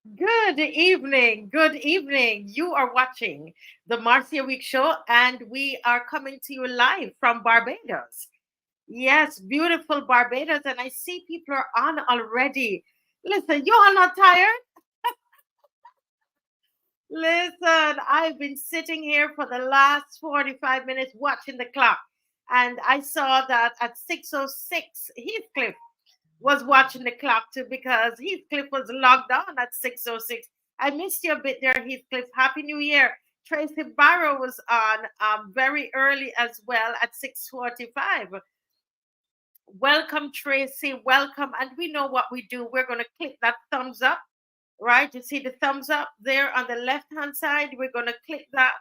Good evening. Good evening. You are watching the Marcia Week Show, and we are coming to you live from Barbados. Yes, beautiful Barbados. And I see people are on already. Listen, you are not tired? Listen, I've been sitting here for the last 45 minutes watching the clock. And I saw that at 6:06, Heathcliff was watching the clock too because Heathcliff was logged on at 6:06. I missed you a bit there, Heathcliff. Happy New Year. Tracy Barrow was on very early as well at 6:45. Welcome, Tracy. Welcome. And we know what we do. We're going to click that thumbs up, right? You see the thumbs up there on the left-hand side. We're going to click that.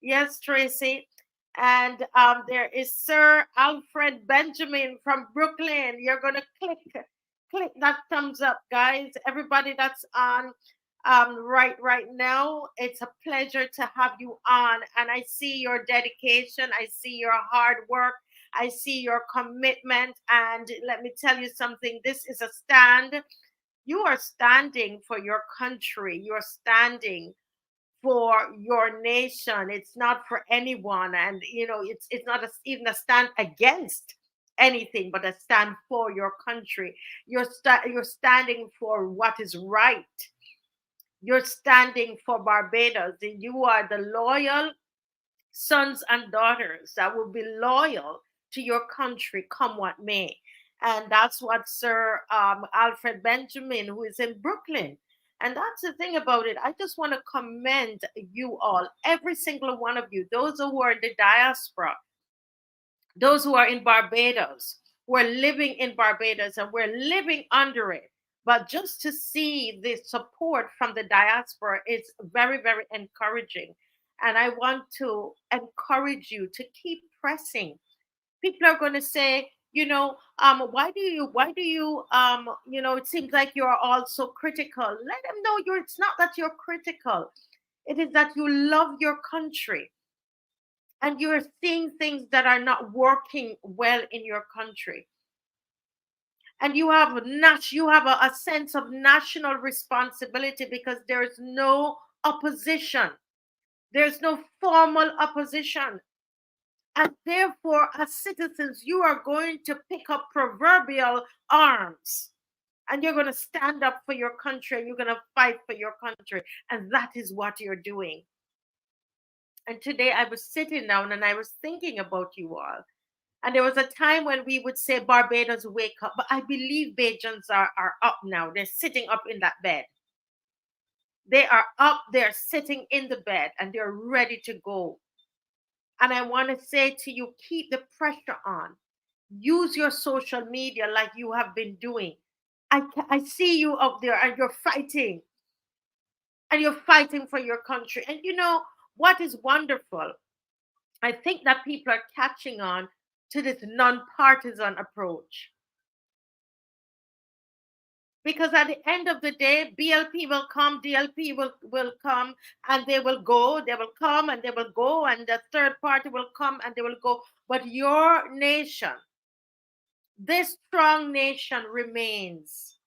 Yes, Tracy. And there is Sir Alfred Benjamin from Brooklyn. You're going to click that thumbs up, guys. Everybody that's on right now, it's a pleasure to have you on. And I see your dedication. I see your hard work. I see your commitment. And let me tell you something. This is a stand. You are standing for your country. You're standing for your nation. It's not for anyone. And, it's not even a stand against anything, but a stand for your country. You're standing for what is right. You're standing for Barbados. And you are the loyal sons and daughters that will be loyal to your country, come what may. And that's what Sir Alfred Benjamin, who is in Brooklyn. And that's the thing about it. I just want to commend you all, every single one of you, those who are in the diaspora, those who are in Barbados, who are living in Barbados, and we're living under it. But just to see the support from the diaspora is very, very encouraging. And I want to encourage you to keep pressing. People are going to say, it seems like you're all so critical. Let them know it's not that you're critical. It is that you love your country and you're seeing things that are not working well in your country. And you have a sense of national responsibility because there's no opposition. There's no formal opposition. And therefore, as citizens, you are going to pick up proverbial arms and you're going to stand up for your country and you're going to fight for your country. And that is what you're doing. And today I was sitting down and I was thinking about you all. And there was a time when we would say, Barbados, wake up. But I believe Bajans are up now. They're sitting up in that bed. They are up, they're sitting in the bed, and they're ready to go. And I want to say to you, keep the pressure on. Use your social media like you have been doing. I see you up there and you're fighting. And you're fighting for your country. And you know what is wonderful? I think that people are catching on to this non-partisan approach. Because at the end of the day, BLP will come, DLP will come, and they will go. They will come and they will go, and the third party will come and they will go. But your nation, this strong nation remains.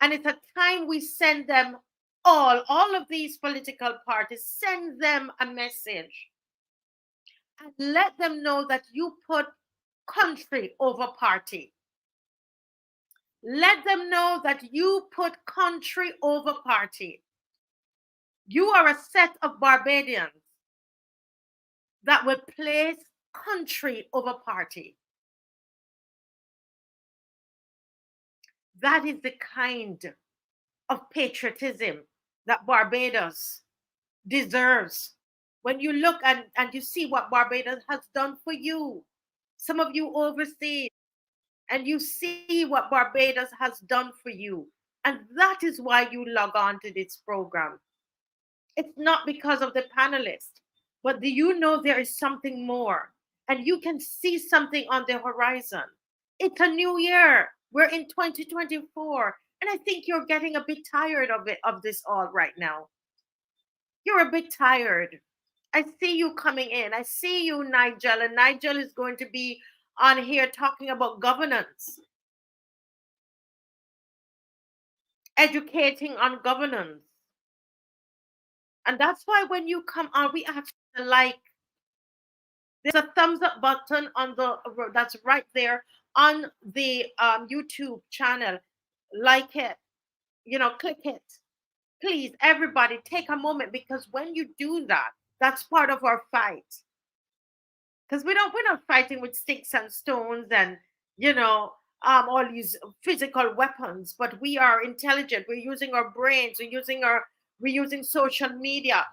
And it's a time we send them all of these political parties, send them a message. And let them know that you put country over party. Let them know that you put country over party. You are a set of Barbadians that will place country over party. That is the kind of patriotism that Barbados deserves. When you look and you see what Barbados has done for you, some of you overseas, and you see what Barbados has done for you. And that is why you log on to this program. It's not because of the panelists, but do you know there is something more? And you can see something on the horizon. It's a new year. We're in 2024. And I think you're getting a bit tired of this all right now. You're a bit tired. I see you coming in. I see you, Nigel. And Nigel is going to be on here talking about governance. educating on governance. And that's why when you come on, we ask you to like. There's a thumbs up button on the that's right there on the YouTube channel. Like it, click it. Please, everybody, take a moment, because when you do that, that's part of our fight. Because we're not fighting with sticks and stones and all these physical weapons, but we are intelligent. We're using our brains. We're using social media.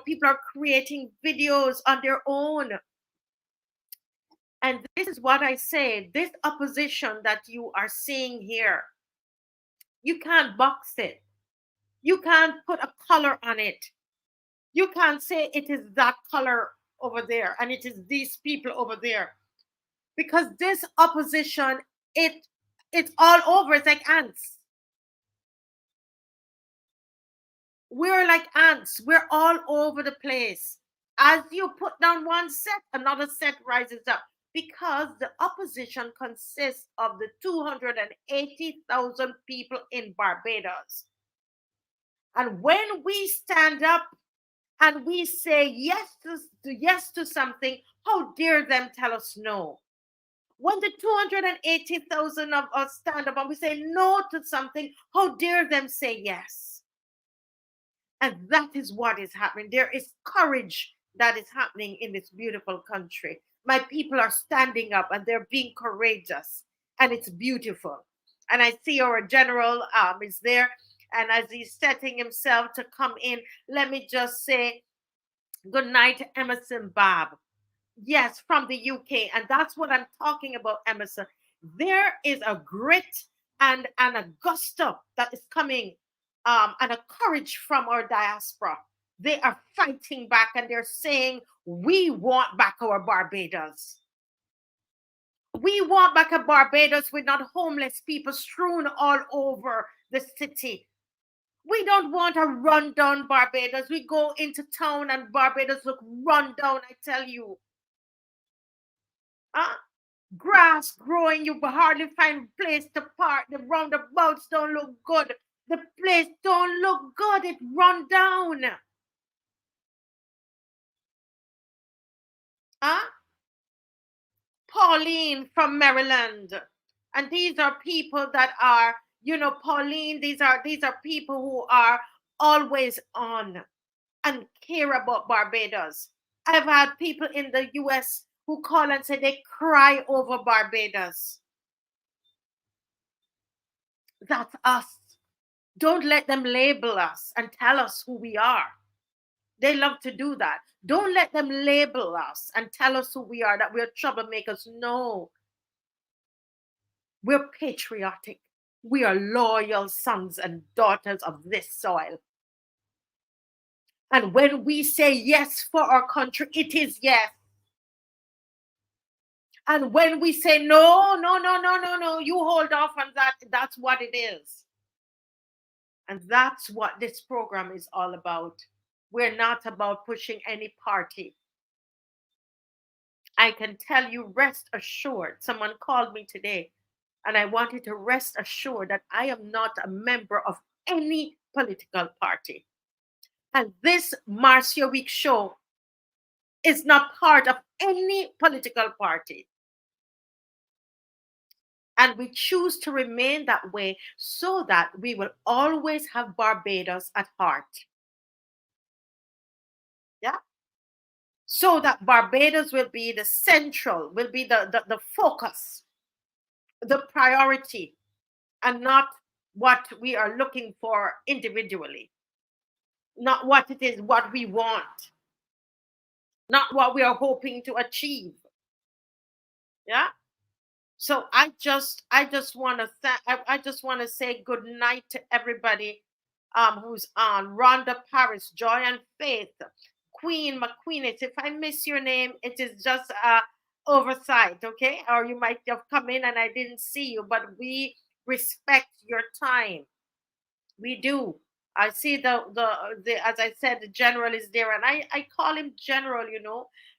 People are creating videos on their own. And this is what I say, this opposition that you are seeing here, you can't box it. You can't put a color on it. You can't say it is that color over there and it is these people over there. Because this opposition, it's all over. It's like ants. We're like ants. We're all over the place. As you put down one set, another set rises up. Because the opposition consists of the 280,000 people in Barbados. And when we stand up and we say yes to something, how dare them tell us no? When the 280,000 of us stand up and we say no to something, how dare them say yes? And that is what is happening. There is courage that is happening in this beautiful country. My people are standing up and they're being courageous, and it's beautiful. And I see our general is there, and as he's setting himself to come in, let me just say good night to Emerson Bob. Yes, from the UK. And that's what I'm talking about, Emerson. There is a grit and a gusto that is coming, and a courage from our diaspora. They are fighting back and they're saying, we want back our Barbados. We want back a Barbados with not homeless people strewn all over the city. We don't want a rundown Barbados. We go into town and Barbados look rundown, I tell you. Grass growing, you hardly find a place to park. The roundabouts don't look good. The place don't look good. It run down. Pauline from Maryland. And these are people that are, Pauline, these are people who are always on and care about Barbados. I've had people in the US who call and say they cry over Barbados. That's us. Don't let them label us and tell us who we are. They love to do that. Don't let them label us and tell us who we are, that we're troublemakers. No. We're patriotic. We are loyal sons and daughters of this soil. And when we say yes for our country, it is yes. And when we say no, you hold off on that, that's what it is. And that's what this program is all about. We're not about pushing any party. I can tell you, rest assured, someone called me today, and I wanted to rest assured that I am not a member of any political party. And this Marcia Week show is not part of any political party. And we choose to remain that way so that we will always have Barbados at heart. Yeah. So that Barbados will be the central, will be the focus, the priority, and not what we are looking for individually. Not what it is, what we want. Not what we are hoping to achieve. Yeah. So I just want to say good night to everybody who's on. Rhonda Paris, Joy and Faith, Queen McClean. If I miss your name, it is just oversight, okay? Or you might have come in and I didn't see you, but we respect your time. We do. I see the as I said, the general is there, and I call him general,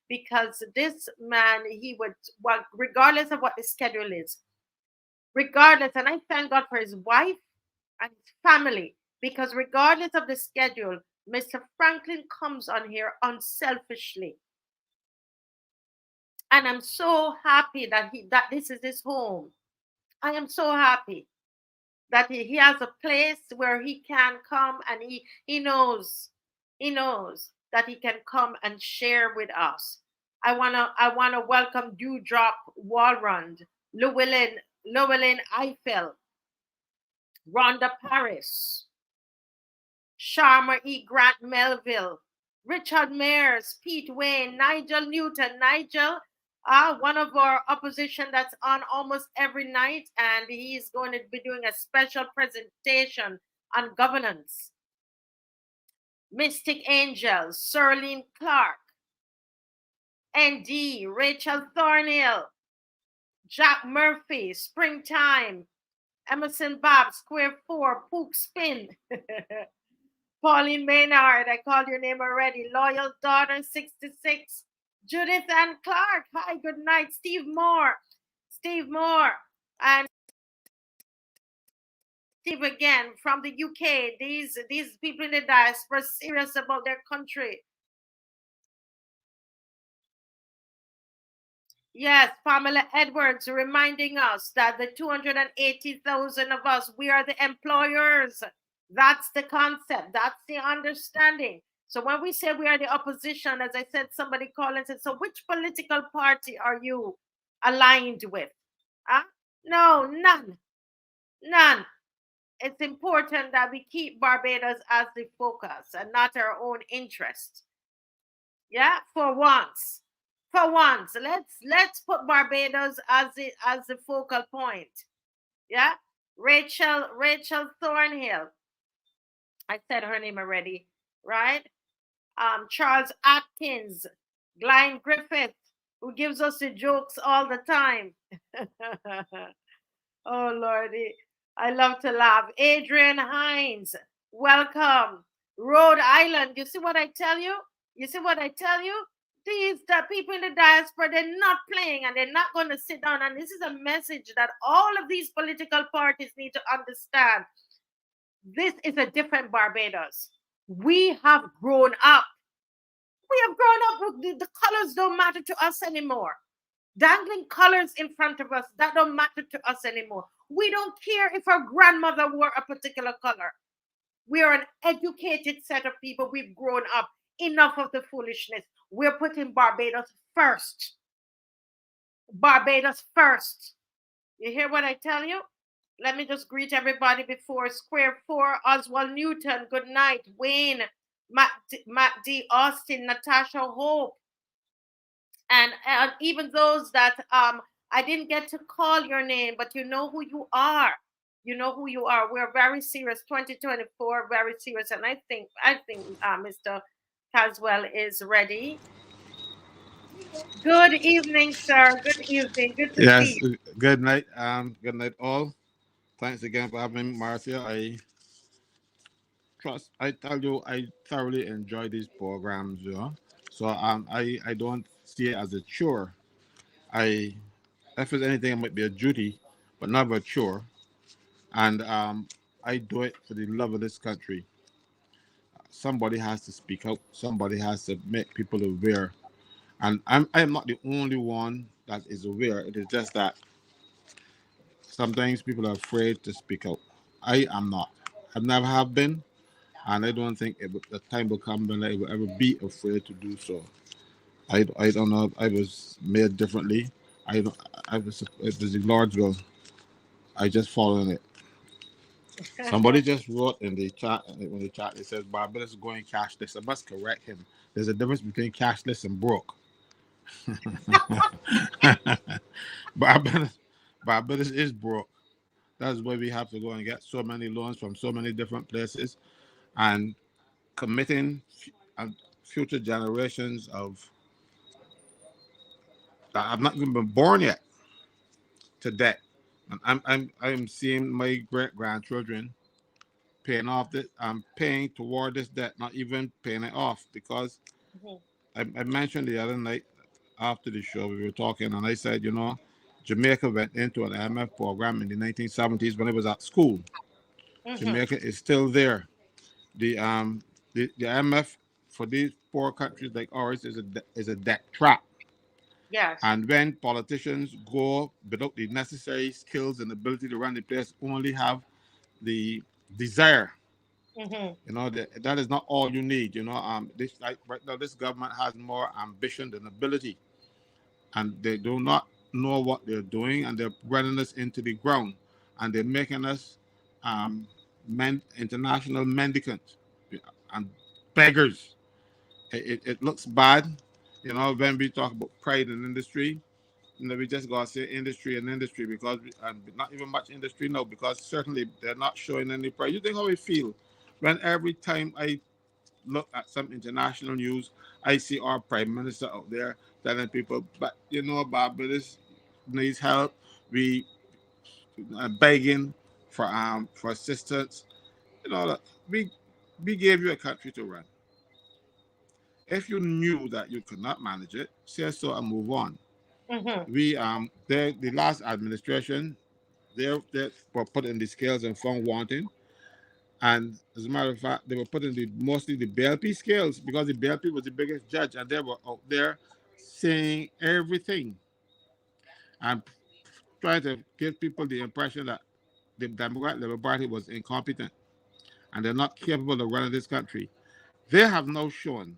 because this man, he would, well, regardless of what the schedule is, regardless, and I thank God for his wife, and his family, because regardless of the schedule, Mr. Franklyn comes on here unselfishly. And I'm so happy that this is his home. I am so happy that he has a place where he can come, and he knows that he can come and share with us. I wanna welcome Dewdrop Walrond, Llewellyn Eiffel, Rhonda Paris, Sharma E. Grant Melville, Richard Mears, Pete Wayne, Nigel Newton. Nigel, one of our opposition that's on almost every night, and he's going to be doing a special presentation on governance. Mystic Angels, Serlene Clarke, ND, Rachel Thornhill, Jack Murphy, Springtime, Emerson Bob, Square 4, Pook Spin, Pauline Maynard, I called your name already, Loyal Daughter 66, Judith Ann Clarke, hi, good night, Steve Moore, and Steve again from the UK. These people in the diaspora serious about their country. Yes, Pamela Edwards reminding us that the 280,000 of us, we are the employers. That's the concept. That's the understanding. So when we say we are the opposition, as I said, somebody called and said, so which political party are you aligned with? No, none. It's important that we keep Barbados as the focus and not our own interest. Yeah, for once. Let's put Barbados as the focal point. Yeah, Rachel Thornhill. I said her name already, right? Charles Atkins, Glenn Griffith, who gives us the jokes all the time. Oh Lordy, I love to laugh. Adrian Hines, welcome. Rhode Island, you see what I tell you? The people in the diaspora, they're not playing, and they're not going to sit down. And this is a message that all of these political parties need to understand. This is a different Barbados. We have grown up. The colors don't matter to us anymore. Dangling colors in front of us, that don't matter to us anymore. We don't care if our grandmother wore a particular color. We are an educated set of people. We've grown up. Enough of the foolishness. We're putting Barbados first. Barbados first. You hear what I tell you? Let me just greet everybody before Square 4. Oswald Newton, good night. Wayne, Matt D. Austin, Natasha Hope. And even those that I didn't get to call your name, but you know who you are. You know who you are. We're very serious. 2024, very serious. And I think Mr. Caswell is ready. Good evening, sir. Good evening. Good to see you. Good night. Good night, all. Thanks again for having me, Marcia. I tell you, I thoroughly enjoy these programs. So I don't see it as a chore. If it's anything, it might be a duty, but never a chore. And I do it for the love of this country. Somebody has to speak out. Somebody has to make people aware. And I'm not the only one that is aware. It is just that sometimes people are afraid to speak out. I am not. I never have been, and I don't think the time will come when I will ever be afraid to do so. I don't know. I was made differently. It was the Lord's will. I just followed it. Somebody just wrote in the chat, it says Barbados is going cashless. I must correct him. There's a difference between cashless and broke. Barbados is broke. That's why we have to go and get so many loans from so many different places, and committing future generations of that have not even been born yet to debt. And I'm seeing my great grandchildren paying off this. I'm paying toward this debt, not even paying it off, because I mentioned the other night after the show we were talking, and I said, Jamaica went into an IMF program in the 1970s when it was at school. Jamaica is still there. The the IMF for these poor countries like ours is a debt trap. Yes. And when politicians go without the necessary skills and ability to run the place, only have the desire, that is not all you need. This like right now, this government has more ambition than ability, and they do not know what they're doing, and they're running us into the ground, and they're making us international mendicants and beggars. It looks bad, when we talk about pride in industry. We just gotta say industry and industry because and not even much industry now because certainly they're not showing any pride. You think how we feel when every time I look at some international news, I see our prime minister out there telling people, but Barbados needs help. We begging for assistance. Look, we gave you a country to run. If you knew that you could not manage it, say so and move on. We the last administration they were put in the scales and found wanting. And as a matter of fact, they were put in mostly the BLP scales because the BLP was the biggest judge, and they were out there saying everything and trying to give people the impression that the Democrat Labour Party was incompetent and they're not capable of running this country. They have now shown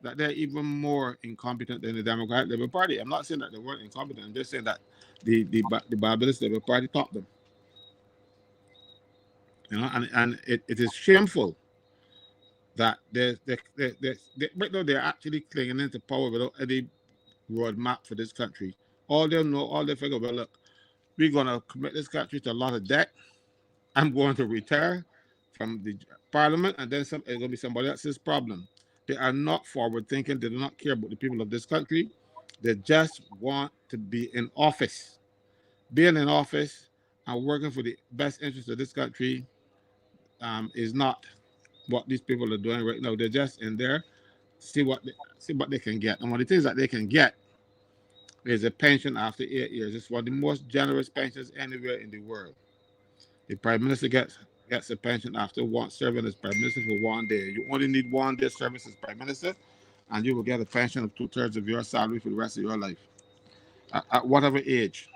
that they're even more incompetent than the Democrat Labour Party. I'm not saying that they weren't incompetent. I'm just saying that the Barbados Labour Party topped them. And it is shameful that right now they're actually clinging into power without any roadmap for this country. All they figure, well, look, we're going to commit this country to a lot of debt. I'm going to retire from the parliament, and then it's going to be somebody else's problem. They are not forward thinking. They do not care about the people of this country. They just want to be in office. Being in office and working for the best interest of this country is not what these people are doing right now. They're just in there to see what they can get. And one of the things that they can get is a pension after 8 years. It's one of the most generous pensions anywhere in the world. The prime minister gets a pension after serving as prime minister for 1 day. You only need 1 day service as prime minister, and you will get a pension of 2/3 of your salary for the rest of your life, at whatever age.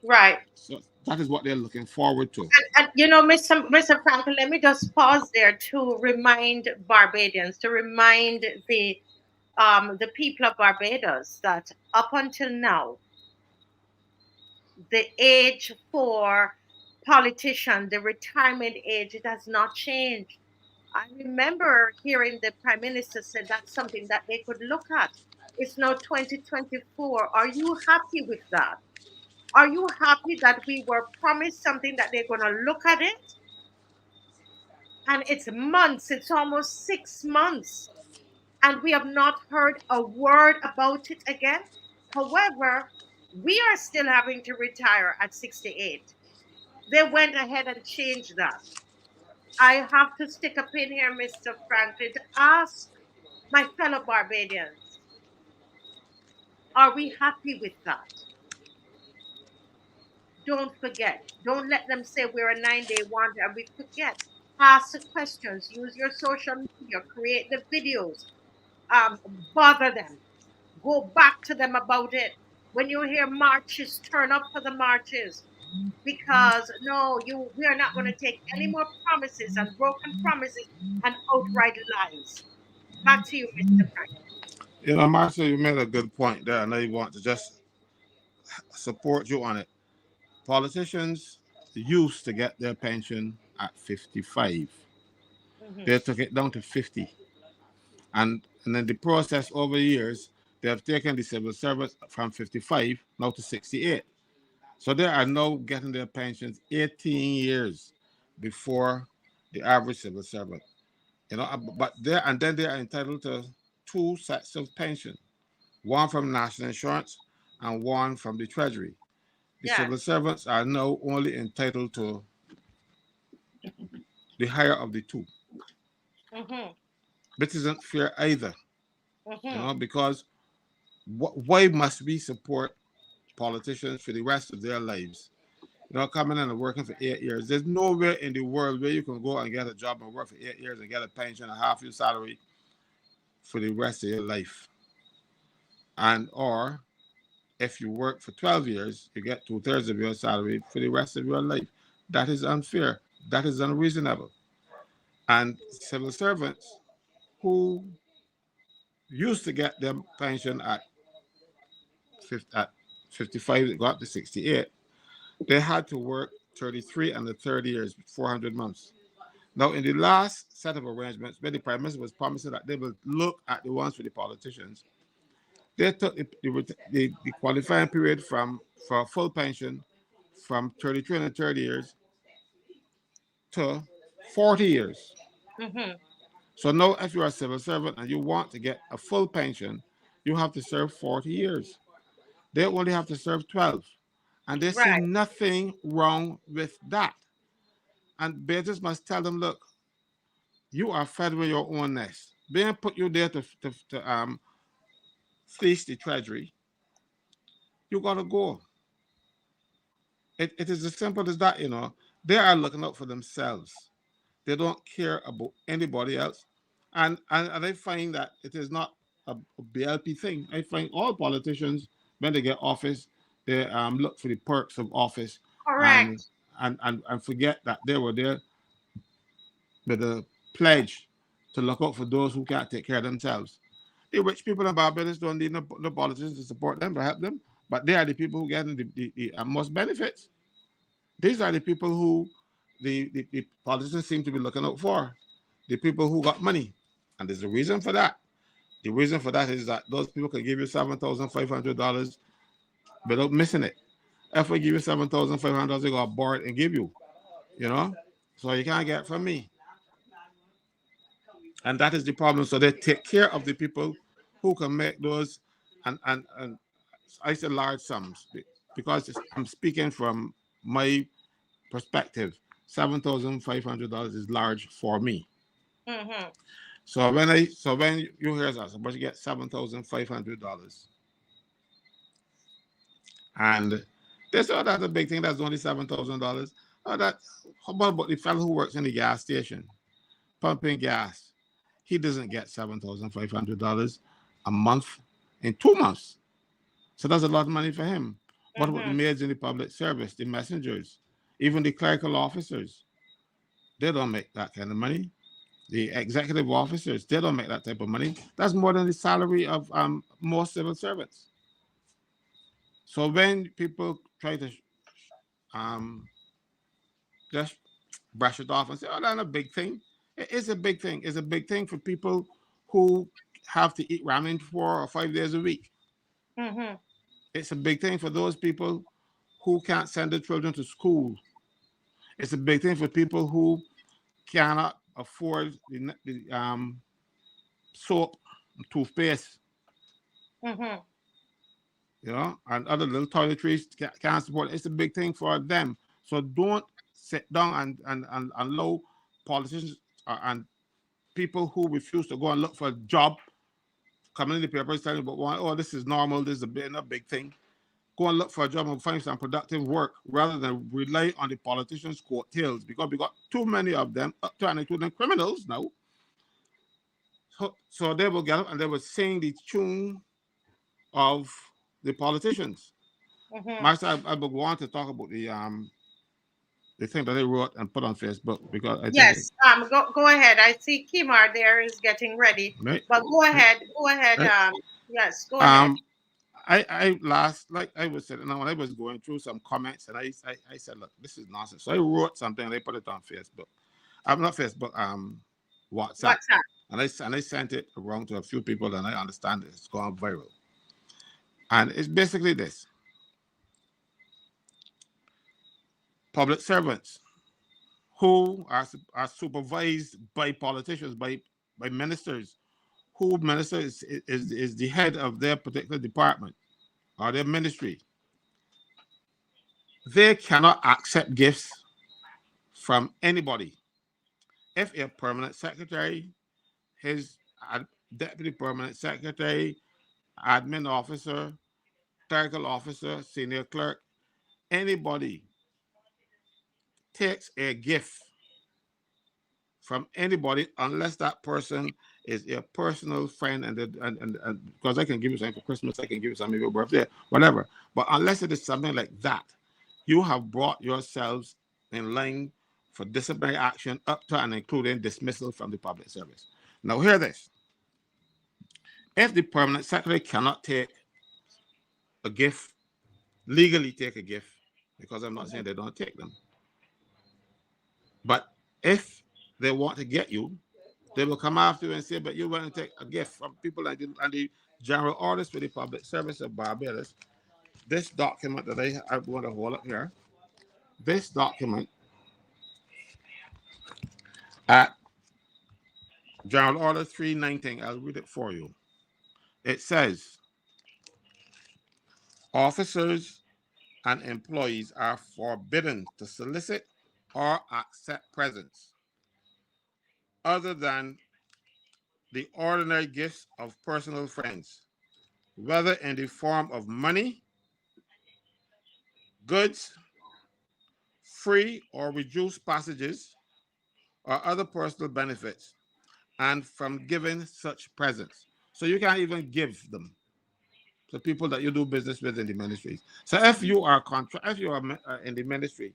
Right. So that is what they're looking forward to. And Mr. Franklyn, let me just pause there to remind Barbadians, to remind the people of Barbados that up until now, the age for politicians, the retirement age, it has not changed. I remember hearing the Prime Minister said that's something that they could look at. It's now 2024. Are you happy with that? Are you happy that we were promised something that they're going to look at it? And it's months, it's almost 6 months, and we have not heard a word about it again. However, we are still having to retire at 68. They went ahead and changed that. I have to stick a pin here, Mr. Franklyn, to ask my fellow Barbadians, are we happy with that? Don't forget. Don't let them say we're a 9-day wonder and we forget. Ask the questions. Use your social media. Create the videos. Bother them. Go back to them about it. When you hear marches, turn up for the marches. Because no, we are not going to take any more promises and broken promises and outright lies. Back to you, Mr. Frank. Marcia, you made a good point there, and I want to just support you on it. Politicians used to get their pension at 55. They took it down to 50. And then the process over years, they have taken the civil servants from 55 now to 68. So they are now getting their pensions 18 years before the average civil servant. But then they are entitled to 2 sets of pension, one from national insurance and one from the treasury. The civil servants are now only entitled to the higher of the 2. Which isn't fair either. Because why must we support politicians for the rest of their lives coming in and working for 8 years. There's nowhere in the world where you can go and get a job and work for 8 years and get a pension and half your salary for the rest of your life. And or if you work for 12 years, you get 2/3 of your salary for the rest of your life. That is unfair. That is unreasonable. And civil servants who used to get their pension at 55, it got to 68, they had to work 33 and the 30 years, 400 months. Now, in the last set of arrangements, where the Prime Minister was promising that they will look at the ones for the politicians, they took the qualifying period for a full pension from 33 and 30 years to 40 years. Mm-hmm. So now, if you're a civil servant and you want to get a full pension, you have to serve 40 years. They only have to serve 12. And they see Right. nothing wrong with that. And Bezos must tell them, look, you are fed with your own nest. Being put you there to fleece the treasury, you got to go. It is as simple as that, They are looking out for themselves. They don't care about anybody else. And I find that it is not a BLP thing. I find all politicians, when they get office, they look for the perks of office and Correct. and forget that they were there with a pledge to look out for those who can't take care of themselves. The rich people in Barbados don't need no politicians to support them, to help them, but they are the people who get the most benefits. These are the people who the politicians seem to be looking out for, the people who got money. And there's a reason for that. The reason for that is that those people can give you $7,500 without missing it. If I give you $7,500, they got borrow it and give you, So you can't get it from me. And that is the problem. So they take care of the people who can make those, and I say large sums because I'm speaking from my perspective. $7,500 is large for me. Mm-hmm. So when you hear that, but you get $7,500, and they say, oh, that's a big thing. That's only $7,000. Oh, how about the fellow who works in the gas station, pumping gas? He doesn't get $7,500 a month in 2 months. So that's a lot of money for him. What about the Mm-hmm. maids in the public service, the messengers, even the clerical officers? They don't make that kind of money. The executive officers, they don't make that type of money. That's more than the salary of most civil servants. So when people try to um, just brush it off and say, oh, that's a big thing, it is a big thing. It's a big thing for people who have to eat ramen 4 or 5 days a week. Mm-hmm. It's a big thing for those people who can't send their children to school. It's a big thing for people who cannot afford the soap, toothpaste, Mm-hmm. and other little toiletries can't support it. It's a big thing for them. So don't sit down and allow politicians and people who refuse to go and look for a job coming in the papers telling you about, oh, this is normal, this is a big thing. Go and look for a job and find some productive work rather than rely on the politicians' coattails, because we got too many of them, up to and including criminals now. So they will get up and they will sing the tune of the politicians. Mm-hmm. Master, I would want to talk about the thing that they wrote and put on Facebook, because I think Yes. Go ahead. I see Kemar there is getting ready. right, But go ahead. Go ahead. right. Yes, go ahead. Um, I last, like I was saying, when I was going through some comments, and I said, look, this is nonsense. So I wrote something and I put it on Facebook. I'm not Facebook, WhatsApp, What's up? and I sent it around to a few people, and I understand it's gone viral. And it's basically this: public servants who are supervised by politicians, by ministers, who minister is the head of their particular department or their ministry. They cannot accept gifts from anybody. If a permanent secretary, his deputy permanent secretary, admin officer, clerical officer, senior clerk, anybody takes a gift from anybody unless that person is a personal friend and because I can give you something for Christmas, I can give you something for your birthday, whatever. But unless it is something like that, you have brought yourselves in line for disciplinary action up to and including dismissal from the public service. Now hear this. If the permanent secretary cannot take a gift, legally take a gift, because I'm not saying they don't take them, but if they want to get you, they will come after you and say, but you want to take a gift from people and the general orders for the public service of Barbados. This document that I want to hold up here, this document at General Order 319, I'll read it for you. It says, officers and employees are forbidden to solicit or accept presents other than the ordinary gifts of personal friends, whether in the form of money, goods, free or reduced passages, or other personal benefits, and from giving such presents. So you can't even give them to people that you do business with in the ministries. So if you are in the ministry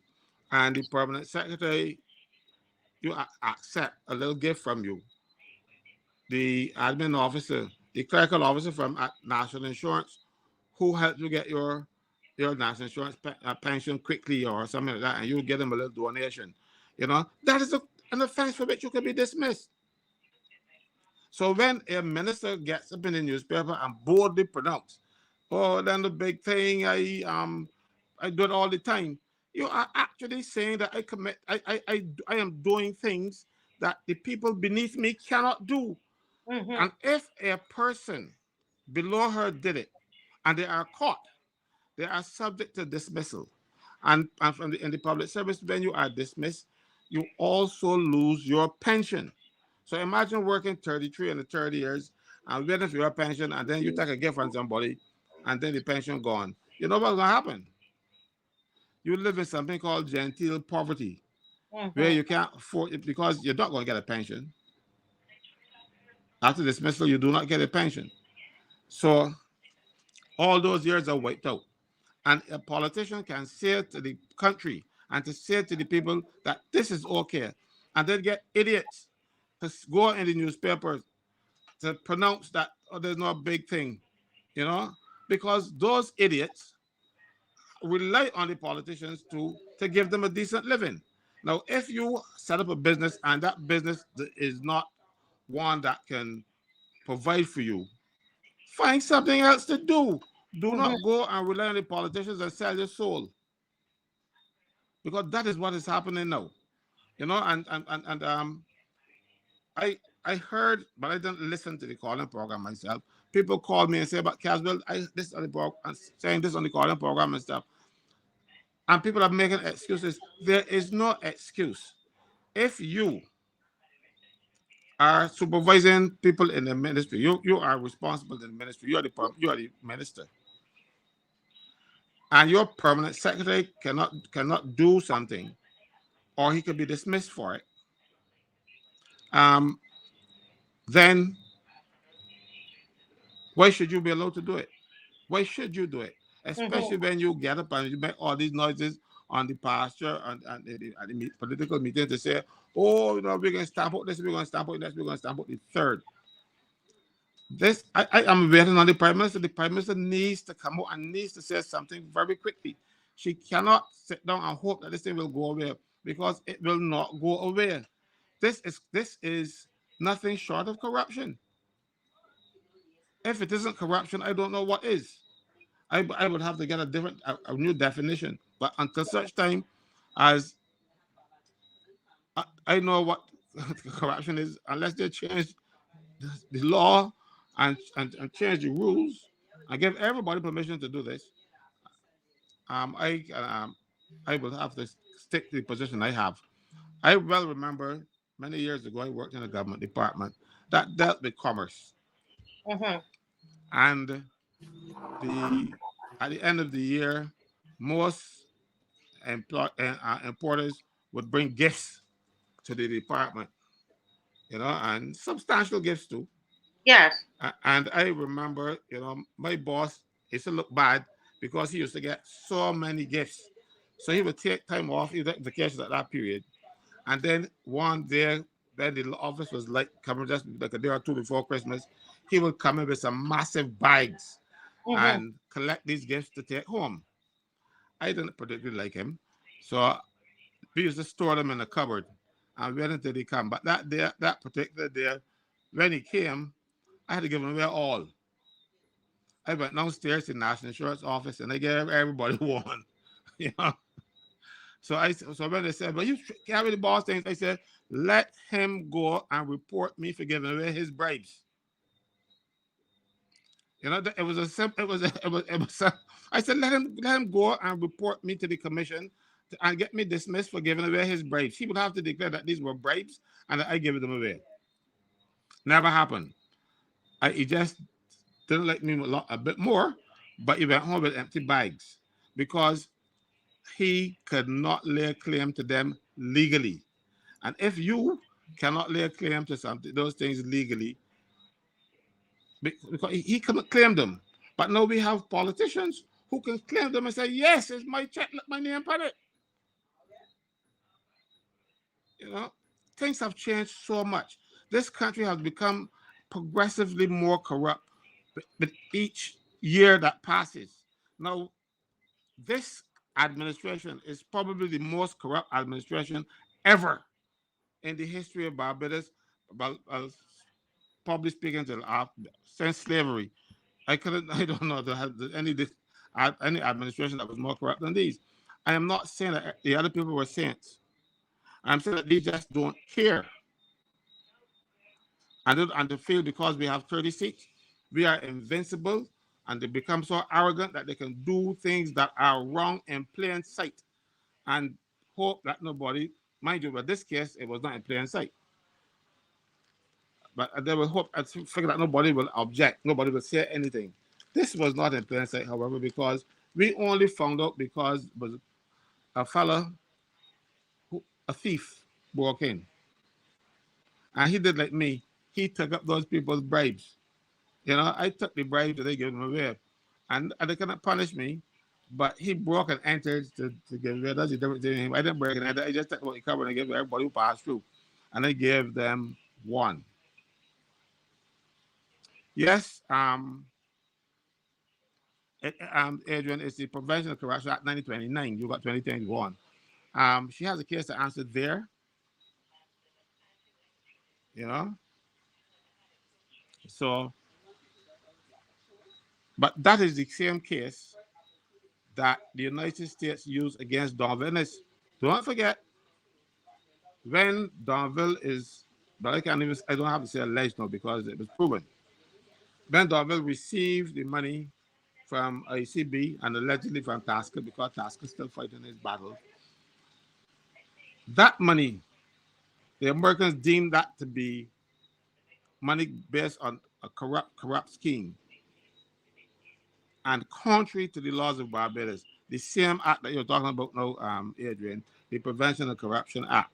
and the permanent secretary, you accept a little gift from you, the admin officer, the clerical officer from National Insurance, who helped you get your national insurance pension quickly or something like that, and you give them a little donation, that is an offense for which you can be dismissed. So when a minister gets up in the newspaper and boldly pronounce, "Oh, then the big thing, I do it all the time," you are actually saying that I am doing things that the people beneath me cannot do. And if a person below her did it and they are caught, they are subject to dismissal. And in the public service, when you are dismissed, you also lose your pension. So imagine working 33 and 30 years and waiting for your pension, and then you take a gift from somebody, and then the pension gone. You know what's going to happen? You live in something called genteel poverty, where you can't afford it because you're not going to get a pension. After dismissal, you do not get a pension. So all those years are wiped out. And a politician can say to the country and to say to the people that this is okay. And then get idiots to go in the newspapers to pronounce that, oh, there's no big thing, because those idiots rely on the politicians to give them a decent living. Now, if you set up a business and that business is not one that can provide for you, find something else to do. Do not go and rely on the politicians and sell your soul, because that is what is happening now. I heard, but I didn't listen to the calling program myself. People call me and say, "But Caswell, this on the program, saying this on the calling program and stuff," and people are making excuses. There is no excuse. If you are supervising people in the ministry, you are responsible in the ministry. You are the minister, and your permanent secretary cannot do something, or he could be dismissed for it. Then why should you be allowed to do it? Why should you do it? Especially when you get up and you make all these noises on the pasture and at the political meetings to say, "Oh, we're going to stamp out this, we're going to stamp out this, we're going to stamp out the third." This, I am waiting on the Prime Minister. The Prime Minister needs to come out and needs to say something very quickly. She cannot sit down and hope that this thing will go away, because it will not go away. This is nothing short of corruption. If it isn't corruption, I don't know what is. I would have to get a new definition. But until such time as I know what corruption is, unless they change the law and change the rules and give everybody permission to do this, I will have to stick to the position I have. I well remember many years ago I worked in a government department that dealt with commerce, and at the end of the year, most importers would bring gifts to the department, and substantial gifts too. Yes. And I remember, my boss used to look bad because he used to get so many gifts. So he would take time off, he would take vacations at that period. And then one day, then the office was like coming just like a day or two before Christmas. He would come in with some massive bags Mm-hmm. and collect these gifts to take home. I didn't particularly like him. So we used to store them in the cupboard and wait until he come. But that day, that particular day, when he came, I had to give him away all. I went downstairs to the National Insurance office and they gave everybody one. you know. So when they said, "But you carry the boss things," I said, "Let him go and report me for giving away his bribes." It was a simple. I said, let him go and report me to the commission and get me dismissed for giving away his bribes. He would have to declare that these were bribes and that I gave them away. Never happened. He just didn't like me a bit more, but he went home with empty bags because he could not lay claim to them legally. And if you cannot lay claim to those things legally, because he couldn't claim them. But now we have politicians who can claim them and say, "Yes, it's my check, look my name on it." Things have changed so much. This country has become progressively more corrupt with each year that passes. Now, this administration is probably the most corrupt administration ever in the history of Barbados, probably speaking since slavery. I don't know any administration that was more corrupt than these. I am not saying that the other people were saints. I'm saying that they just don't care. And they feel because we have 30 seats, we are invincible, and they become so arrogant that they can do things that are wrong in plain sight and hope that nobody, mind you, but this case, it was not in plain sight. But they will hope and figure that nobody will object, nobody will say anything. This was not in plain sight, however, because we only found out because it was a fella, a thief, broke in. And he did like me. He took up those people's bribes. I took the bribes that they gave him away. And they cannot punish me. But he broke and entered to give away. That's the difference between him. I didn't break and enter. I just took what he covered and gave to everybody who passed through. And I gave them one. Yes, Adrian, it's the Prevention of Corruption Act 1929. You got 2021. She has a case to answer there. So, but that is the same case that the United States used against Donville. Don't forget, when Donville is, but I don't have to say alleged now because it was proven. When Donville received the money from ICB and allegedly from Tasker, because Tasker is still fighting his battle, that money, the Americans deemed that to be money based on a corrupt scheme. And contrary to the laws of Barbados, the same act that you're talking about now, Adrian, the Prevention of Corruption Act.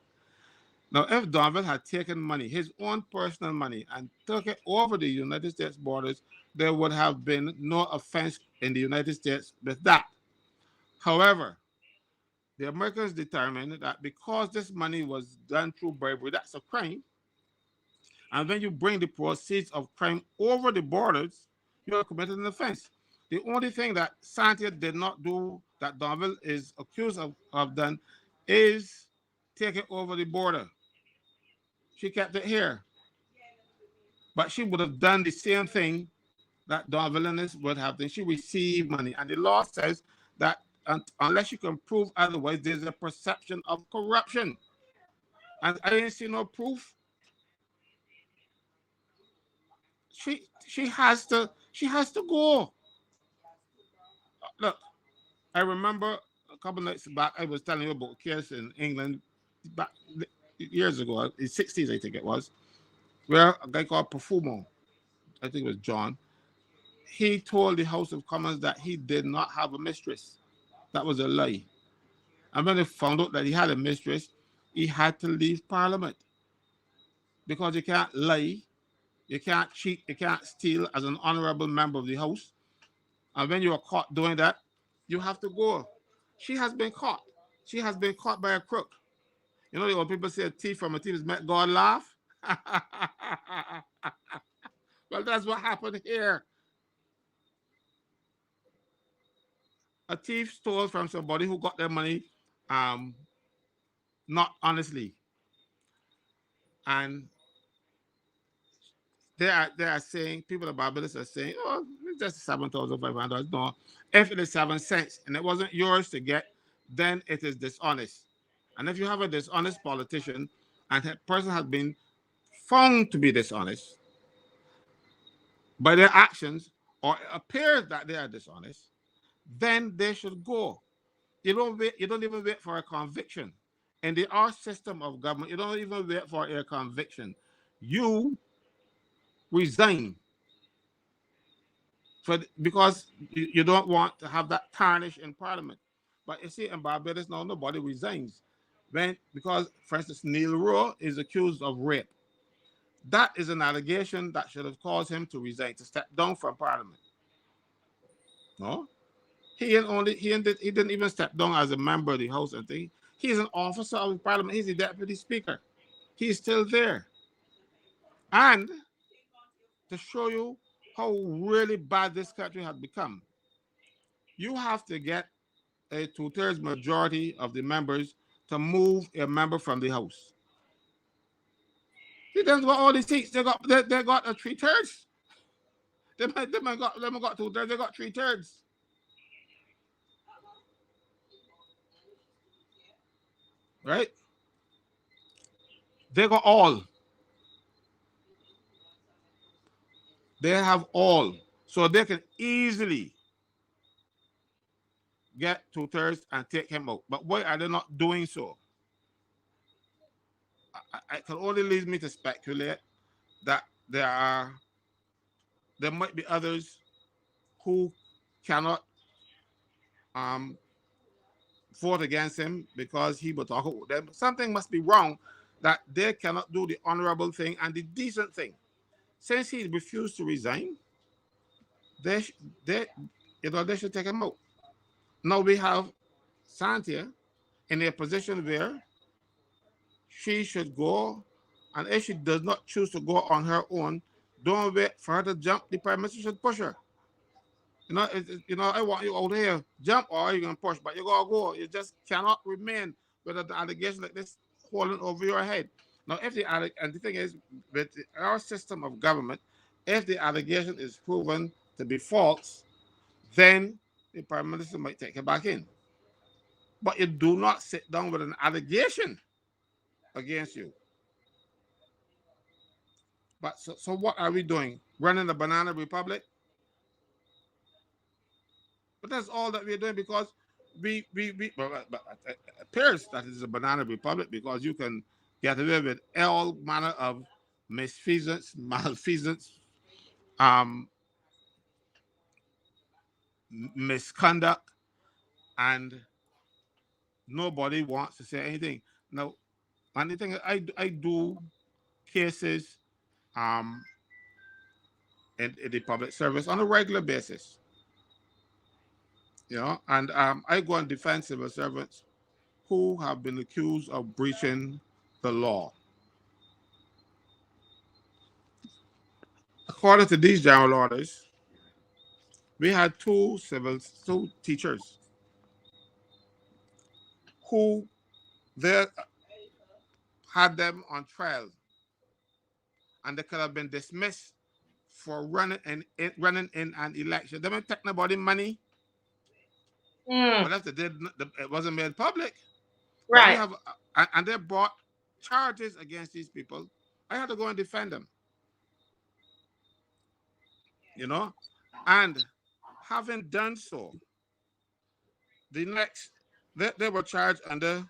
Now, if Donville had taken money, his own personal money, and took it over the United States borders, there would have been no offense in the United States with that. However, the Americans determined that because this money was done through bribery, that's a crime. And when you bring the proceeds of crime over the borders, you are committing an offense. The only thing that Santia did not do that Donville is accused of done is take it over the border. She kept it here. But she would have done the same thing that Donville would have done. She received money. And the law says that unless you can prove otherwise, there's a perception of corruption. And I didn't see no proof. She has to go. Look, I remember a couple of nights back, I was telling you about a case in England back years ago, in the 60s, I think it was, where a guy called Perfumo, I think it was John, he told the House of Commons that he did not have a mistress. That was a lie. And when they found out that he had a mistress, he had to leave Parliament because you can't lie, you can't cheat, you can't steal as an honorable member of the House. And when you are caught doing that, you have to go. She has been caught. She has been caught by a crook. You know, when people say a thief from a thief is make God laugh? Well, that's what happened here. A thief stole from somebody who got their money not honestly. And they are saying, people at Barbados are saying, oh, it's just $7,500. No, if it is 7 cents and it wasn't yours to get, then it is dishonest. And if you have a dishonest politician and that person has been found to be dishonest by their actions, or it appears that they are dishonest, then they should go. You don't wait, you don't even wait for a conviction. In our system of government, you don't even wait for a conviction. You resign because you don't want to have that tarnish in Parliament. But you see, in Barbados now, nobody resigns. Because, for instance, Neil Rowe is accused of rape. That is an allegation that should have caused him to resign, to step down from Parliament. No? He didn't even step down as a member of the House and thing. He's an officer of the Parliament. He's the Deputy Speaker. He's still there. And to show you how really bad this country has become, you have to get a 2/3 majority of the members to move a member from the House. They don't got all the seats. They got a 3/3. They got 2/3. They got 3/3. Right? They got all. They have all. So they can easily get 2/3 and take him out. But why are they not doing so? It can only lead me to speculate that there might be others who cannot vote against him because he will talk with them. Something must be wrong that they cannot do the honorable thing and the decent thing. Since he refused to resign, they should take him out. Now we have Santia in a position where she should go, and if she does not choose to go on her own, don't wait for her to jump. The Prime Minister should push her. I want you out here, jump, or you're going to push, but you got to go. You just cannot remain with an allegation like this holding over your head. Now, and the thing is, with our system of government, if the allegation is proven to be false, then the Prime Minister might take it back in. But you do not sit down with an allegation against you. But so what are we doing? Running the banana republic? But that's all that we're doing because but it appears that it's a banana republic because you can get away with all manner of malfeasance, misconduct, and nobody wants to say anything. Now, and the thing is, I do cases in the public service on a regular basis. And I go and defend civil servants who have been accused of breaching the law. According to these general orders, we had two teachers who they had them on trial, and they could have been dismissed for running in an election. They weren't taking nobody money. But if they did, it wasn't made public. Right. And they brought charges against these people. I had to go and defend them. And having done so, they were charged under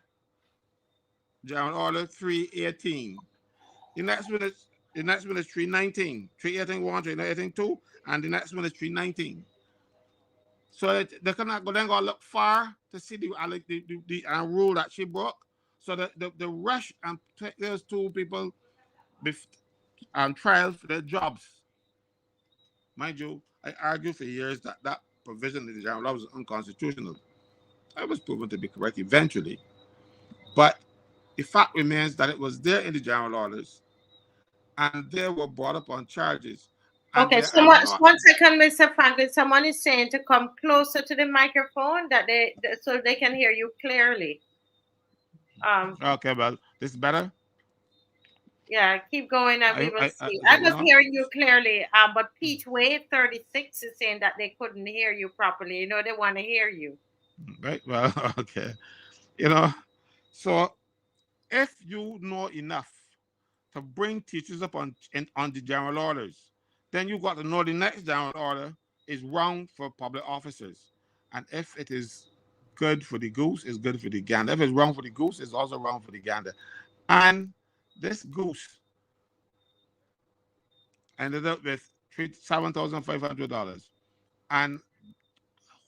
General Order 318. The next one is 319. 318-1, 318-2, and the next one is 319. So they cannot go look far to see the rule that she broke. So the rush and take those two people and trial for their jobs. Mind you, I argued for years that that provision in the general law was unconstitutional. It was proven to be correct eventually, but the fact remains that it was there in the general orders, and they were brought up on charges, and Okay, they are not. 1 second, Mr. Franklin. Someone is saying to come closer to the microphone so they can hear you clearly. Okay, well, this is better. Yeah, keep going and we will see. Is I it was going on? hearing you clearly. But Pete Wave 36 is saying that they couldn't hear you properly. You know, they want to hear you. Right. Well, okay. You know, so if you know enough to bring teachers up on the general orders, then you got to know the next general order is wrong for public officers. And if it is good for the goose, it's good for the gander. If it's wrong for the goose, it's also wrong for the gander. And this goose ended up with $7,500 and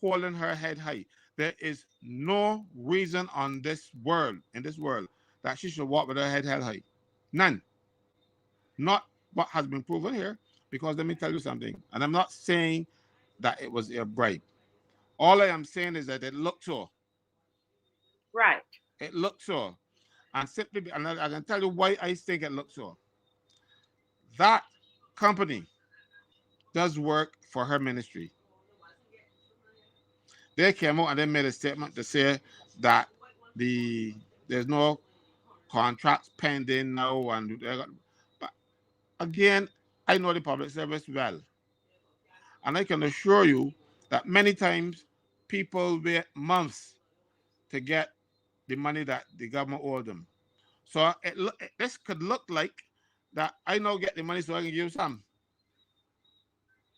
holding her head high. There is no reason in this world, that she should walk with her head held high. None. Not what has been proven here, because let me tell you something, and I'm not saying that it was a bribe. All I am saying is that it looked so. Right. It looked so. And simply, and I can tell you why I think it looked so. That company does work for her ministry. They came out and they made a statement to say that there's no contracts pending now, and but again, I know the public service well, and I can assure you that many times people wait months to get the money that the government owed them. So this could look like that I now get the money so I can give some.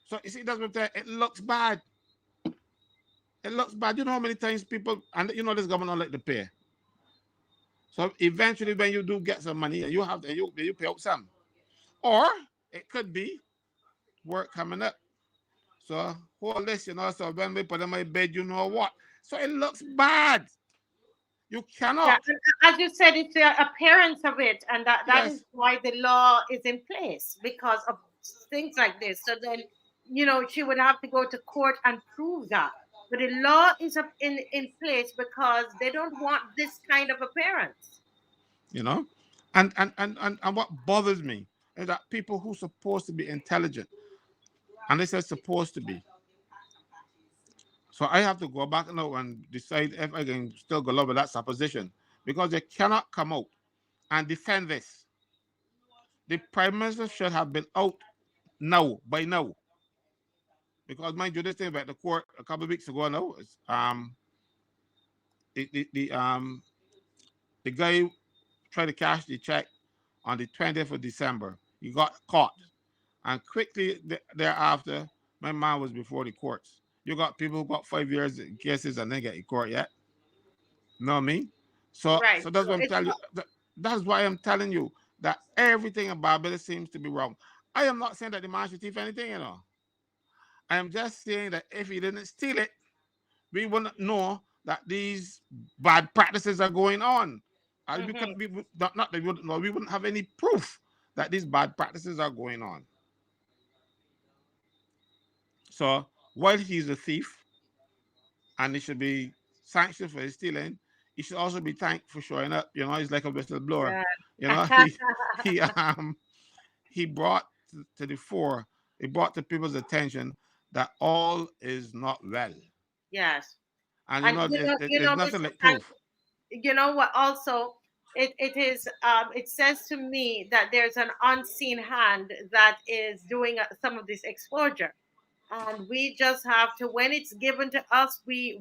So you see, that's what it looks bad. It looks bad. You know how many times people, and you know this government don't like to pay. So eventually, when you do get some money, you pay out some, or it could be work coming up. So hold this, So when we put in my bed, you know what? So it looks bad. You Yeah, cannot. and as you said, it's the appearance of it, and that is Yes. why the law is in place because of things like this. So then, she would have to go to court and prove that. But the law is up in place because they don't want this kind of appearance. You know, and what bothers me is that people who supposed to be intelligent, and they said supposed to be. So I have to go back now and decide if I can still go along with that supposition, because they cannot come out and defend this. The prime minister should have been out by now, because mind you, this thing about the court a couple of weeks ago now is the guy tried to cash the check on the 20th of December. He got caught, and quickly thereafter, my man was before the courts. You got people who got 5 years in cases and then get in court yet. Know what I mean? So Right. that's So what I'm telling you. That's why I'm telling you that everything about it seems to be wrong. I am not saying that the man should thief anything. I am just saying that if he didn't steal it, we wouldn't know that these bad practices are going on. And we could be not that we wouldn't know, we wouldn't have any proof that these bad practices are going on. So while he's a thief and he should be sanctioned for his stealing, he should also be thanked for showing up. He's like a whistleblower. You know, yeah. he he brought to the fore, he brought to people's attention that all is not well. Yes. And And there's nothing Mr. like Frank, proof. you know what? Also, it says to me that there's an unseen hand that is doing some of this exposure, and we just have to, when it's given to us, we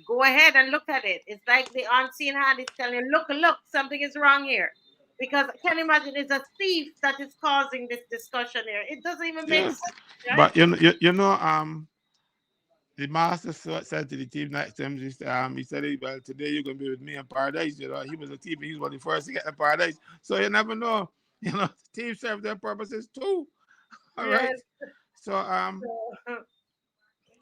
go ahead and look at it. It's like the unseen hand is telling you, look, something is wrong here, because I can imagine it's a thief that is causing this discussion here. It doesn't even make Yes. sense, right? But the master said to the thief next to him, he said, well, today you're gonna be with me in paradise. He was a thief, and he was one of the first to get in paradise. So you never know. Thieves serve their purposes too. All right. Yes. So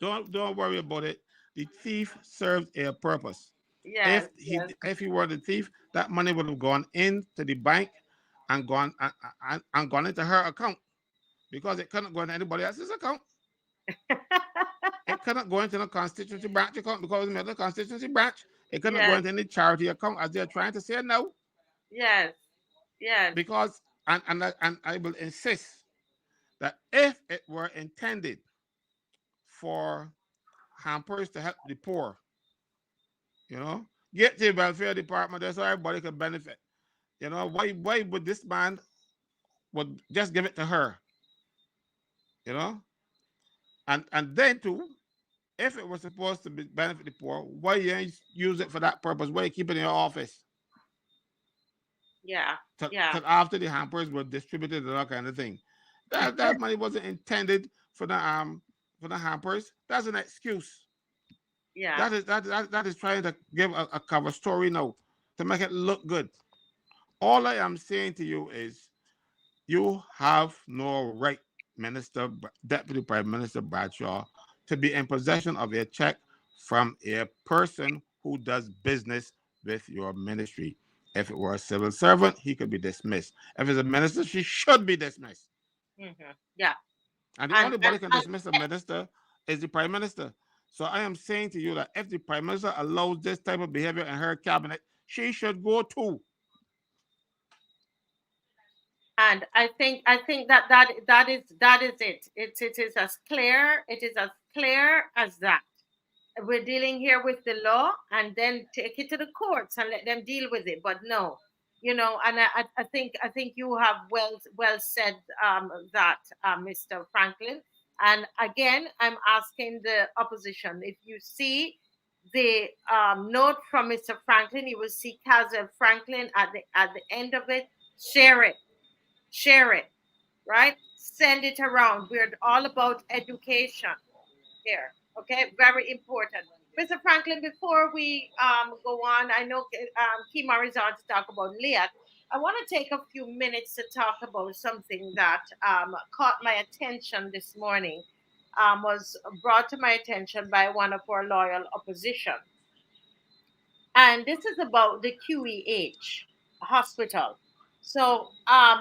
don't worry about it. The thief served a purpose. Yes, If he were the thief, that money would have gone into the bank and gone into her account, because it couldn't go into anybody else's account. It couldn't go into the constituency branch account because it was the constituency branch. It couldn't go Yes, into any charity account, as they're trying to say now. yes, yes, Because and I will insist that if it were intended for hampers to help the poor, you know, get to the welfare department there so everybody can benefit. You know, why would this man would just give it to her? You know, and then too, if it was supposed to be benefit the poor, why you ain't use it for that purpose? Why you keep it in your office yeah, till, yeah, till after the hampers were distributed and that kind of thing? That money wasn't intended for the hampers. That's an excuse. yeah, That is trying to give a cover story now to make it look good. All I am saying to you is you have no right, Deputy Prime Minister Bradshaw, to be in possession of a check from a person who does business with your ministry. If it were a civil servant, he could be dismissed. If it's a minister, she should be dismissed. yeah. And the And only body can dismiss a minister is the Prime Minister. So I am saying to you that if the Prime Minister allows this type of behavior in her cabinet, she should go too. and I think that is it. It is as clear. It is as clear as that. We're dealing here with the law, and then take it to the courts and let them deal with it. But no, and I think you have well said that, Mr. Franklyn. And again, I'm asking the opposition, if you see the note from Mr. Franklyn, you will see Caswell Franklyn at the end of it. Share it, right? Send it around. We're all about education here. Okay, very important. Mr. Franklyn, before we go on, I know Kemar is on to talk about LIAT. I want to take a few minutes to talk about something that caught my attention this morning, was brought to my attention by one of our loyal opposition. And this is about the QEH hospital. So I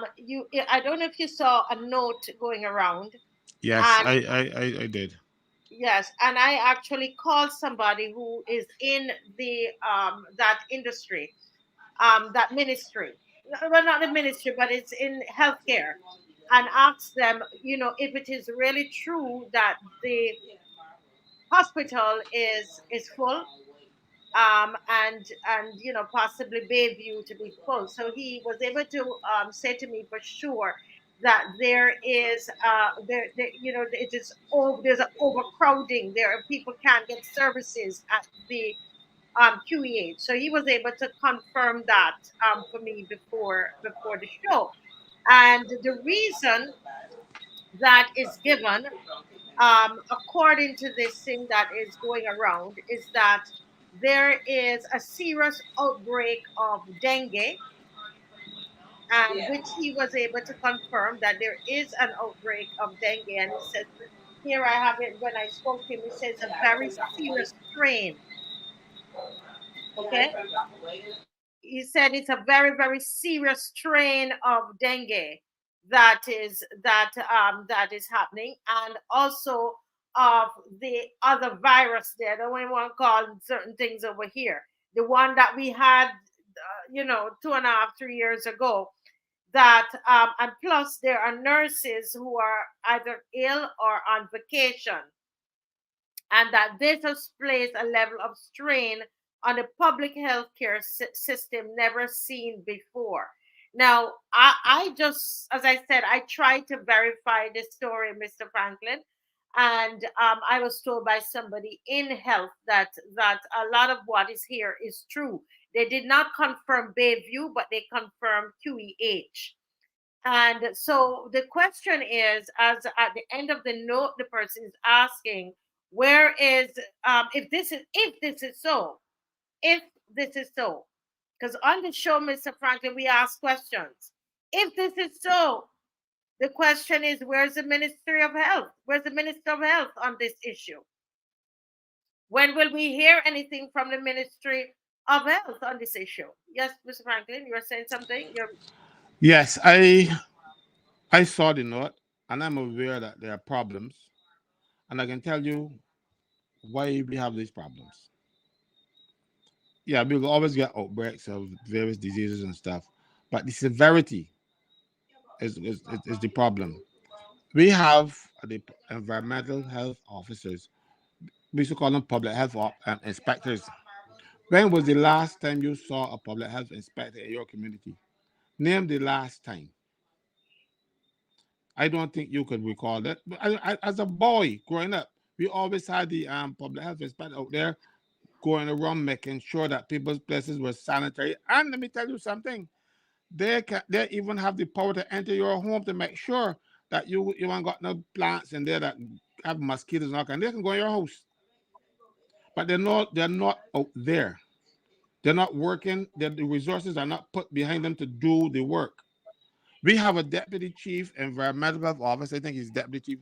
don't know if you saw a note going around. Yes, And I did. yes, and I actually called somebody who is in the that industry, that ministry. Well, not the ministry, but it's in healthcare, and asked them, if it is really true that the hospital is full, and possibly Bayview to be full. So he was able to say to me for sure that there is it is there's an overcrowding. There are people can't get services at the QEH. So he was able to confirm that for me before the show. And the reason that is given, according to this thing that is going around, is that there is a serious outbreak of dengue, and which he was able to confirm that there is an outbreak of dengue. And he says, here I have it, when I spoke to him, he says a very serious strain. Okay. He said it's a very, very serious strain of dengue that is happening, and also of the other virus there. I don't want to call certain things over here. The one that we had, 2.5, 3 years ago. That and plus there are nurses who are either ill or on vacation, and that this has placed a level of strain on the public healthcare system never seen before. Now, I just, as I said, I tried to verify this story, Mr. Franklyn, and I was told by somebody in health that a lot of what is here is true. They did not confirm Bayview, but they confirmed QEH. And so the question is, as at the end of the note, the person is asking, where is if this is so, because on the show, Mr. Franklin, we ask questions. If this is so, the question is, where's the Ministry of Health? Where's the Minister of Health on this issue? When will we hear anything from the Ministry of health on this issue. Yes, Mr. Franklin, you were saying something. You're Yes, I saw the note, and I'm aware that there are problems, and I can tell you why we have these problems. Yeah, we'll always get outbreaks of various diseases and stuff, but the severity is the problem. We have the environmental health officers. We used to call them public health inspectors. When was the last time you saw a public health inspector in your community? Name the last time. I don't think you could recall that. But as a boy growing up, we always had the public health inspector out there going around making sure that people's places were sanitary. And let me tell you something, they even have the power to enter your home to make sure that you ain't got no plants in there that have mosquitoes and all kind. They can go in your house, but they're not out there. They're not working. The resources are not put behind them to do the work. We have a deputy chief environmental health officer. I think he's deputy chief.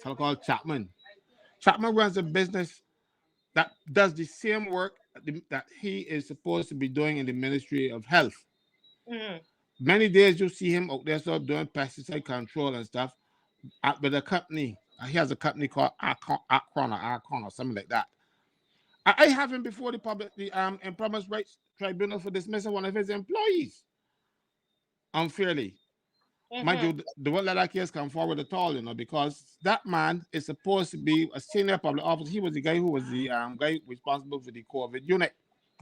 Fellow called Chapman. Chapman runs a business that does the same work that he is supposed to be doing in the Ministry of Health. mhm, Many days you see him out there sort of doing pesticide control and stuff with a company. He has a company called Akron or something like that. I have him before the Employment Rights Tribunal for dismissing one of his employees unfairly. Mind mhm, you, the won't let that case come forward at all, because that man is supposed to be a senior public officer. He was the guy who was the guy responsible for the COVID unit.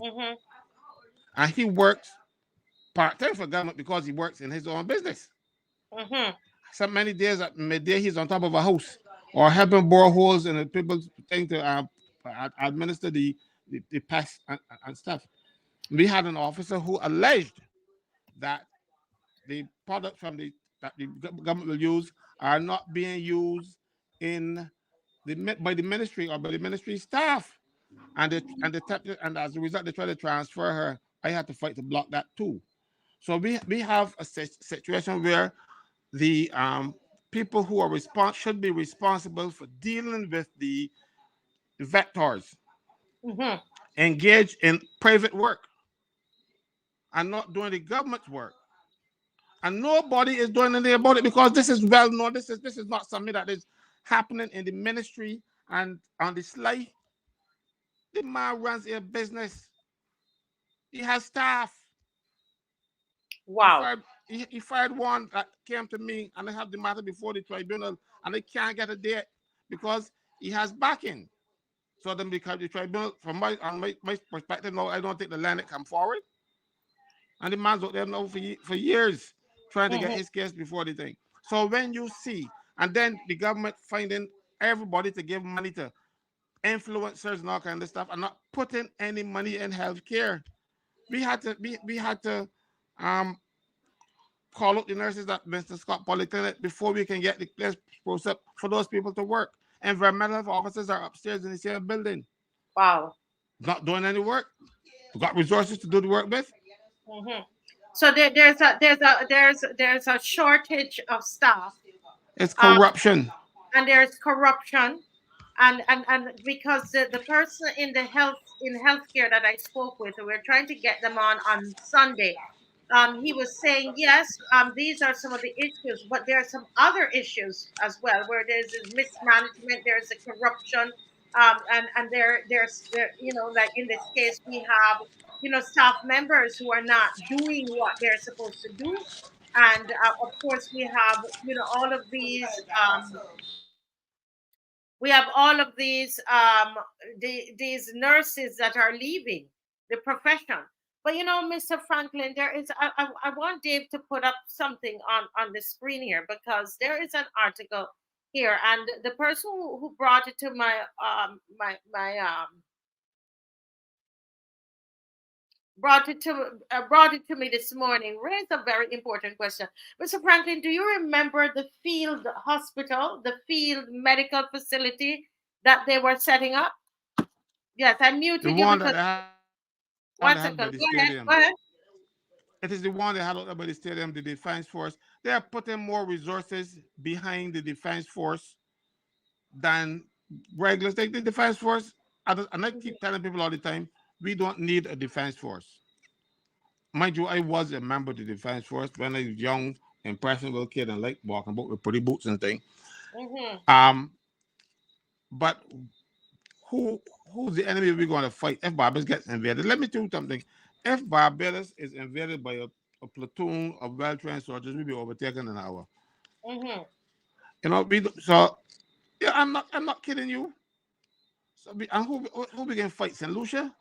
mhm, And he works part time for government because he works in his own business. mhm. So many days at midday, he's on top of a house or helping bore holes in the people's thing to administer the pest and stuff. We had an officer who alleged that the products that the government will use are not being used in by the ministry or by the ministry staff, and as a result they try to transfer her. I had to fight to block that too. So we have a situation where the people who are should be responsible for dealing with the vectors Mhm. engage in private work and not doing the government's work. And nobody is doing anything about it because this is well known. This is not something that is happening in the ministry and on the sly. The man runs a business. He has staff. He Wow. fired he fired one that came to me and I have the matter before the tribunal and they can't get a date because he has backing. So then because the tribunal, from my perspective, no, I don't think the land come forward. And the man's out there now for years trying to get Mhm, his case before the thing. So when you see, and then the government finding everybody to give money to influencers and all kind of stuff and not putting any money in healthcare. We had to um call up the nurses at Mr. Scott Polyclinic before we can get the place process for those people to work. Environmental health officers are upstairs in the same building, wow. not doing any work. We got resources to do the work with. Mhm. So there's a shortage of staff, It's um, corruption. and there's corruption, and because the person in the healthcare that I spoke with, we we're trying to get them on Sunday. He was saying yes, these are some of the issues, but there are some other issues as well where there's this mismanagement, there's a corruption, and there like in this case we have staff members who are not doing what they're supposed to do, and of course all of these we have all of these nurses that are leaving the profession. But Mr. Franklin, there is I want Dave to put up something on the screen here, because there is an article here, and the person who brought it to my brought it to me this morning raised a very important question. Mr. Franklin, do you remember the field hospital, the field medical facility that they were setting up? Yes, I The muted you one because that they had by the stadium. one second. Go ahead. Go ahead. It is the one they had out there by the stadium, the defense force. They are putting more resources behind the defense force than regulars. The defense force, and I keep telling people all the time, we don't need a defense force. Mind you, I was a member of the defense force when I was young, impressionable kid and like walking about with pretty boots and thing. Mm-hmm. Um, but who who's the enemy we're going to fight if Barbados gets invaded? Let me tell you something. If Barbados is invaded by a platoon of well-trained soldiers, we'll be overtaken in an hour. Mm-hmm. You know, so yeah, I'm not kidding you. So and who we can fight? St. Lucia?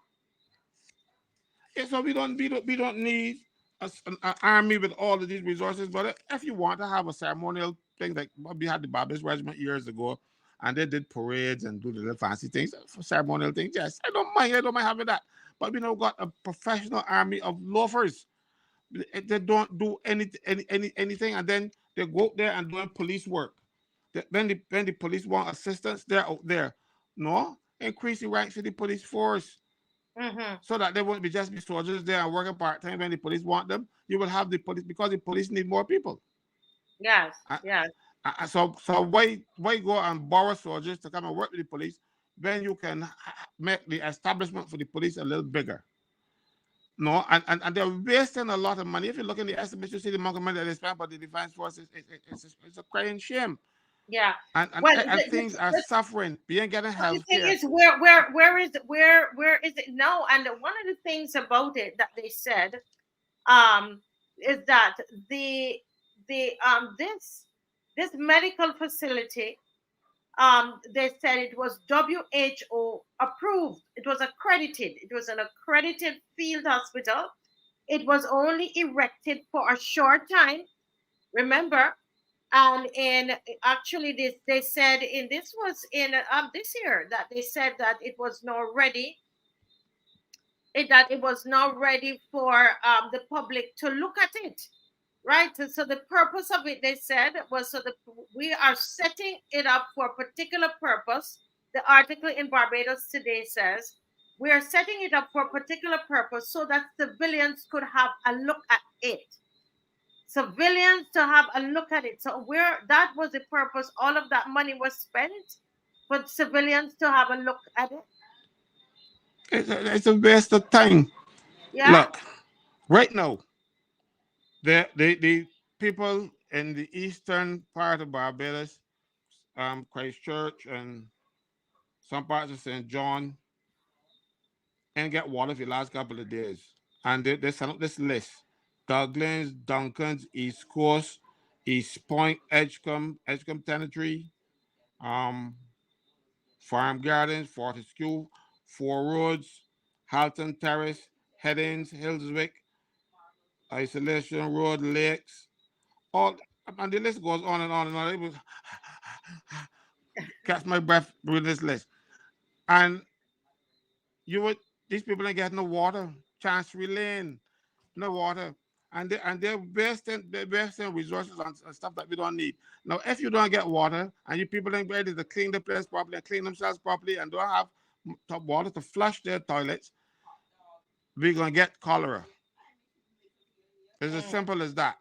Yeah, so we don't need an army with all of these resources. But if you want to have a ceremonial thing like what we had the Baptist Regiment years ago, and they did parades and do the little fancy things for ceremonial things, yes, I don't mind. I don't mind having that. But we now got a professional army of loafers. They don't do anything, and then they go out there and doing police work. When the police want assistance, they're out there. No, increase the ranks of the police force Mm-hmm. so that they won't be just be soldiers there and working part time when the police want them. You will have the police because the police need more people. Yes. Uh, Yes. so why go and borrow soldiers to come and work with the police when you can make the establishment for the police a little bigger? No, and they're wasting a lot of money. If you look in the estimates, you see the amount of money that they spend, but the defense force it's a crying shame. Yeah. And, and, Well, and things are suffering. We ain't getting but the health thing care. is, where is it now? And one of the things about it that they said, is that this medical facility, they said it was WHO approved. It was accredited. It was an accredited field hospital. It was only erected for a short time. Remember, and in actually this they said in this was in this year that they said that it was not ready, that it was not ready for the public to look at it, right? So the purpose of it, they said, was so that we are setting it up for a particular purpose. The article in Barbados today says we are setting it up for a particular purpose so that civilians could have a look at it. Civilians to have a look at it. So where that was the purpose, all of that money was spent for civilians to have a look at it. It's a waste of time. Yeah. Look, right now, the people in the eastern part of Barbados, Christchurch and some parts of St. John, and get water for the last couple of days. And they sent up this list. Douglas, Duncan's, East Coast, East Point, Edgecombe Territory, um, Farm Gardens, Fortescue, Four Roads, Halton Terrace, Headings, Hillswick, Isolation Road, Lakes, all, and the list goes on and on and on. It was catch my breath with this list. And you would these people ain't getting no water. Chancery Lane, no water. And they're wasting resources on stuff that we don't need. Now, if you don't get water and you people ain't ready to clean the place properly and clean themselves properly and don't have water to flush their toilets, we're gonna get cholera. It's as Mm. simple as that.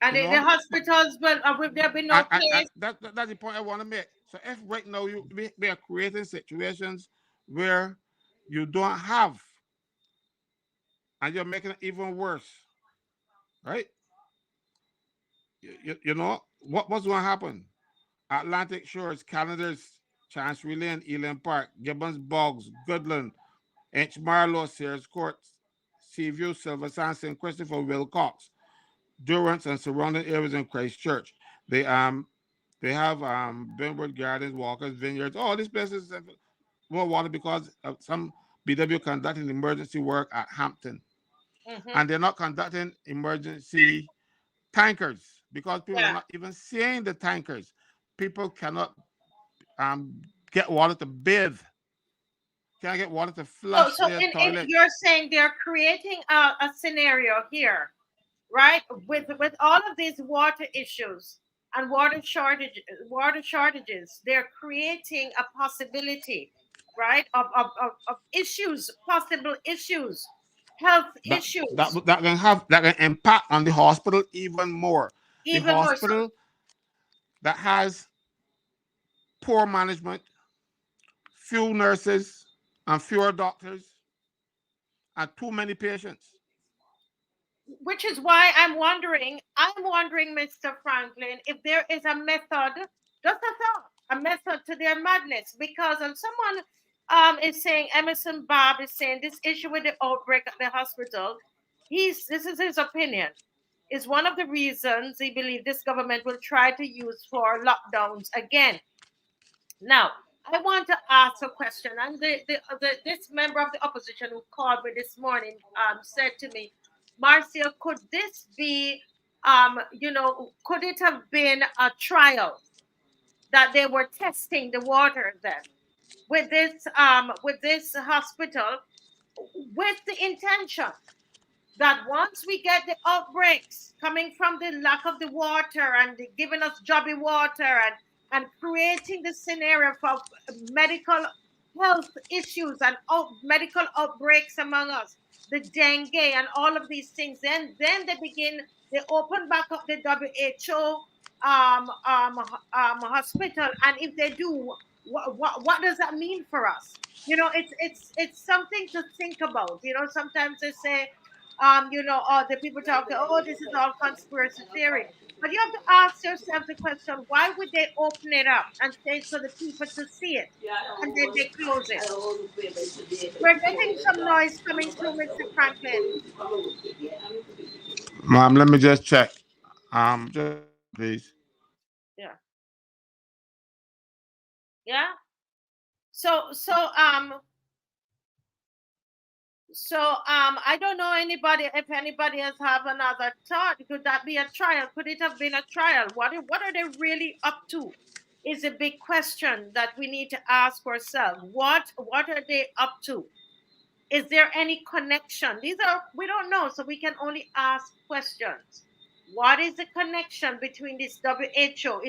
And You the know? hospitals, but will there be no And place? that's the point I want to make. So if right now we are creating situations where you don't have, and you're making it even worse, right? You know what's going to happen? Atlantic Shores, Canada's Chancery Lane, Eland Park, Gibbons Bogs, Goodland, H. Marlow, Sears Court, Seaview, Silver Sands, St. Christopher, Wilcox, Durance, and surrounding areas in Christchurch. They they have Binwood Gardens, Walkers, Vineyards, all these places have more water because of some BW conducting emergency work at Hampton. Hmm. And they're not conducting emergency tankers because people are Yeah. not even seeing the tankers. People cannot um, get water to bathe, can't get water to So, flush so their in you're toilets. saying they're creating a scenario here, right? With all of these water issues and water shortages, they're creating a possibility, right? Of issues, possible issues, health That issues, that can impact on the hospital even more. The even more so. hospital that has poor management, few nurses, and fewer doctors. and too many patients. Which is why I'm wondering, Mr. Franklyn, if there is a method, just a thought, a method to their madness. Because someone is saying, Emerson Bob is saying, this issue with the outbreak at the hospital, this is his opinion, is one of the reasons he believes this government will try to use for lockdowns again. Now, I want to ask a question, and this member of the opposition who called me this morning said to me, Marcia, could this be, could it have been a trial that they were testing the water then with this hospital, with the intention that once we get the outbreaks coming from the lack of the water and giving us jobby water and creating the scenario for medical health issues and medical outbreaks among us, the dengue and all of these things, then they open back up the WHO hospital. And if they do, what does that mean for us? It's something to think about. Sometimes they say, the people talk, oh, this is all conspiracy theory. But you have to ask yourself the question, why would they open it up and say so the people to see it? And then they close it. We're getting some noise coming through, Mr. Franklyn. Mom, let me just check. Just please. Yeah. Yeah. So I don't know if anybody else have another thought. Could that be a trial? Could it have been a trial? What are they really up to? Is a big question that we need to ask ourselves. What are they up to? Is there any connection? We don't know, so we can only ask questions. What is the connection between this WHO?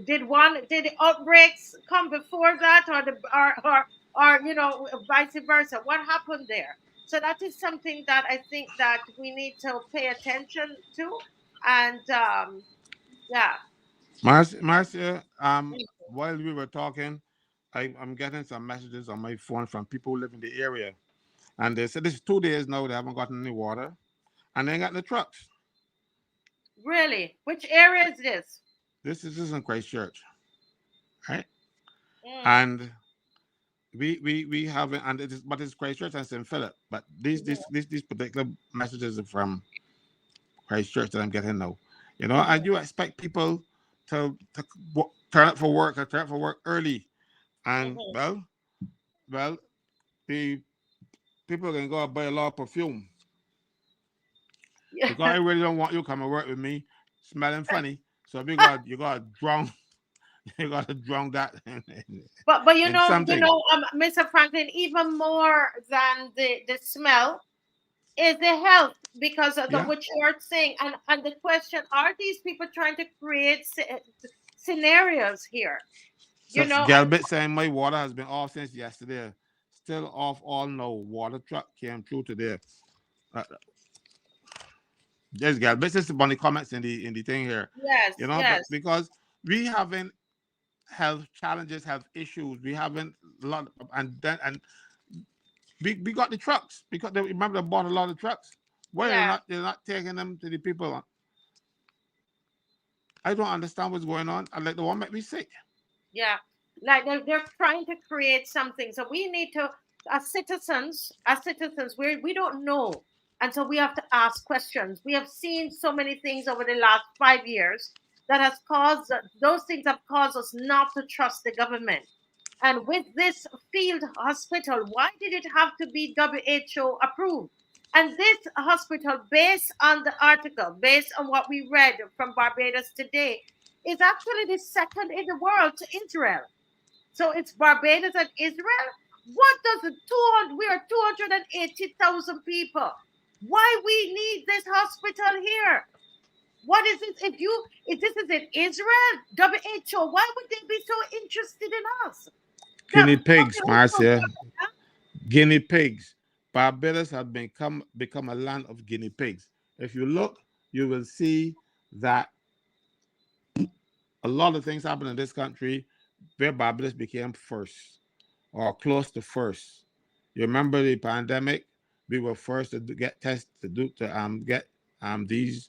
Did the outbreaks come before that, or vice versa? What happened there? So that is something that I think that we need to pay attention to. And yeah. Marcia, while we were talking, I'm getting some messages on my phone from people who live in the area. And they said this is 2 days now, they haven't gotten any water. And they ain't got no trucks. Really? Which area is this? This is in Christchurch. Right? And we have, and but it's Christchurch and St. Philip. But these particular messages are from Christchurch that I'm getting now. And you expect people to turn up for work early. And well, the people can go and buy a lot of perfume. Because I really don't want you to come and work with me smelling funny. So if you got drown that. But Mr. Franklyn, even more than the smell is the health, because of what you're saying. And the question, are these people trying to create scenarios here? Galbit saying my water has been off since yesterday. Still off all now. Water truck came through today. Yes, Galbit, this is one of the comments in the thing here. Yes. Yes. Because we having health challenges, health issues. We haven't a lot, and we got the trucks because remember they bought a lot of trucks. Why they're not taking them to the people? I don't understand what's going on. I like the one make me sick. Yeah, like they're trying to create something. So we need to, as citizens, we don't know, and so we have to ask questions. We have seen so many things over the last 5 years that has caused those things have caused us not to trust the government. And with this field hospital, why did it have to be WHO approved? And this hospital, based on the article, based on what we read from Barbados today, is actually the second in the world to Israel. So it's Barbados and Israel. What does we are 280,000 people. Why we need this hospital here? What is it? If this is in Israel, WHO, why would they be so interested in us? Guinea pigs, Marcia. Guinea pigs. Barbados has become a land of guinea pigs. If you look, you will see that a lot of things happen in this country where Barbados became first or close to first. You remember the pandemic? We were first to get tests to get these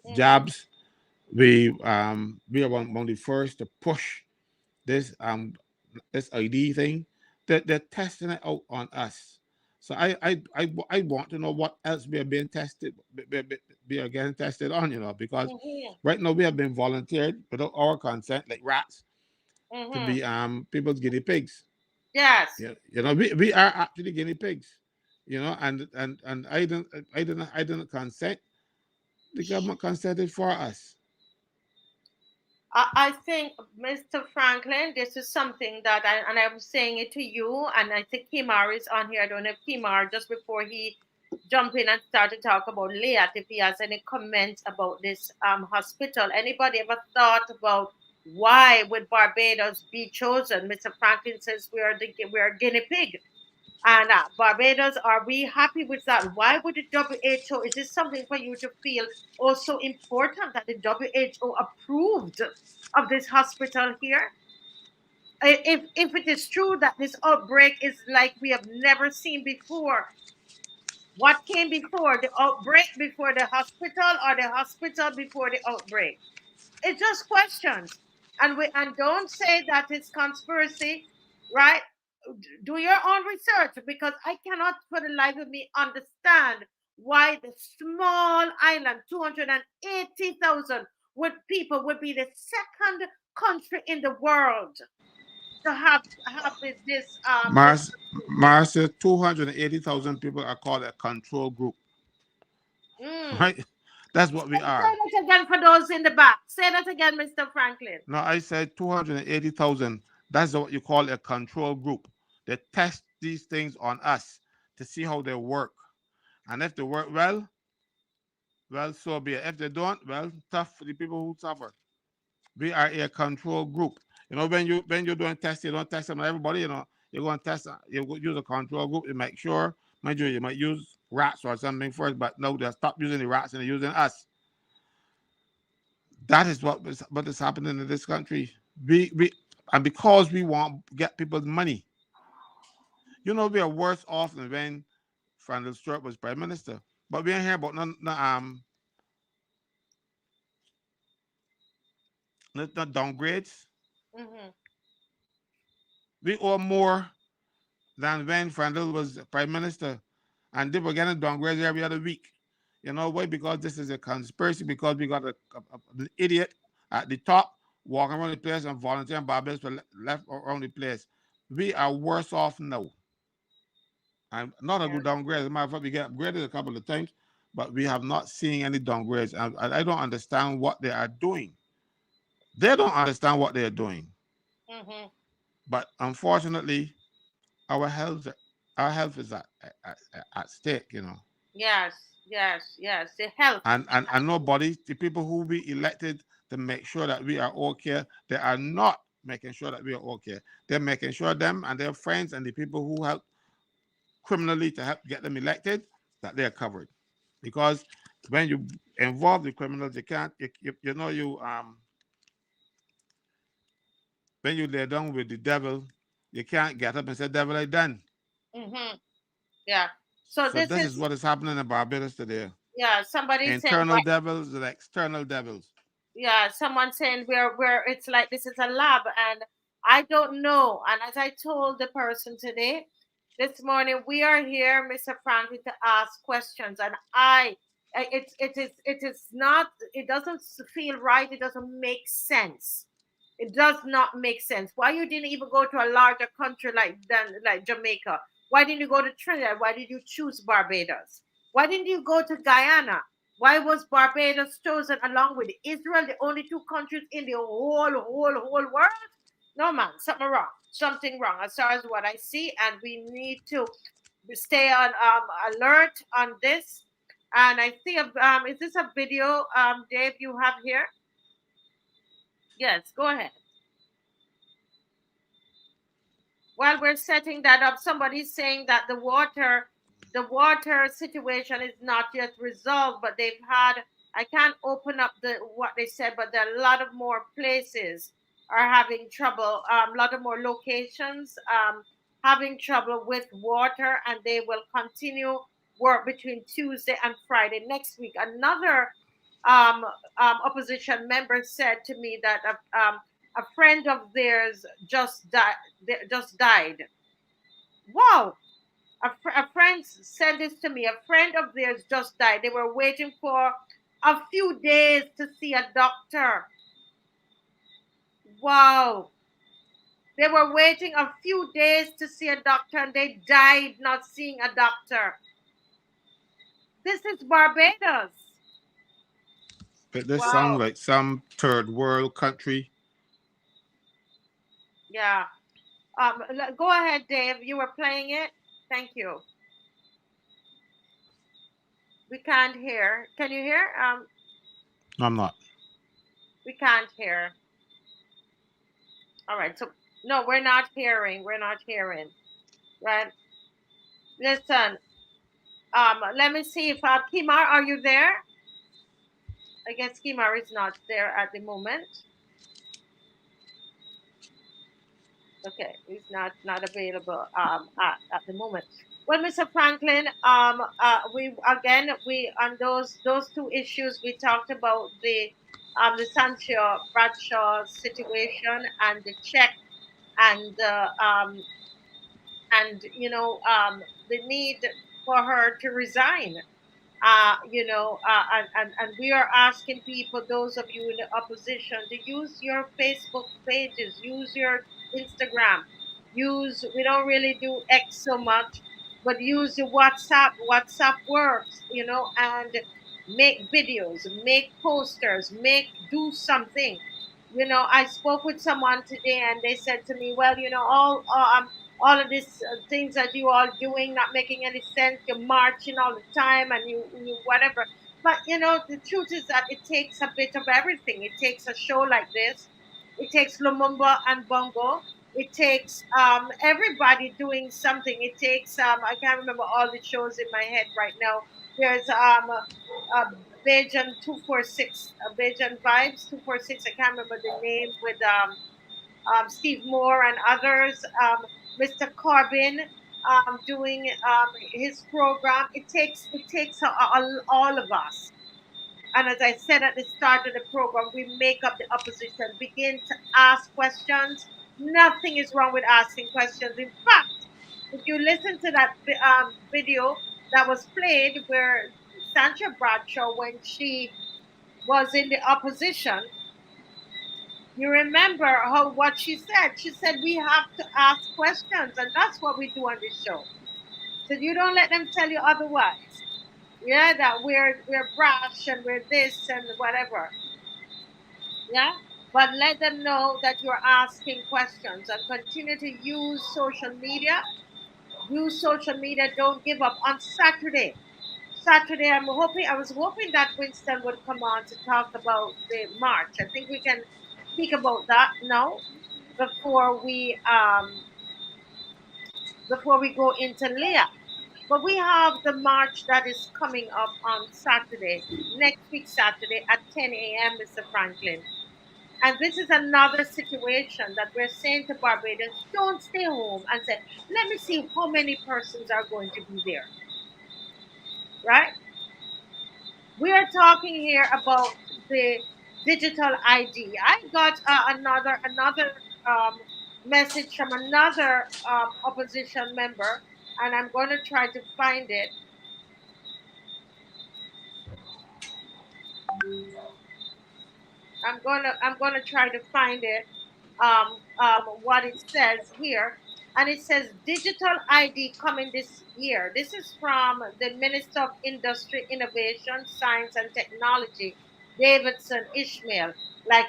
Mm-hmm. jobs. We are one of the first to push this this ID thing. That they're testing it out on us. So I want to know what else we are being tested. We are getting tested on, because Mm-hmm. right now we have been volunteered without our consent, like rats, to Mm-hmm. be people's guinea pigs. Yes. Yeah, we are actually guinea pigs. And I didn't consent. The government consented for us. I think, Mr. Franklin, this is something that and I'm saying it to you, and I think Kemar is on here. I don't know if Kemar, just before he jump in and start to talk about LIAT, if he has any comments about this hospital. Anybody ever thought about why would Barbados be chosen? Mr. Franklin says we are guinea pig. And Barbados, are we happy with that? Why would the WHO, is this something for you to feel also important that the WHO approved of this hospital here? If it is true that this outbreak is like we have never seen before, what came before? The outbreak before the hospital, or the hospital before the outbreak? It's just questions. And don't say that it's conspiracy, right? Do your own research, because I cannot for the life of me understand why the small island, 280,000 would people would be the second country in the world to have this Mars facility. Mars said 280,000 people are called a control group, Mm. right? That's what we Say are. that again for those in the back. Say that again, Mr. Franklin. No, I said 280,000. That's what you call a control group. They test these things on us to see how they work. And if they work well, well, so be it. If they don't, well, tough for the people who suffer. We are a control group. When you're doing tests, you don't test them on everybody. You're going to test. You use a control group to make sure. Mind you, you might use rats or something first, but no, they stop using the rats and they're using us. That is what is happening in this country. We and because we want to get people's money, we are worse off than when Franklin Stuart was prime minister. But we ain't hear about no downgrades. Mm-hmm. We owe more than when Franklin was prime minister, and they were getting downgrades every other week. You know why? Because this is a conspiracy. Because we got an idiot at the top walking around the place and volunteering Barbados for left around the place. We are worse off now. And not a Yeah. good downgrade. As a matter of fact, we get upgraded a couple of times, but we have not seen any downgrades. And I don't understand what they are doing. They don't understand what they are doing. Mm-hmm. But unfortunately, our health, our health is at stake. Yes, yes, yes. The health. And nobody, the people who we elected to make sure that we are okay, they are not making sure that we are okay. They're making sure them and their friends and the people who help criminally to help get them elected, that they're covered. Because when you involve the criminals, you can't when you lay down with the devil, you can't get up and say, devil, I done. Mm-hmm. Yeah. So So this this is is, what is happening in Barbados today. yeah, somebody saying, Internal devils and external devils. yeah, someone saying we're it's like this is a lab, and I don't know. And as I told the person today, this morning, we are here, Mr. Franklin, to ask questions, and it is not, it doesn't feel right, it doesn't make sense. It does not make sense. Why you didn't even go to a larger country like Jamaica? Why didn't you go to Trinidad? Why did you choose Barbados? Why didn't you go to Guyana? Why was Barbados chosen along with Israel, the only two countries in the whole world? No, man, something wrong. Something wrong as far as what I see, and we need to stay on alert on this. And I see, is this a video, Dave, you have here? Yes, go ahead. While we're setting that up, somebody's saying that the water situation is not yet resolved, but they've had, I can't open up what they said, but there are a lot of more places are having trouble, a lot of more locations having trouble with water, and they will continue. work between Tuesday and Friday next week. Another opposition member said to me that a friend of theirs just died. Just died. Wow! A friend said this to me. A friend of theirs just died. They were waiting for a few days to see a doctor. Wow! They were waiting a few days to see a doctor, and they died not seeing a doctor. This is Barbados. But this sound Wow. like some third world country. Yeah. Go ahead, Dave. You were playing it. Thank you. We can't hear. Can you hear? No, I'm not. We can't hear. All right. So no, we're not hearing. We're not hearing. Right. Listen. Let me see if Kemar, are you there? I guess Kemar is not there at the moment. Okay, he's not available at the moment. Well, Mr. Franklyn, we on those two issues we talked about the Sancho Bradshaw situation and the check and the need for her to resign. And we are asking people, those of you in the opposition, to use your Facebook pages, use your Instagram, we don't really do X so much, but use your WhatsApp. WhatsApp works, and make videos, make posters, do something. I spoke with someone today and they said to me, well, all of these things that you all doing not making any sense. You're marching all the time and you whatever. But the truth is that it takes a bit of everything. It takes a show like this. It takes Lumumba and Bongo. It takes everybody doing something. It takes I can't remember all the shows in my head right now. There's Bajan 246, Bajan Vibes 246. I can't remember the name with Steve Moore and others, Mr. Corbin doing his program. It takes all of us. And as I said at the start of the program, we make up the opposition, begin to ask questions. Nothing is wrong with asking questions. In fact, if you listen to that video that was played where Sandra Bradshaw, when she was in the opposition, you remember what she said. She said we have to ask questions, and that's what we do on this show. So you don't let them tell you otherwise. Yeah, that we're brash and we're this and whatever. Yeah, but let them know that you're asking questions and continue to use social media. Use social media. Don't give up. On Saturday, I was hoping that Winston would come on to talk about the march. I think we can speak about that now before we go into LIAT. But we have the march that is coming up on Saturday, next week Saturday at 10 a.m., Mr. Franklyn. And this is another situation that we're saying to Barbados, don't stay home and say, let me see how many persons are going to be there. Right? We are talking here about the digital ID. I got another message from another opposition member, and I'm going to try to find it. I'm gonna try to find it. What it says here, and it says digital ID coming this year. This is from the Minister of Industry, Innovation, Science and Technology, Davidson Ishmael. Like,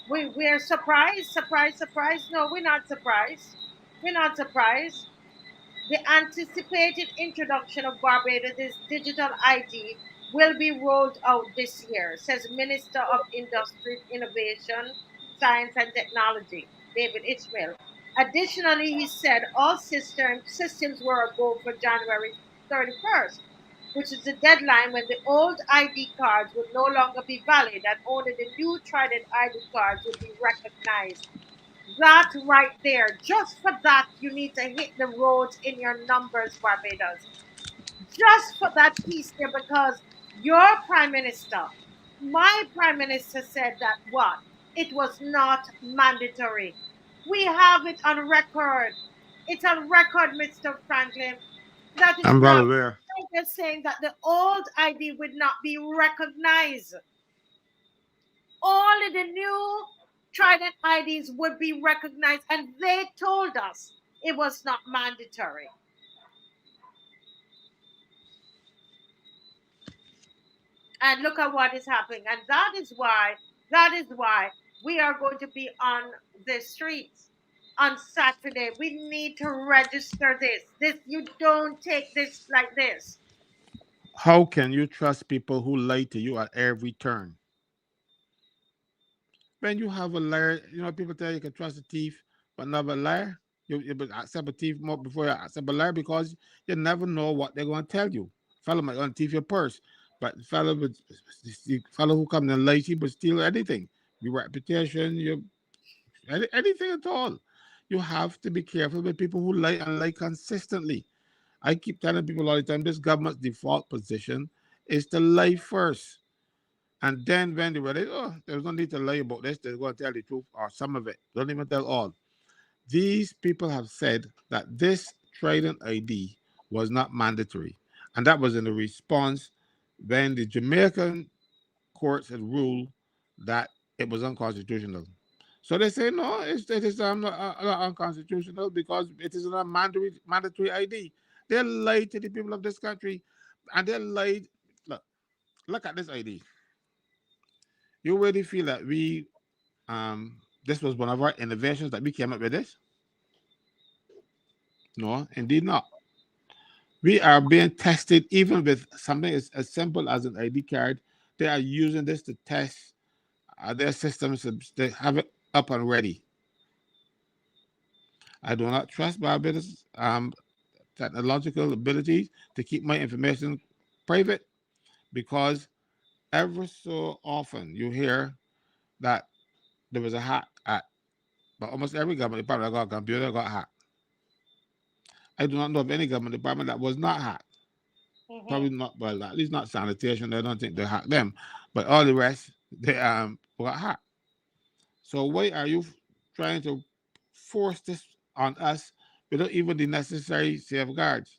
we're surprised, surprised, surprised. No, we're not surprised. We're not surprised. The anticipated introduction of Barbados' digital ID will be rolled out this year, says Minister of Industry, Innovation, Science and Technology, David Ishmael. Additionally, he said all systems were a go for January 31st, which is the deadline when the old ID cards would no longer be valid and only the new TRIDENT ID cards would be recognized. That right there, just for that, you need to hit the roads in your numbers, Barbados. just for that piece there, because your prime minister, my prime minister said that what? It was not mandatory. We have it on record. It's on record, Mr. Franklin. That is I'm well not aware. they're saying that the old ID would not be recognized. All of the new Trident IDs would be recognized, and they told us it was not mandatory. And look at what is happening. And that is why we are going to be on the streets on Saturday. We need to register this. You don't take this like this. How can you trust people who lie to you at every turn? When you have a liar, people tell you can trust a thief, but not a liar. You will accept a thief more before you accept a liar because you never know what they're going to tell you. Fellow might want to thief your purse, but fellow who come and lie to you but steal anything, your reputation, anything at all. You have to be careful with people who lie and lie consistently. I keep telling people all the time, this government's default position is to lie first. And then when they realize, oh, there's no need to lie about this, they're going to tell the truth or some of it. Don't even tell all. These people have said that this Trident ID was not mandatory. And that was in the response when the Jamaican courts had ruled that it was unconstitutional. So they say, no, it is not unconstitutional because it is not mandatory ID. They lied to the people of this country and they lied. Look at this ID. You really feel that this was one of our innovations that we came up with this? No, indeed not. We are being tested even with something as simple as an ID card. They are using this to test their systems. They have it up and ready. I do not trust Barbados' technological abilities to keep my information private because ever so often you hear that there was a hack at, but almost every government department that got a computer got hacked. I do not know of any government department that was not hacked. Probably not, well, at least not sanitation. I don't think they hacked them, but all the rest they got hacked. So why are you trying to force this on us without even the necessary safeguards?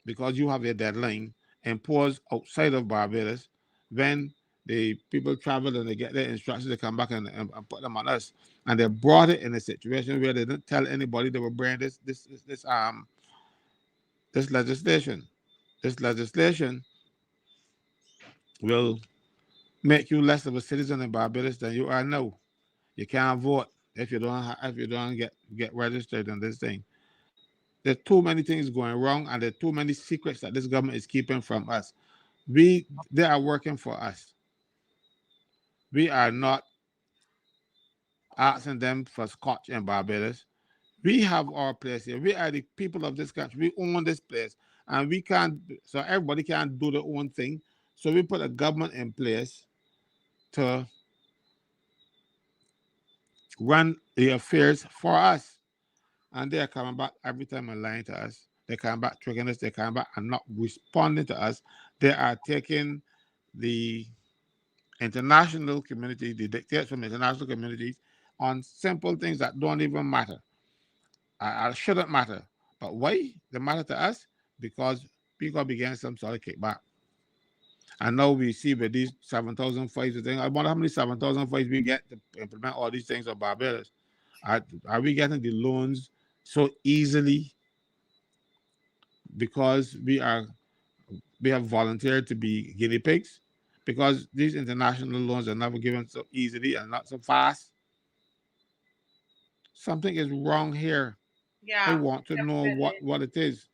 Because you have a deadline imposed outside of Barbados when the people travel and they get their instructions, they come back and put them on us. And they brought it in a situation where they didn't tell anybody they were bringing this legislation. This legislation will make you less of a citizen in Barbados than you are now. You can't vote if you don't get registered in this thing. There's too many things going wrong, and there's too many secrets that this government is keeping from us. They are working for us. We are not asking them for scotch in Barbados. We have our place here. We are the people of this country. We own this place, and we can't. So everybody can't do their own thing. So we put a government in place to run the affairs for us. And they are coming back every time and lying to us. They come back tricking us. They come back and not responding to us. They are taking the international community, the dictates from the international communities, on simple things that don't even matter. Shouldn't matter. But why they matter to us? Because people began some sort of kickback. And now we see with these 7,000 fights, I wonder how many 7,000 fights we get to implement all these things on Barbados. Are we getting the loans so easily because we have volunteered to be guinea pigs? Because these international loans are never given so easily and not so fast. Something is wrong here. I Yeah, want to know definitely. what it is.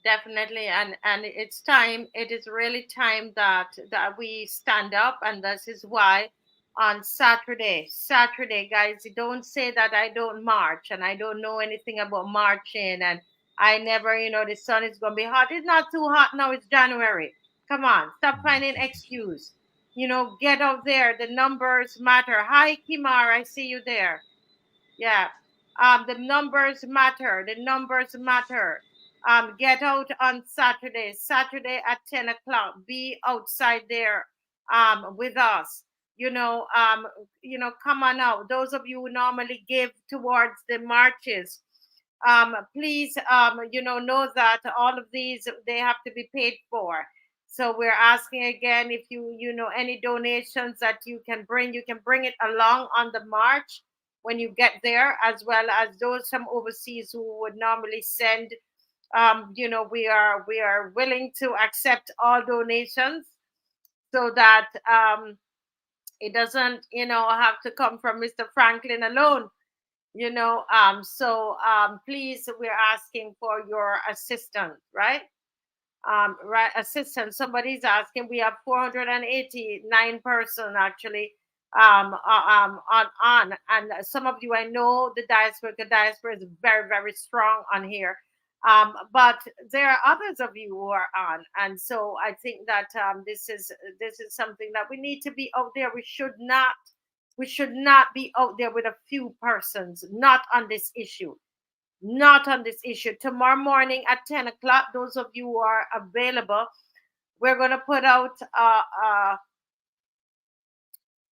Definitely, and it's time. It is really time that we stand up, and this is why on Saturday, guys, don't say that I don't march and I don't know anything about marching, and I never, the sun is gonna be hot. It's not too hot now. It's January. Come on, stop finding excuse. Get out there. The numbers matter. Hi, Kemar, I see you there. Yeah. The numbers matter. The numbers matter. Get out on Saturday. Saturday at 10 o'clock. Be outside there with us. You know, come on out. Those of you who normally give towards the marches, please, know that all of these they have to be paid for. So we're asking again if any donations that you can bring it along on the march when you get there, as well as those from overseas who would normally send. We are willing to accept all donations so that it doesn't have to come from Mr. Franklyn alone. Please, we're asking for your assistance, right? Right, assistance. Somebody's asking. We have 489 person actually on, and some of you, I know the diaspora is very, very strong on here. But there are others of you who are on, and so I think that this is something that we need to be out there. We should not be out there with a few persons, not on this issue. Not on this issue. Tomorrow morning at 10 o'clock, those of you who are available, we're going to put out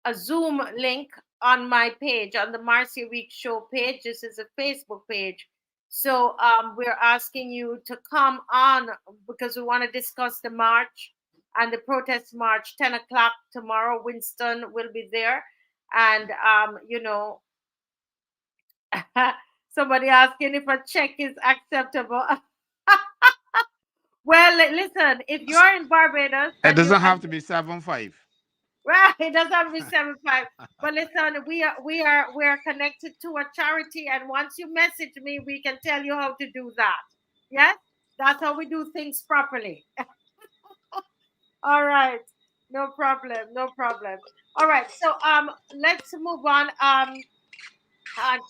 a Zoom link on my page, on the Marcy Week Show page. This is a Facebook page. So we're asking you to come on because we want to discuss the march and the protest march. 10 o'clock tomorrow. Winston will be there. And, somebody asking if a check is acceptable. Well, listen, if you're in Barbados It and doesn't have to be 7-5. well, it doesn't have to be 7-5. But listen, we are connected to a charity, and once you message me, we can tell you how to do that. Yes, that's how we do things properly. All right, no problem, no problem. All right, so let's move on.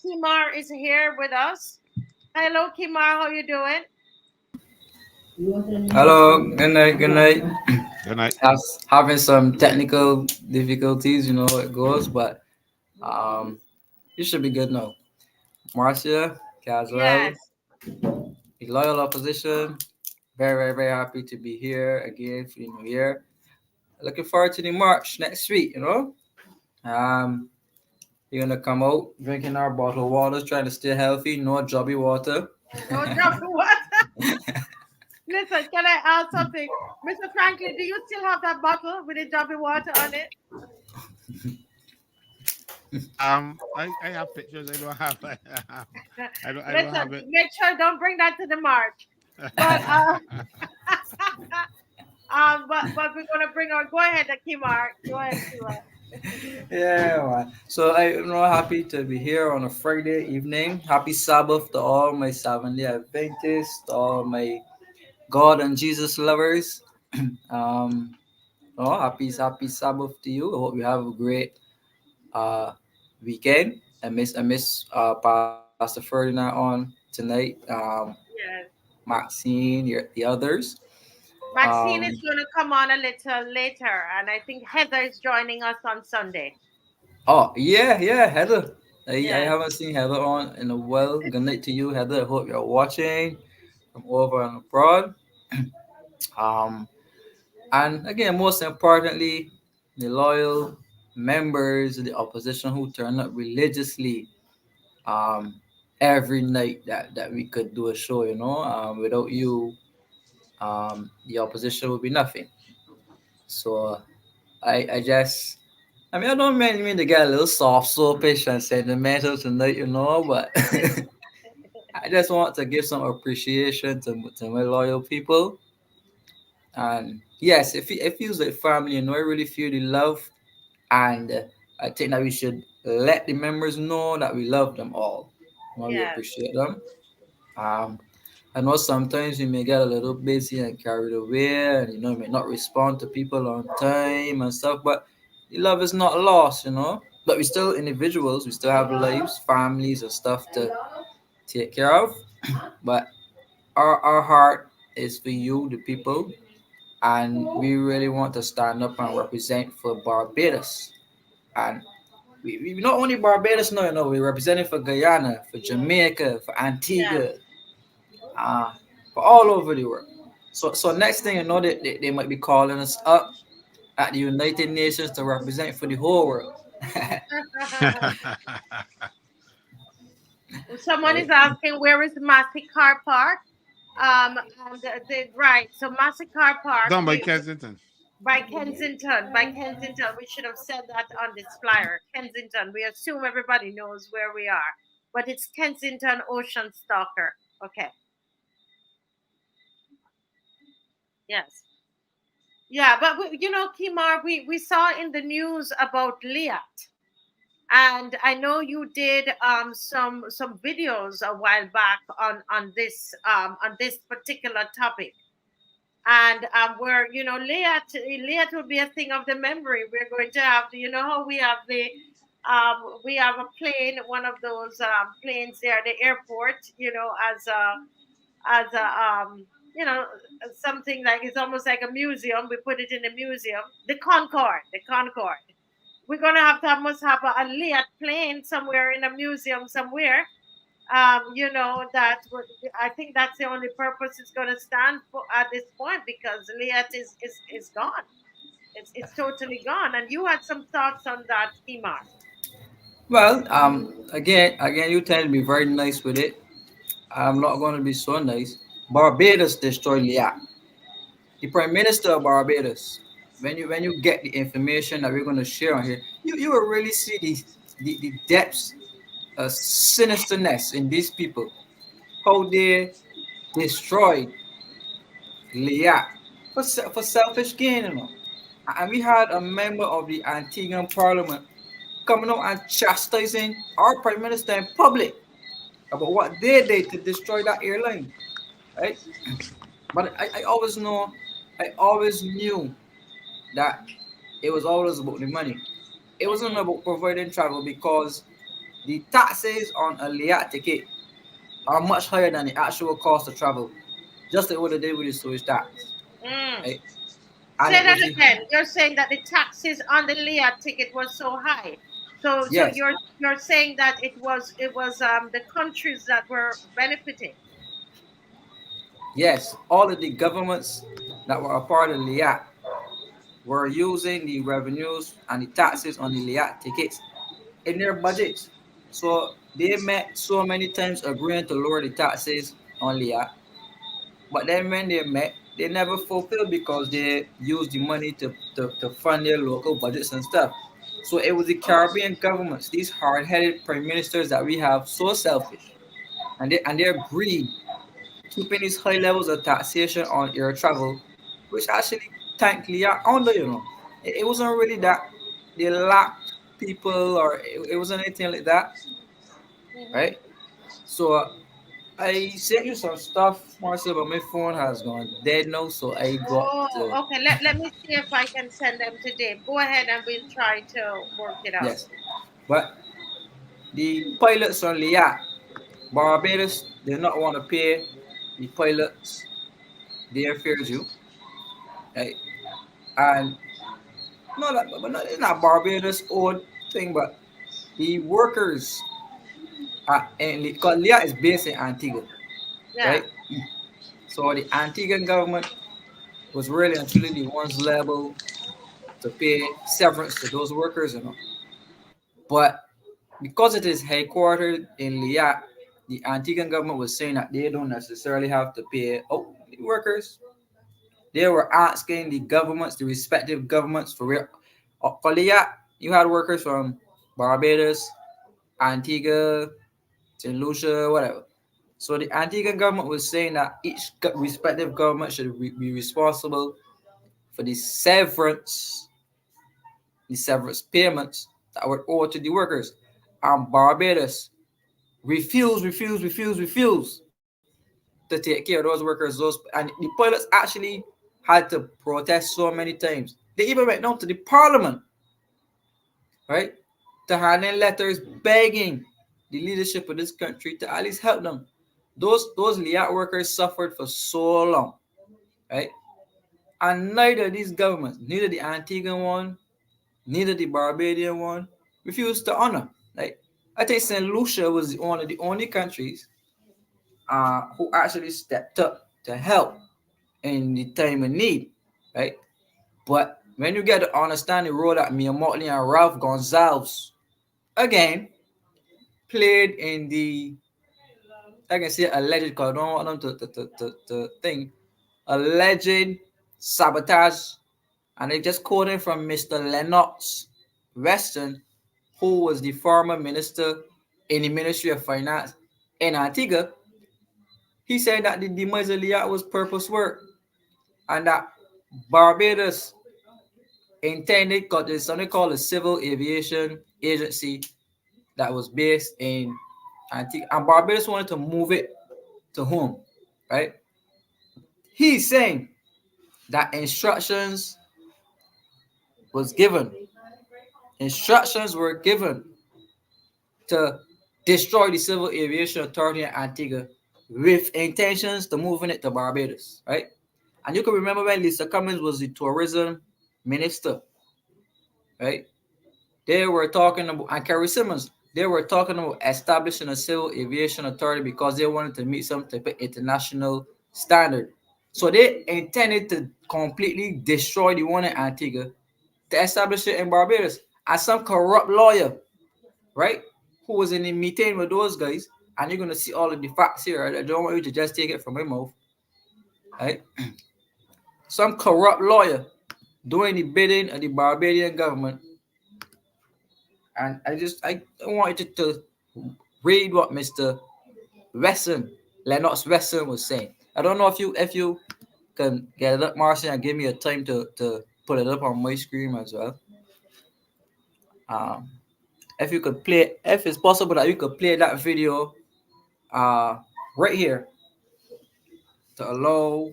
Kemar is here with us. Hello, Kemar, how you doing? Hello, good night, good night. Good night. Having some technical difficulties, you know how it goes, but um, you should be good now. Marcia, Caswell, Yes. the loyal opposition, very, very, very happy to be here again for the new year. Looking forward to the march next week, you know. Um, we're gonna come out drinking our bottled waters, trying to stay healthy, no jobby water. No job. What? Listen, can I ask something? Mr. Franklin, do you still have that bottle with the jubbly water on it? I have pictures. I don't have. I don't have Listen, it. make sure don't bring that to the march. But but we're gonna bring on. Go ahead, Kemar. Go ahead, Kemar. Yeah, man. So I'm happy to be here on a Friday evening. Happy Sabbath to all my Seventh-day Adventists, to all my God and Jesus lovers. Um, happy Sabbath to you. I hope you have a great uh weekend. I miss Pastor Ferdinand on tonight. Yes. Maxine, the others. Maxine Um, is gonna come on a little later, and I think Heather is joining us on Sunday. oh yeah, Heather. I Yes. haven't seen Heather on in a while. Good night to you, Heather. I hope you're watching from over and abroad. Um, and again, most importantly, the loyal members of the opposition who turn up religiously um, every night that we could do a show. You know, without you, the opposition would be nothing. So I just. I mean, I don't mean to get a little soft, soapish, and sentimental tonight, you know, but I just want to give some appreciation to my loyal people. And yes, it feels like family, you know, I really feel the love. And I think that we should let the members know that we love them all. You know, we Yes. appreciate them. Um, I know sometimes we may get a little busy and carried away, and you know, may not respond to people on time and stuff, but the love is not lost, you know. But we still individuals, we still have lives, families, and stuff to take care of. But our heart is for you, the people, and we really want to stand up and represent for Barbados. And we not only Barbados, no, you know, we're representing for Guyana, for Jamaica, for Yes. Antigua, uh, all over the world. So next thing you know, they might be calling us up at the United Nations to represent for the whole world. Someone is Right? asking where is Massacre Park? And right. So Massacre Park, Done by we Kensington. by Kensington, by Kensington. We should have said that on this flyer. Kensington. We assume everybody knows where we are, but it's Kensington Ocean Stalker. Okay. Yes. Yeah, but Kemar, we saw in the news about LIAT, and I know you did some videos a while back on this particular topic. And where LIAT will be a thing of the memory. We're going to have how we have a plane, one of those planes there at the airport, as a something like, it's almost like a museum. We put it in a museum. The Concorde. We're gonna must have a LIAT plane somewhere in a museum somewhere. I think that's the only purpose it's going to stand for at this point, because LIAT is gone. It's totally gone. And you had some thoughts on that, Kemar. Well, again, you tend to be very nice with it. I'm not going to be so nice. Barbados destroyed LIAT. The Prime Minister of Barbados. When you get the information that we're going to share on here, you will really see the depths of sinisterness in these people. How they destroyed LIAT for selfish gain, you know. And we had a member of the Antiguan Parliament coming out and chastising our Prime Minister in public about what they did to destroy that airline, right? But I always knew that it was always about the money. It wasn't Hmm. about providing travel because the taxes on a LIAT ticket are much higher than the actual cost of travel, just like what they did with the Swiss tax, Mm. right? And Say it that was the again. You're saying that the taxes on the LIAT ticket was so high. So yes, you're saying that it was the countries that were benefiting. yes, all of the governments that were a part of LIAT were using the revenues and the taxes on the LIAT tickets in their budgets. So they met so many times agreeing to lower the taxes on LIAT, but then when they met, they never fulfilled because they used the money to fund their local budgets and stuff. So it was the Caribbean governments, these hard-headed prime ministers that we have, so selfish, and their greed, keeping these high levels of taxation on air travel, which actually tanked LIAT under, you know. It wasn't really that they lacked people or it wasn't anything like that, Hmm. right? So I sent you some stuff, Marcel, but my phone has gone dead now, so I got to, Oh, okay. Let me see if I can send them today. Go ahead and we'll try to work it out. yes. But the pilots on LIAT, Barbados, did not want to pay the pilots their fares due, right? And no, but not, it's not Barbados own thing, but the workers and because LIAT is based in Antigua, Yeah. right? So the Antiguan government was really and truly the ones liable to pay severance to those workers, you know. But because it is headquartered in LIAT, the Antiguan government was saying that they don't necessarily have to pay the workers. They were asking the governments, the respective governments, for real. For LIAT, you had workers from Barbados, Antigua, St. Lucia, whatever. So the Antiguan government was saying that each respective government should be responsible for the severance payments that were owed to the workers. And Barbados refused to take care of those workers. And the pilots actually had to protest so many times. They even went down to the parliament, right, to hand in letters begging the leadership of this country to at least help them. Those LIAT workers suffered for so long, right? And neither of these governments, neither the Antiguan one, neither the Barbadian one, refused to honor. Like I think St. Lucia was one of the only countries who actually stepped up to help in the time of need, right? But when you get to understand the role that me and MOTTLEY and Ralph Gonzalez again played in the, I can say alleged, because I don't want them to think, alleged sabotage. And they just quoting from Mr. Lennox Weston, who was the former minister in the Ministry of Finance in Antigua. He said that the demise of LIAT was purpose work and that Barbados intended, because there's something called a civil aviation agency that was based in Antigua, and Barbados wanted to move it to home, right? He's saying that was given, instructions were given to destroy the Civil Aviation Authority in Antigua with intentions to moving it to Barbados, right? And you can remember when Lisa Cummins was the tourism minister, right? They were talking about, and Kerry Simmons, they were talking about establishing a Civil Aviation Authority because they wanted to meet some type of international standard. So they intended to completely destroy the one in Antigua to establish it in Barbados. And some corrupt lawyer, right, who was in the meeting with those guys, and you're going to see all of the facts here. Right? I don't want you to just take it from my mouth, right? Some corrupt lawyer doing the bidding of the Barbadian government. And I want you to read what Mr. Wesson, Lennox Wesson was saying. I don't know if you can get it up, Marcy, and give me a time to put it up on my screen as well. If you could play, if it's possible that you could play that video right here to allow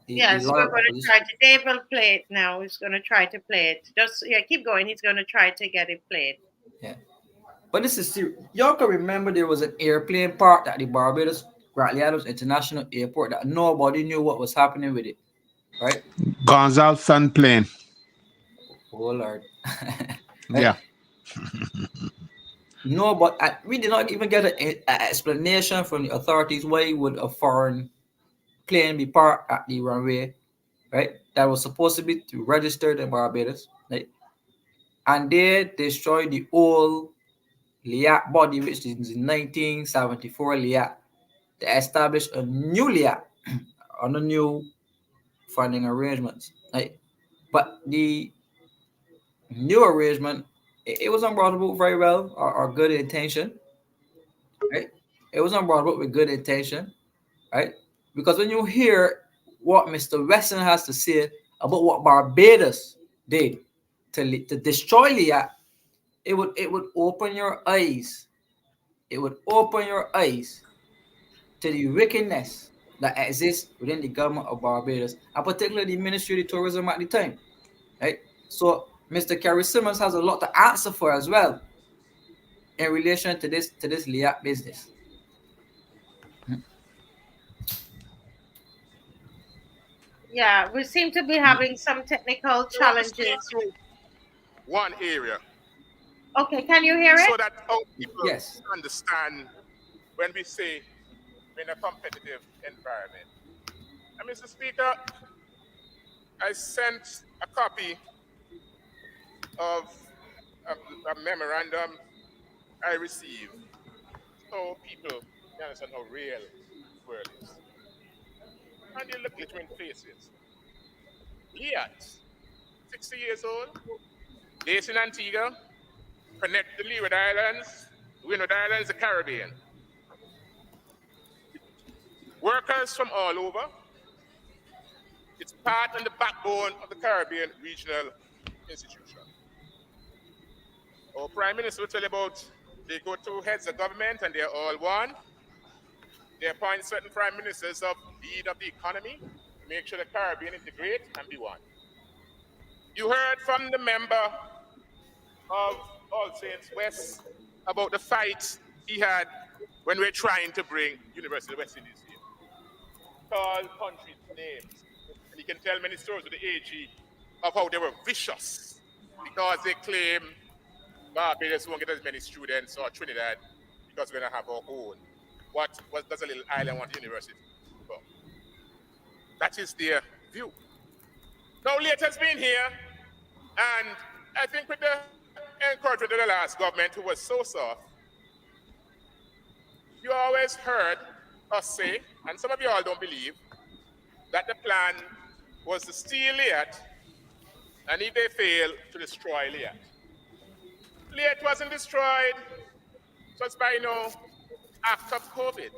Yes, we're going to try to. Dave will play it now. He's going to try to play it. Just keep going. He's going to try to get it played. Yeah, but this is serious. Y'all can remember there was an airplane parked at the Barbados Grantley Adams International Airport that nobody knew what was happening with it, right? Gonzalez Sun plane. Oh Lord. Yeah. No, but we did not even get an explanation from the authorities why would a foreign plane be parked at the runway, right? That was supposed to be registered in Barbados, right? And they destroyed the old LIAT body, which is in 1974 LIAT. They established a new LIAT on the new funding arrangements, right? But the new arrangement, it wasn't brought about very well or good intention, right? It wasn't brought about with good intention, right? Because when you hear what Mr. Weston has to say about what Barbados did to destroy LIAT, it would open your eyes. It would open your eyes to the wickedness that exists within the government of Barbados, and particularly the Ministry of Tourism at the time, right? So Mr. Kerry Simmons has a lot to answer for as well in relation to this LIAT business. Yeah, we seem to be having some technical challenges. One area. Okay, can you hear it? So that our people Yes. understand when we say we're in a competitive environment. And Mr. Speaker, I sent a copy of a memorandum I received so people can understand how real the world is. And you look between faces. LIAT, 60 years old, based in Antigua, connect the Leeward Islands, Windward Islands, the Caribbean. Workers from all over. It's part and the backbone of the Caribbean Regional Institution. Our Prime Minister will tell you about they go to heads of government and they're all one. They appoint certain prime ministers of lead of the economy to make sure the Caribbean integrate and be one. You heard from the member of All Saints West about the fight he had when we're trying to bring University of West Indies here. Call countries names. And you can tell many stories with the AG of how they were vicious because they claim Barbados won't get as many students or Trinidad because we're going to have our own. What does a little island want university for? That is their view. Now, LIAT has been here, and I think with the encouragement of the last government, who was so soft, you always heard us say, and some of you all don't believe, that the plan was to steal LIAT, and if they fail, to destroy LIAT. LIAT wasn't destroyed just by no act of COVID.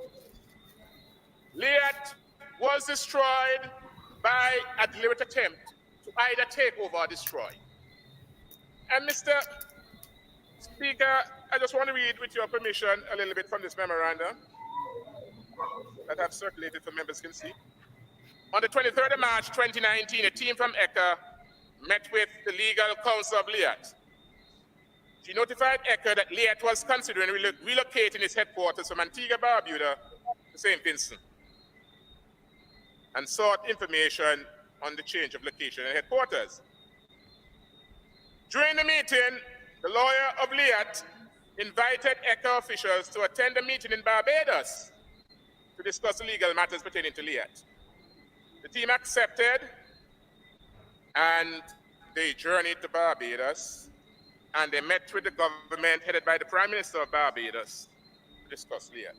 LIAT was destroyed by a deliberate attempt to either take over or destroy. And Mr. Speaker, I just want to read, with your permission, a little bit from this memorandum that I've circulated for members can see. On the 23rd of March 2019, a team from ECHA met with the legal counsel of LIAT. She notified ECHA that LIAT was considering relocating its headquarters from Antigua Barbuda to St. Vincent, and sought information on the change of location and headquarters. During the meeting, the lawyer of LIAT invited ECHA officials to attend a meeting in Barbados to discuss legal matters pertaining to LIAT. The team accepted, and they journeyed to Barbados, and they met with the government headed by the Prime Minister of Barbados to discuss LIAT.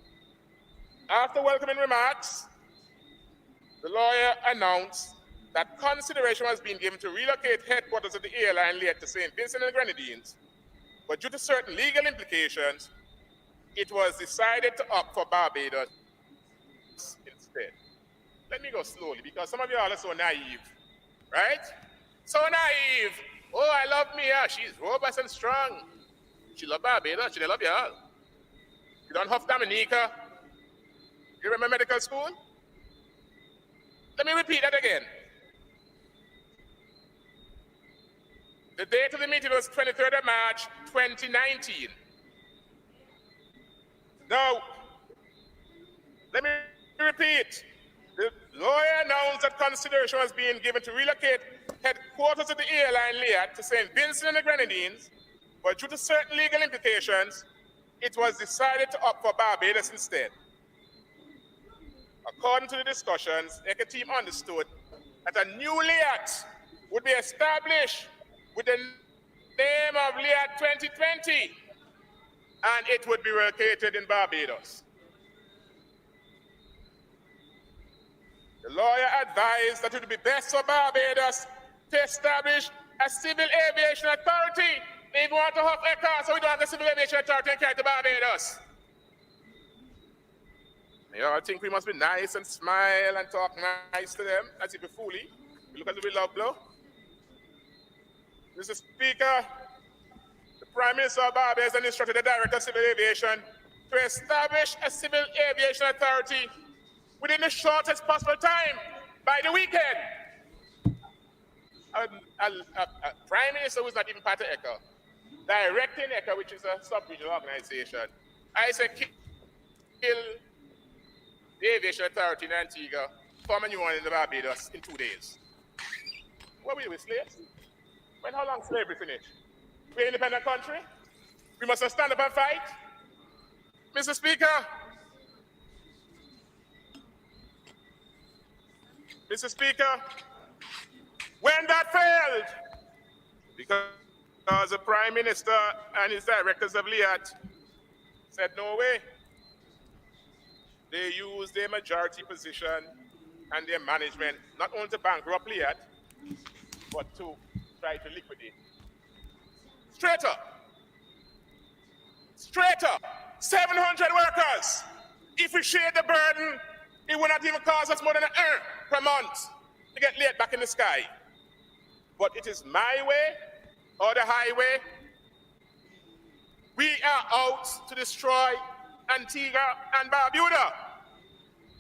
After welcoming remarks, the lawyer announced that consideration was being given to relocate headquarters of the airline LIAT to St. Vincent and the Grenadines, but due to certain legal implications, it was decided to opt for Barbados instead. Let me go slowly, because some of you all are so naive, right? So naive. Oh, I love Mia. She's robust and strong. She love Barbados. She love y'all. You don't huff Dominica. You remember medical school? Let me repeat that again. The date of the meeting was 23rd of March, 2019. Now, let me repeat. The lawyer announced that consideration was being given to relocate headquarters of the airline LIAT to St. Vincent and the Grenadines, but due to certain legal implications, it was decided to opt for Barbados instead. According to the discussions, the ECHA team understood that a new LIAT would be established with the name of LIAT 2020, and it would be located in Barbados. The lawyer advised that it would be best for Barbados to establish a civil aviation authority. They want to have ECHA, so we don't have the civil aviation authority and carry to Barbados. You all think we must be nice and smile and talk nice to them as if we're fooly. Look at the love blow. Mr. Speaker, the Prime Minister of Barbados has instructed the Director of Civil Aviation to establish a civil aviation authority within the shortest possible time, by the weekend. A Prime Minister who's not even part of ECHA, directing ECHA, which is a sub-regional organization, I said kill the Aviation Authority in Antigua, form a new one in the Barbados in 2 days. What were we with slaves? When how long slavery finished? We're an independent country. We must stand up and fight. Mr. Speaker, when that failed, because the Prime Minister and his directors of LIAT said no way, they used their majority position and their management not only to bankrupt LIAT, but to try to liquidate. Straight up, 700 workers. If we shared the burden, it would not even cost us more than $1 per month to get LIAT back in the sky. But it is my way or the highway. We are out to destroy Antigua and Barbuda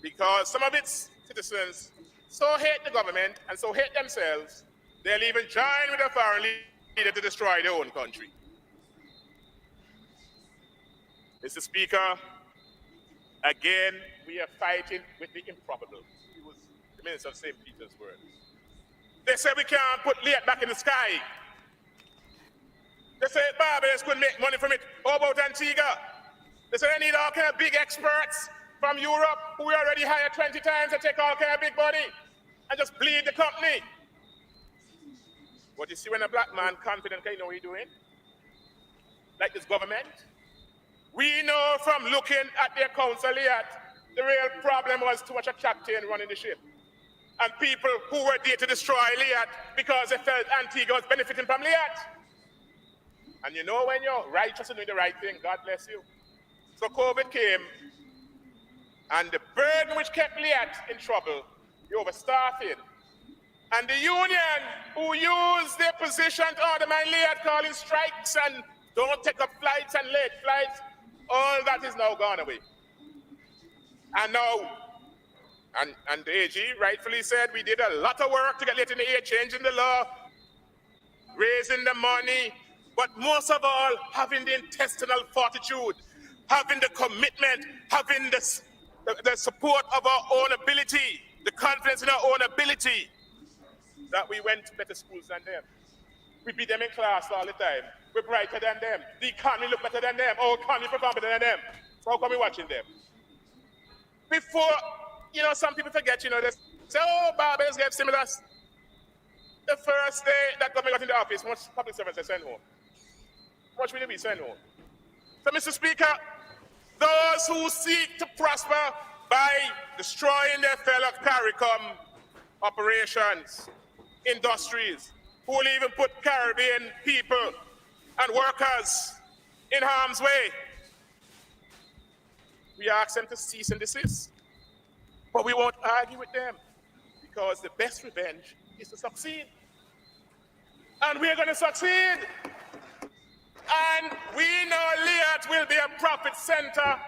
because some of its citizens so hate the government and so hate themselves, they'll even join with a foreign leader to destroy their own country. Mr. Speaker, again, we are fighting with the improbable. He was the Minister of St. Petersburg. They say we can't put LIAT back in the sky. They say Barbados couldn't make money from it. How about Antigua? They say they need all kind of big experts from Europe who we already hired 20 times to take all kind of big money. and just bleed the company. What you see when a black man confident, can you know what he's doing? Like this government. We know from looking at the accounts of LIAT, the real problem was too much a captain running the ship. And people who were there to destroy LIAT because they felt Antigua was benefiting from LIAT. And you know when you're righteous and doing the right thing, God bless you. So COVID came, and the burden which kept LIAT in trouble, the overstaffing, and the union who used their position to undermine LIAT, calling strikes and don't take up flights and late flights, all that is now gone away. And now, and the AG rightfully said we did a lot of work to get LIAT in the air, changing the law, raising the money, but most of all, having the intestinal fortitude, having the commitment, having the support of our own ability, the confidence in our own ability, that we went to better schools than them. We beat them in class all the time. We're brighter than them. The economy look better than them. Our economy perform better than them. So how come we watching them? Before, some people forget, they say, oh, Barbados gave stimulus. The first day that government got in the office, much public servants they send home. How much will we send home? So, Mr. Speaker, those who seek to prosper by destroying their fellow CARICOM operations, industries, who will even put Caribbean people and workers in harm's way, we ask them to cease and desist. But we won't argue with them, because the best revenge is to succeed. And we're going to succeed. And we know LIAT will be a profit center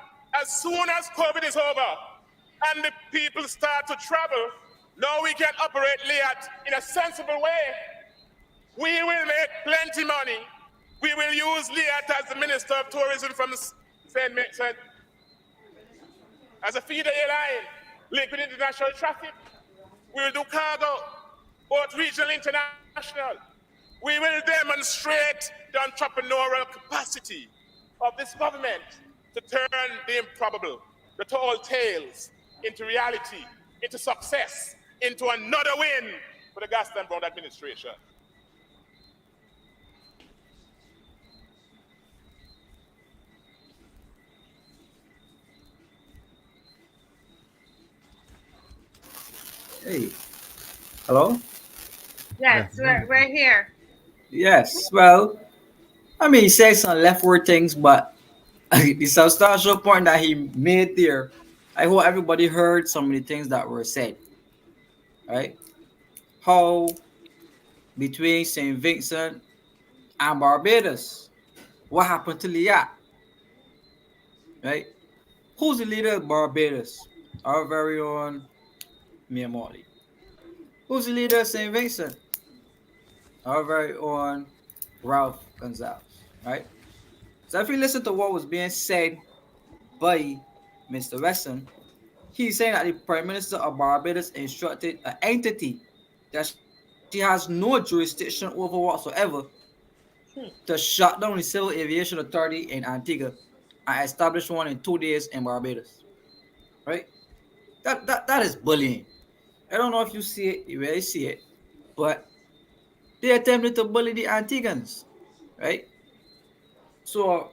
as soon as COVID is over and the people start to travel. Now we can operate LIAT in a sensible way. We will make plenty money. We will use LIAT as the Minister of Tourism from St. Maxine as a feeder airline linked with international traffic. We will do cargo, both regional and international. We will demonstrate the entrepreneurial capacity of this government to turn the improbable, the tall tales, into reality, into success, into another win for the Gaston Brown administration. Hey, hello? Yes, we're here. Yes, well, he said some left-word things, but the substantial point that he made there, I hope everybody heard some of the things that were said, right? How between St. Vincent and Barbados, what happened to LIAT, right? Who's the leader of Barbados? Our very own MOTTLEY. Who's the leader of St. Vincent? Our very own Ralph Gonzalez, right? So if you listen to what was being said by Mr. Weston, he's saying that the Prime Minister of Barbados instructed an entity that she has no jurisdiction over whatsoever to shut down the Civil Aviation Authority in Antigua and establish one in 2 days in Barbados, right? That is bullying. I don't know if you see it, you really see it, but they attempted to bully the Antiguans, right? So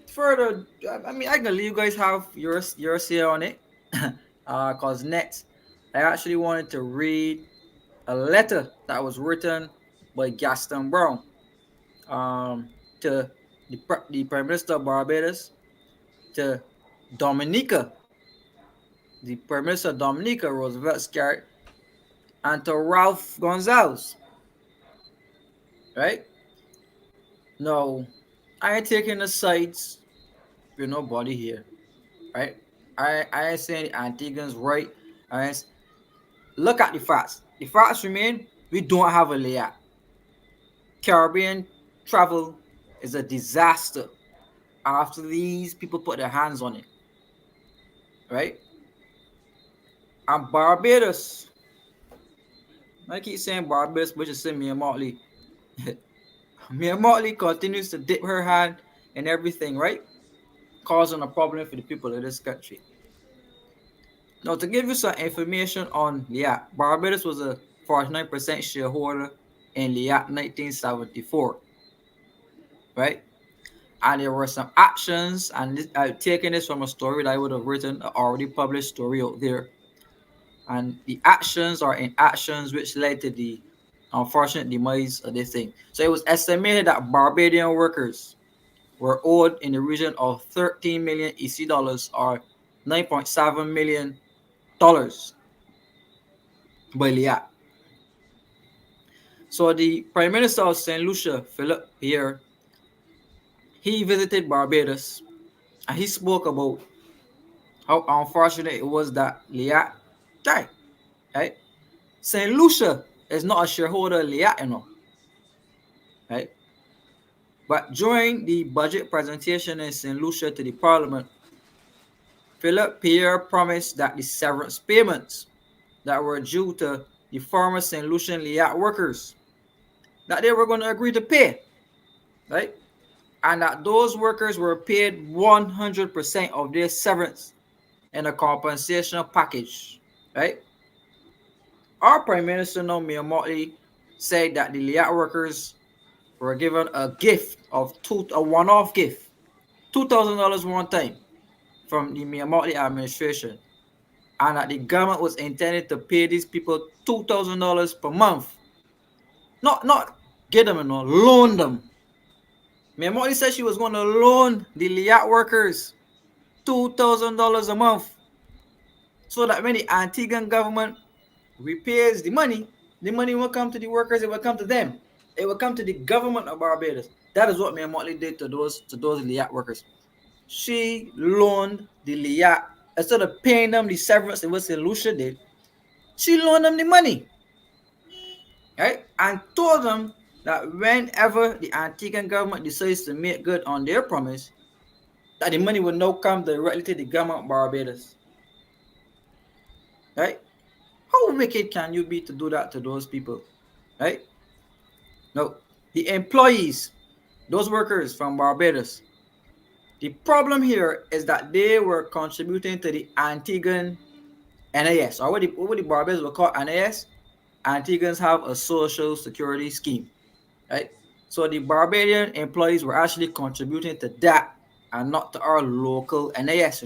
further, I can let you guys have your say on it, cause next I actually wanted to read a letter that was written by Gaston Brown, to the Prime Minister of Barbados, to Dominica, the Prime Minister of Dominica, Roosevelt Scarrett, and to Ralph Gonzalez, right? No, I ain't taking the sides with nobody here, right? I ain't saying the Antiguans right. Look at the facts. The facts remain, we don't have a LIAT. Caribbean travel is a disaster after these people put their hands on it, right? And Barbados, I keep saying Barbados, which is saying MOTTLEY. MOTTLEY continues to dip her hand in everything, right? Causing a problem for the people of this country. Now, to give you some information on LIAT, Barbados was a 49% shareholder in LIAT 1974, right? And there were some actions, and I've taken this from a story that I would have written, an already published story out there. And the actions or inactions which led to the unfortunate demise of this thing. So it was estimated that Barbadian workers were owed in the region of 13 million EC dollars or $9.7 million by LIAT. So the Prime Minister of St. Lucia, Philip Pierre, he visited Barbados and he spoke about how unfortunate it was that LIAT died. Right? St. Lucia is not a shareholder of LIAT, right? But during the budget presentation in St. Lucia to the Parliament, Philip Pierre promised that the severance payments that were due to the former St. Lucian LIAT workers, that they were going to agree to pay, right? And that those workers were paid 100% of their severance in a compensation package, right? Our Prime Minister now, Mayor Motley, said that the LIAT workers were given a gift of a one-off gift, $2,000 one time from the Mayor Motley administration, and that the government was intended to pay these people $2,000 per month. Not get them, loan them. Mayor Motley said she was going to loan the LIAT workers $2,000 a month, so that when the Antiguan government repays the money will come to the workers, it will come to them. It will come to the government of Barbados. That is what Mayor Motley did to those LIAT workers. She loaned the LIAT, instead of paying them the severance that St. Lucia did, she loaned them the money, right? And told them that whenever the Antiguan government decides to make good on their promise, that the money will now come directly to the government of Barbados, right? How wicked can you be to do that to those people, right? Now, the employees, those workers from Barbados, the problem here is that they were contributing to the Antiguan NAS, or what the Barbados will call NAS. Antiguans have a social security scheme, right? So the Barbadian employees were actually contributing to that and not to our local NAS,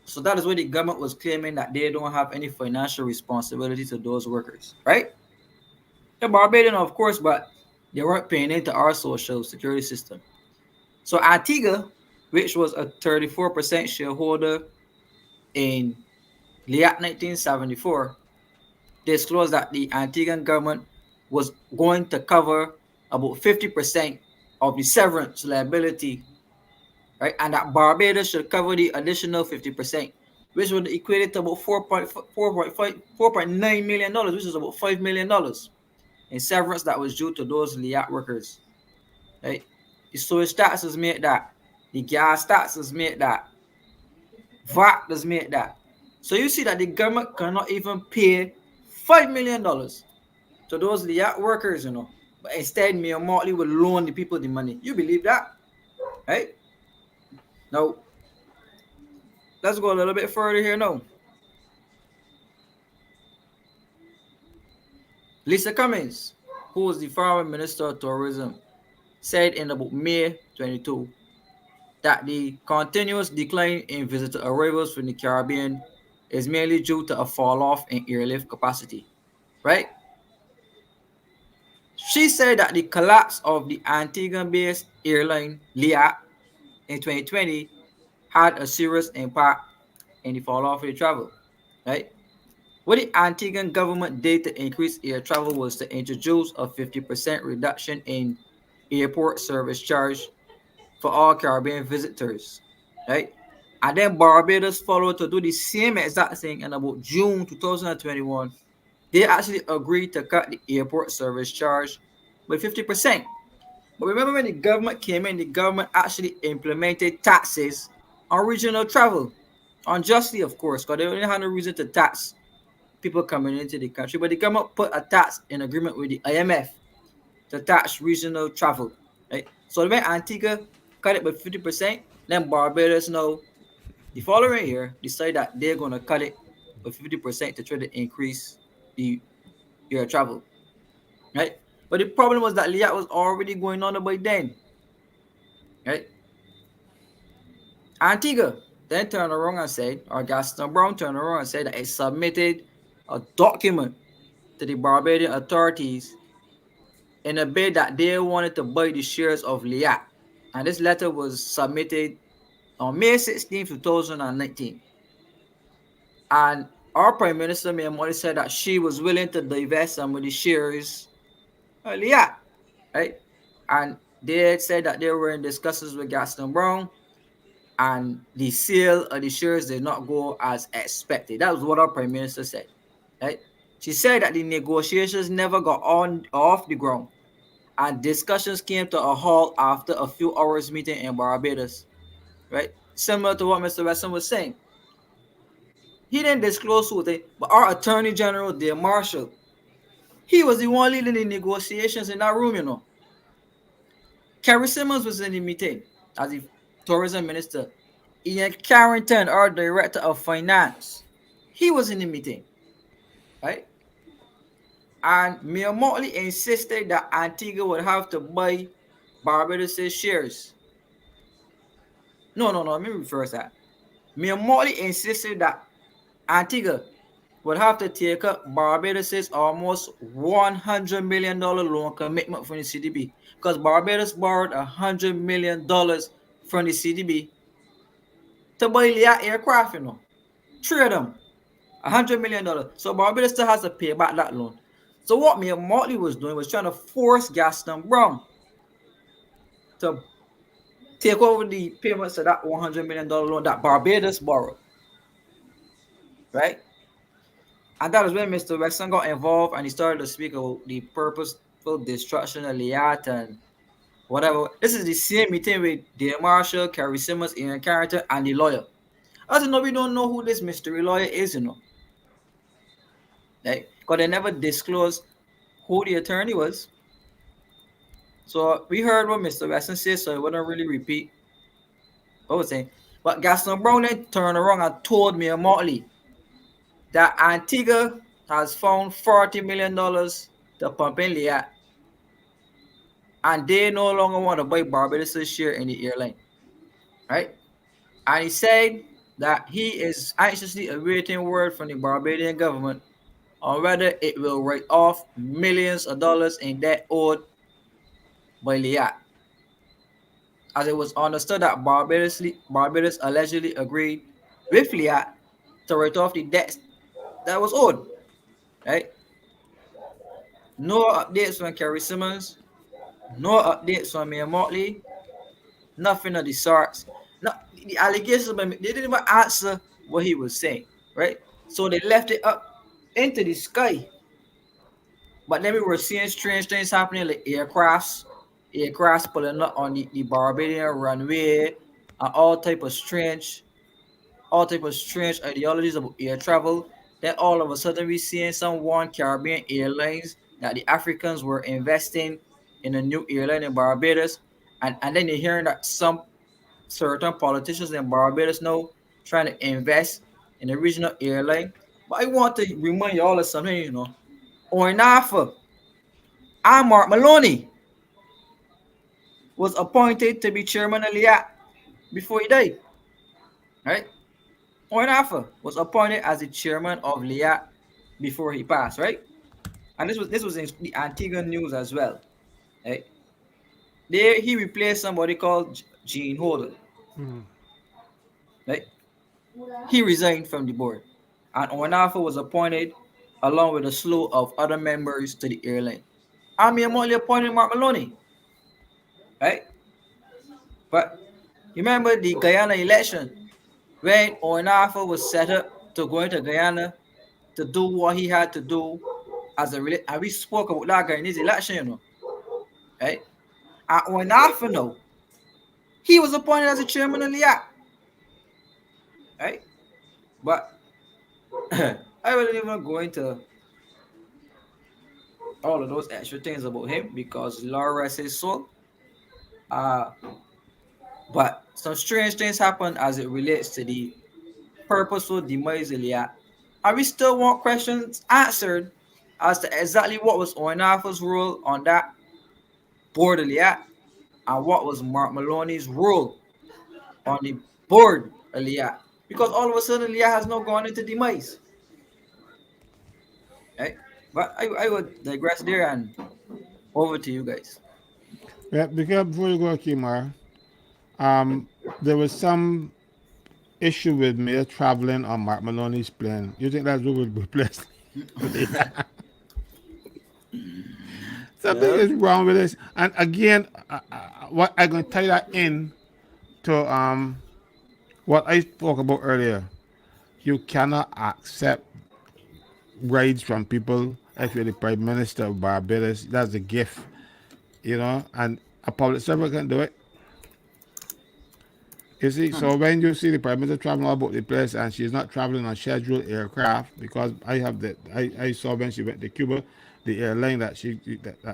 So that is why the government was claiming that they don't have any financial responsibility to those workers, right? The Barbadian, of course, but they weren't paying into our social security system. So Antigua, which was a 34% shareholder in LIAT 1974, disclosed that the Antiguan government was going to cover about 50% of the severance liability, right? And that Barbados should cover the additional 50%, which would equate to about $4.9 million, which is about $5 million in severance that was due to those LIAT workers, right? The sewage taxes made that, the gas taxes made that, VAT does make that. So you see that the government cannot even pay $5 million to those LIAT workers, But instead, Mayor Motley will loan the people the money. You believe that? Right? Now, let's go a little bit further here now. Lisa Cummings, who was the former Minister of Tourism, said in about May 22 that the continuous decline in visitor arrivals from the Caribbean is mainly due to a fall off in airlift capacity, right? She said that the collapse of the Antiguan-based airline LIAT in 2020 had a serious impact in the fall off of the travel, right? What the Antiguan government did to increase air travel was to introduce a 50% reduction in airport service charge for all Caribbean visitors, right? And then Barbados followed to do the same exact thing in about June 2021. They actually agreed to cut the airport service charge by 50%. But remember when the government came in, the government actually implemented taxes on regional travel. Unjustly, of course, because they only had no reason to tax people coming into the country. But the government put a tax in agreement with the IMF to tax regional travel. Right? So when Antigua cut it by 50%, then Barbados now the following year decide that they're gonna cut it or 50% to try to increase the air travel, right? But the problem was that LIAT was already going on by then, right? Antigua then turned around and said, or Gaston Brown turned around and said that it submitted a document to the Barbadian authorities in a bid that they wanted to buy the shares of LIAT. And this letter was submitted on May 16, 2019. And our Prime Minister, McClean, said that she was willing to divest some of the shares of LIAT, right? And they said that they were in discussions with Gaston Brown, and the sale of the shares did not go as expected. That was what our Prime Minister said, right? She said that the negotiations never got off the ground, and discussions came to a halt after a few hours meeting in Barbados, right? Similar to what Mr. Weston was saying. He didn't disclose who they, but our Attorney General, Dear Marshall, he was the one leading the negotiations in that room, you know. Kerry Simmons was in the meeting as the tourism minister. Ian Carrington, our director of finance, he was in the meeting, right? And Mayor Motley insisted that Antigua would have to buy Barbados' shares. No, let me reverse that. Mayor Motley insisted that Antigua would have to take up Barbados' almost $100 million loan commitment from the CDB, because Barbados borrowed $100 million from the CDB to buy LIAT aircraft, you know. Three of them, $100 million. So Barbados still has to pay back that loan. So what Mayor Motley was doing was trying to force Gaston Brown to take over the payments of that $100 million loan that Barbados borrowed, right? And that is when Mr. Weston got involved and he started to speak about the purposeful destruction of LIAT and whatever. This is the same meeting with Dear Marshall, Kerry Simmons, Ian Carrington, and the lawyer. As you know, we don't know who this mystery lawyer is, you know. Right? Because they never disclosed who the attorney was. So we heard what Mr. Weston said, so I wouldn't really repeat what I was saying. But Gaston Brown then turned around and told me Motley that Antigua has found $40 million to pump in LIAT, and they no longer want to buy Barbados' share in the airline, right? And he said that he is anxiously awaiting word from the Barbadian government on whether it will write off millions of dollars in debt owed by LIAT, as it was understood that Barbados allegedly agreed with LIAT to write off the debts that was owed, right? No updates from Kerry Simmons, no updates from Mayor Motley, nothing of the sorts. No, the allegations, they didn't even answer what he was saying, right? So they left it up into the sky. But then we were seeing strange things happening, like aircrafts pulling up on the Barbadian runway, and all type of strange ideologies about air travel. Then all of a sudden we seeing some one Caribbean Airlines that the Africans were investing in a new airline in Barbados, and then you're hearing that some certain politicians in Barbados now trying to invest in a regional airline. But I want to remind you all of something, you know. Ornafa and Mark Maloney was appointed to be chairman of LIAT before he died, right? Ornafa was appointed as the chairman of LIAT before he passed, right? And this was in the Antigua news as well, right? There he replaced somebody called Gene Holden, right? He resigned from the board, and Ornafa was appointed along with a slew of other members to the airline. I'm only appointed Mark Maloney, right? But you remember the Guyana election when Ornafa was set up to go into Guyana to do what he had to do as a and we spoke about that guy in his election, you know, right? And Ornafa, no, he was appointed as a chairman of LIAT, right? But I wasn't even going to all of those extra things about him because Laura says so. Uh, but some strange things happen as it relates to the purposeful demise of LIAT and we still want questions answered as to exactly what was Oinafa's role on that board of LIAT and what was Mark Maloney's role on the board of LIAT. Because all of a sudden LIAT has now gone into demise. Right? But I would digress there and over to you guys. Yeah, because before you go, Kemar, there was some issue with me traveling on Mark Maloney's plane. You think that's what would replace? Something Yeah. is wrong with this. And again, what I'm going to tie that in to what I spoke about earlier. You cannot accept rides from people if you're the Prime Minister of Barbados. That's a gift, and a public servant can do it. You see, so when you see the Prime Minister traveling all about the place and she's not traveling on scheduled aircraft, because I saw when she went to Cuba, the airline that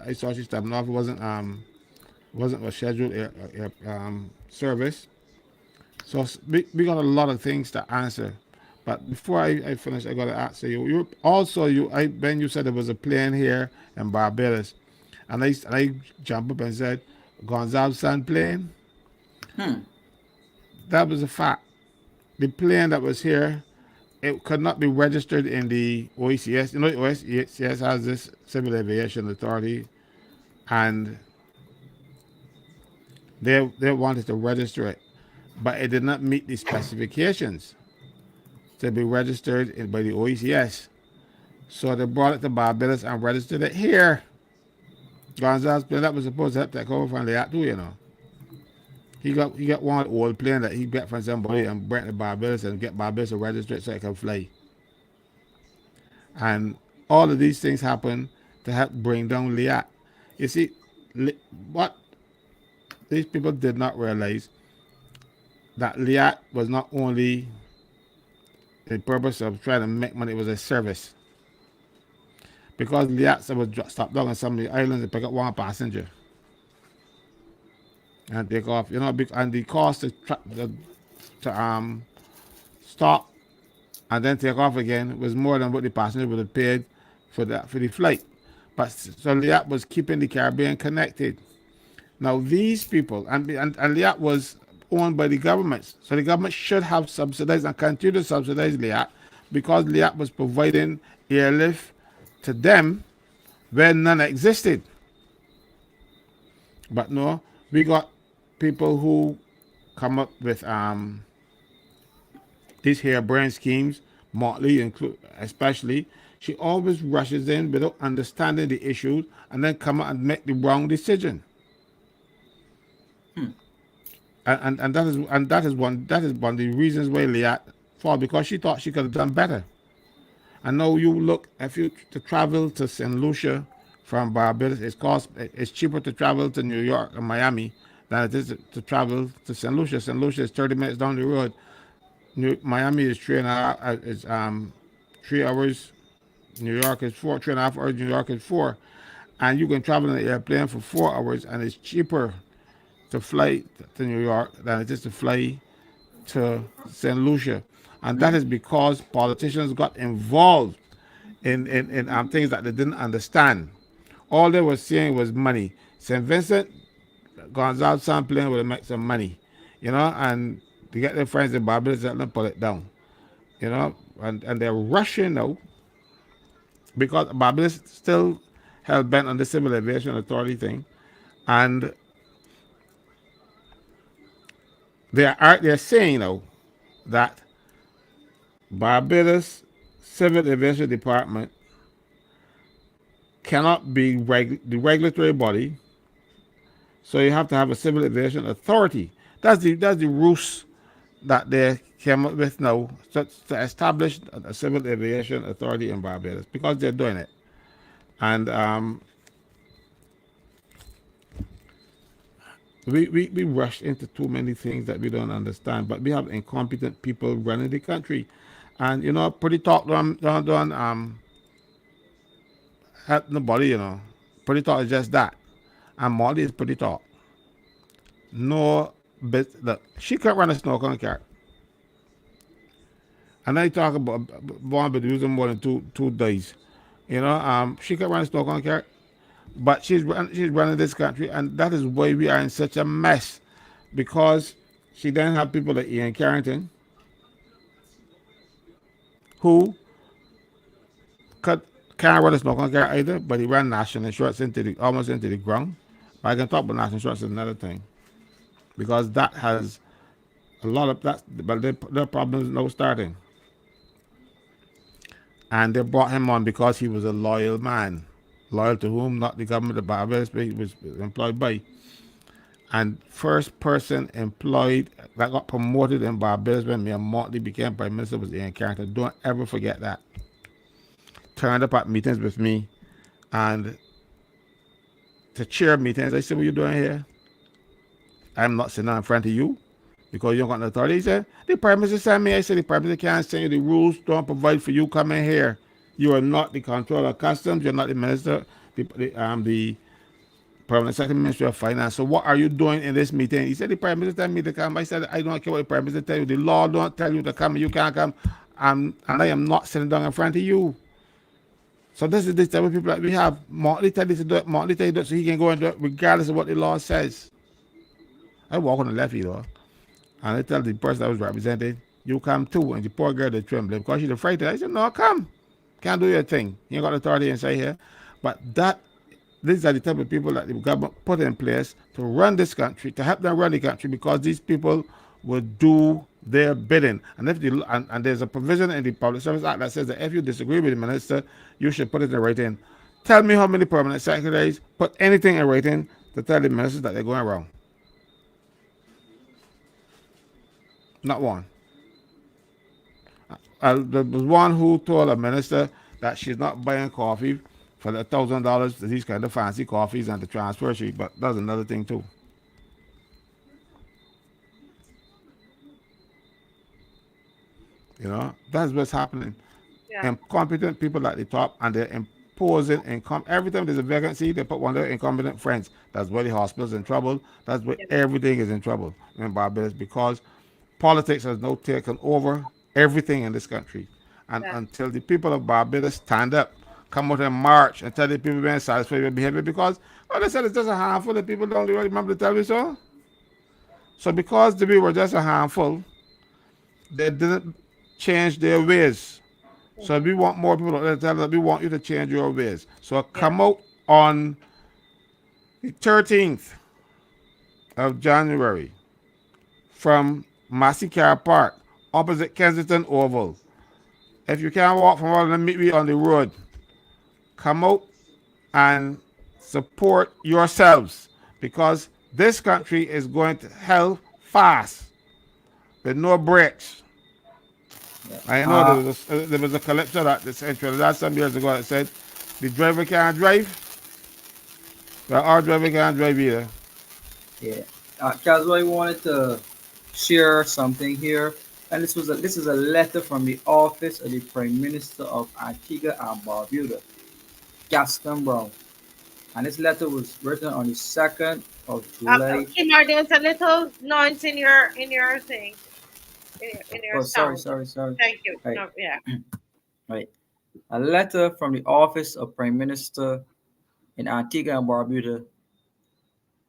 I saw she stepping off wasn't a scheduled service. So we got a lot of things to answer. But before I finish, I got to ask you. When you said there was a plane here in Barbados, and I jumped up and said, Gonzalez plane. Hmm. That was a fact. The plane that was here, it could not be registered in the OECS. The OECS has this Civil Aviation Authority, and they wanted to register it, but it did not meet the specifications to be registered by the OECS. So they brought it to Barbados and registered it here. Gonzalez plane that was supposed to have take over from the too. He got one old plane that he got from somebody and brought to Barbados and get Barbados to register it so it can fly. And all of these things happen to help bring down LIAT. You see, what these people did not realize that LIAT was not only the purpose of trying to make money, it was a service. Because LIAT would stop down on some of the islands and pick up one passenger and take off, and the cost to stop and then take off again was more than what the passenger would have paid for the flight. But so LIAT was keeping the Caribbean connected. Now these people and LIAT was owned by the government, so the government should have subsidized and continue to subsidize LIAT because LIAT was providing airlift to them when none existed. But no, we got people who come up with these harebrained schemes. MOTTLEY, especially, she always rushes in without understanding the issues and then come out and make the wrong decision. And that is one of the reasons why LIAT fall, because she thought she could have done better. And now you look, if you to travel to St. Lucia from Barbados, it's cheaper to travel to New York or Miami than it is to travel to St. Lucia. St. Lucia is 30 minutes down the road. Miami is 3 hours. New York is 3.5 hours. New York is 4, and you can travel in an airplane for 4 hours, and it's cheaper to fly to New York than it is to fly to St. Lucia. And that is because politicians got involved in things that they didn't understand. All they were seeing was money. St. Vincent, Gonzalez plane would make some money, and to get their friends in Barbados, let them pull it down, and they're rushing now because Barbados still hell bent on the Civil Aviation Authority thing, and they're saying now that Barbados Civil Aviation Department cannot be the regulatory body, so you have to have a Civil Aviation Authority. That's the ruse that they came up with now to establish a Civil Aviation Authority in Barbados, because they're doing it. And we rush into too many things that we don't understand, but we have incompetent people running the country. And pretty talk don't help nobody. Pretty talk is just that, and Molly is pretty talk. No, but look, she can't run a snorkel car. And I talk about one but using more than two days. She can run a stock on carrot, but she's running this country, and that is why we are in such a mess, because she then have people like Ian Carrington who cut can't run a stock on carrot either, but he ran national insurance almost into the ground. But I can talk about national insurance is another thing, because that has a lot of that, but their problems now starting. And they brought him on because he was a loyal man. Loyal to whom? Not the government of Barbados, but he was employed by. And first person employed that got promoted in Barbados when Mayor Motley became Prime Minister was Ian Carrington. Don't ever forget that. Turned up at meetings with me and to chair meetings. I said, what are you doing here? I'm not sitting in front of you because you don't got no authority. He said, the Prime Minister sent me. I said, the Prime Minister can't send you. The rules don't provide for you coming here. You are not the Controller of Customs. You're not the Minister, the Permanent Secretary, Ministry of Finance. So what are you doing in this meeting? He said, the Prime Minister told me to come. I said, I don't care what the Prime Minister tell you. The law don't tell you to come. You can't come. And I am not sitting down in front of you. So this is the type of people that we have. Motley tell you to do it. Motley tell you to do it so he can go and do it regardless of what the law says. I walk on the left, and I tell the person I was representing, you come too. And the poor girl, they trembling because she's afraid. I said, no, come. Can't do your thing. You ain't got authority inside here. But these are the type of people that the government put in place to run this country, to help them run the country, because these people will do their bidding. And and there's a provision in the Public Service Act that says that if you disagree with the minister, you should put it in writing. Tell me how many permanent secretaries put anything in writing to tell the ministers that they're going wrong. Not one. There was one who told a minister that she's not buying coffee for the $1,000, these kind of fancy coffees and the transfer sheet, but that's another thing too. That's what's happening. Yeah. Incompetent people at the top, and they're imposing income. Every time there's a vacancy, they put one of their incompetent friends. That's why the hospital's in trouble. That's why everything is in trouble in Barbados, because politics has now taken over everything in this country. And until the people of Barbados stand up, come out and march and tell the people being satisfied with behavior, because they said it's just a handful of people don't really remember to tell you so. So because the people were just a handful, they didn't change their ways. So we want more people to tell us, we want you to change your ways. So come out on the 13th of January from Massey-Car Park, opposite Kensington Oval. If you can't walk from all of them, meet me on the road. Come out and support yourselves, because this country is going to hell fast with no brakes. I know there was a calypso that the Central last some years ago that said the driver can't drive, but our driver can't drive either. Yeah. Caswell wanted to share something here. And this is a letter from the office of the Prime Minister of Antigua and Barbuda, Gaston Brown. And this letter was written on the 2nd of July. Kemar, there's a little noise in your thing. In your sound. Sorry. Thank you. Right. No, yeah. Right. A letter from the office of Prime Minister in Antigua and Barbuda,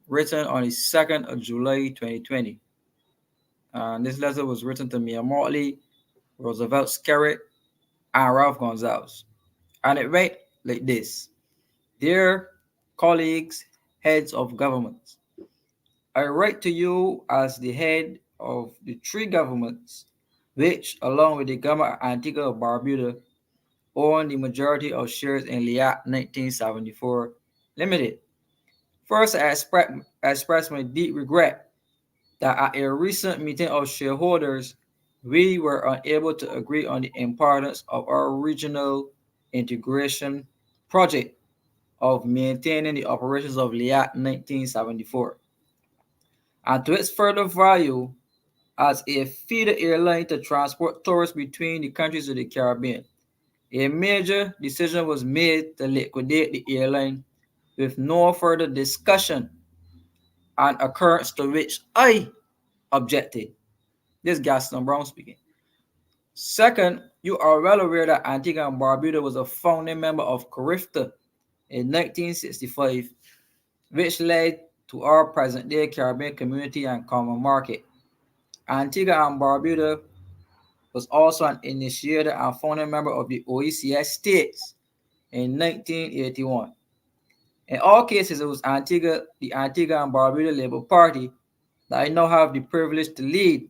written on the 2nd of July 2020. And this letter was written to Mayor Motley, Roosevelt Skerritt, and Ralph Gonzalez. And it read like this: Dear colleagues, heads of governments, I write to you as the head of the 3 governments which, along with the government of Antigua and Barbuda, own the majority of shares in LIAT 1974 Limited. First, I express my deep regret that at a recent meeting of shareholders, we were unable to agree on the importance of our regional integration project of maintaining the operations of LIAT 1974, and to its further value as a feeder airline to transport tourists between the countries of the Caribbean. A major decision was made to liquidate the airline with no further discussion, an occurrence to which I objected. This Gaston Brown speaking. Second, you are well aware that Antigua and Barbuda was a founding member of CARIFTA in 1965, which led to our present-day Caribbean Community and Common Market. Antigua and Barbuda was also an initiator and founding member of the OECS states in 1981. In all cases, it was the Antigua and Barbuda Labour Party that I now have the privilege to lead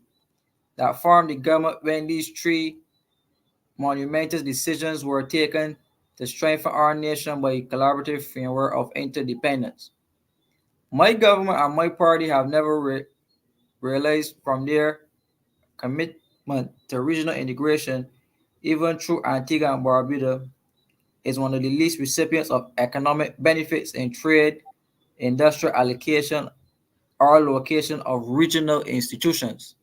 that formed the government when these three monumentous decisions were taken to strengthen our nation by a collaborative framework of interdependence. My government and my party have never realized from their commitment to regional integration, even through Antigua and Barbuda, is one of the least recipients of economic benefits in trade, industrial allocation, or location of regional institutions.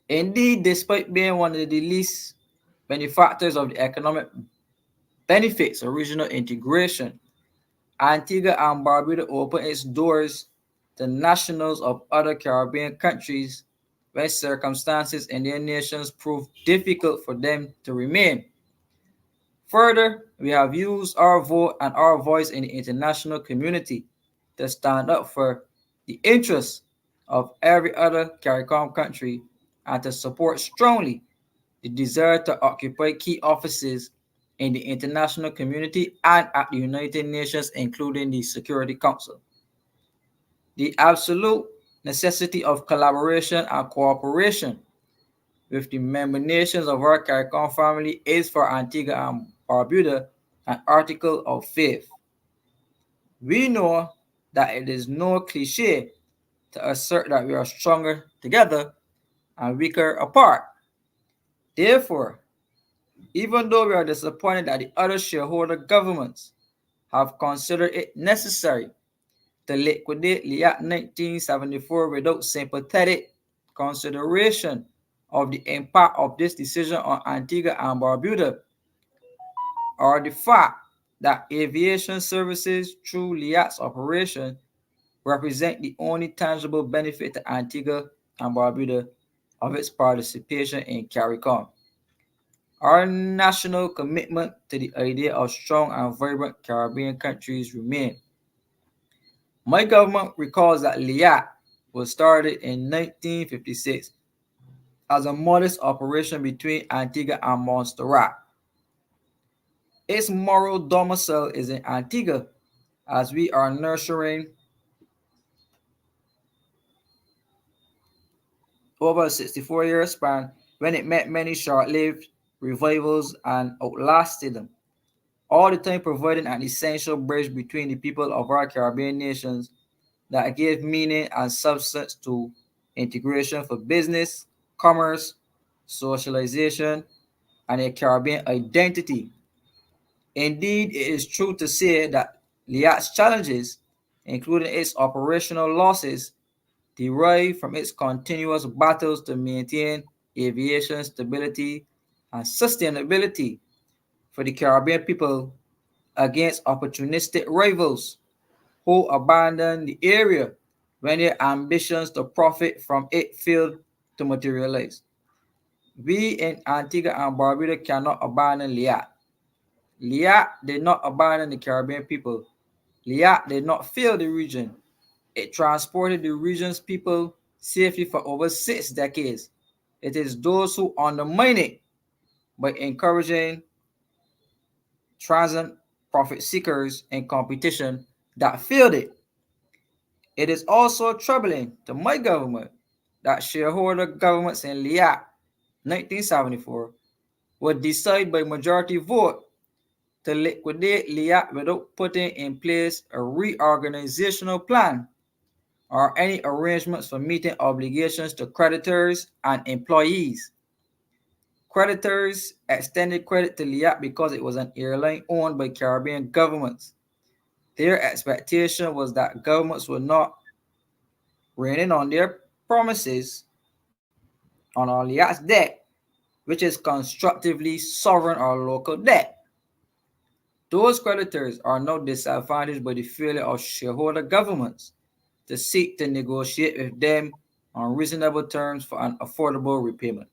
Indeed, despite being one of the least benefactors of the economic benefits of regional integration, Antigua and Barbuda opened its doors to nationals of other Caribbean countries when circumstances in their nations proved difficult for them to remain. Further, we have used our vote and our voice in the international community to stand up for the interests of every other CARICOM country and to support strongly the desire to occupy key offices in the international community and at the United Nations, including the Security Council. The absolute necessity of collaboration and cooperation with the member nations of our CARICOM family is for Antigua and Barbuda an article of faith. We know that it is no cliche to assert that we are stronger together and weaker apart. Therefore, even though we are disappointed that the other shareholder governments have considered it necessary to liquidate LIAT 1974 without sympathetic consideration of the impact of this decision on Antigua and Barbuda, or the fact that aviation services through LIAT's operation represent the only tangible benefit to Antigua and Barbuda of its participation in CARICOM. Our national commitment to the idea of strong and vibrant Caribbean countries remain. My government recalls that LIAT was started in 1956 as a modest operation between Antigua and Montserrat. Its moral domicile is in Antigua, as we are nurturing over a 64-year span when it met many short-lived revivals and outlasted them, all the time providing an essential bridge between the people of our Caribbean nations that gave meaning and substance to integration for business, commerce, socialization, and a Caribbean identity. Indeed, it is true to say that LIAT's challenges, including its operational losses, derive from its continuous battles to maintain aviation stability and sustainability for the Caribbean people against opportunistic rivals who abandon the area when their ambitions to profit from it fail to materialize. We in Antigua and Barbuda cannot abandon LIAT. LIAT did not abandon the Caribbean people. LIAT did not fail the region. It transported the region's people safely for over 6 decades. It is those who undermine it by encouraging transient profit seekers in competition that failed it. It is also troubling to my government that shareholder governments in LIAT 1974 would decide by majority vote to liquidate LIAT without putting in place a reorganizational plan or any arrangements for meeting obligations to creditors and employees. Creditors extended credit to LIAT because it was an airline owned by Caribbean governments. Their expectation was that governments would not rein in on their promises on our LIAT's debt, which is constructively sovereign or local debt. Those creditors are now disadvantaged by the failure of shareholder governments to seek to negotiate with them on reasonable terms for an affordable repayment.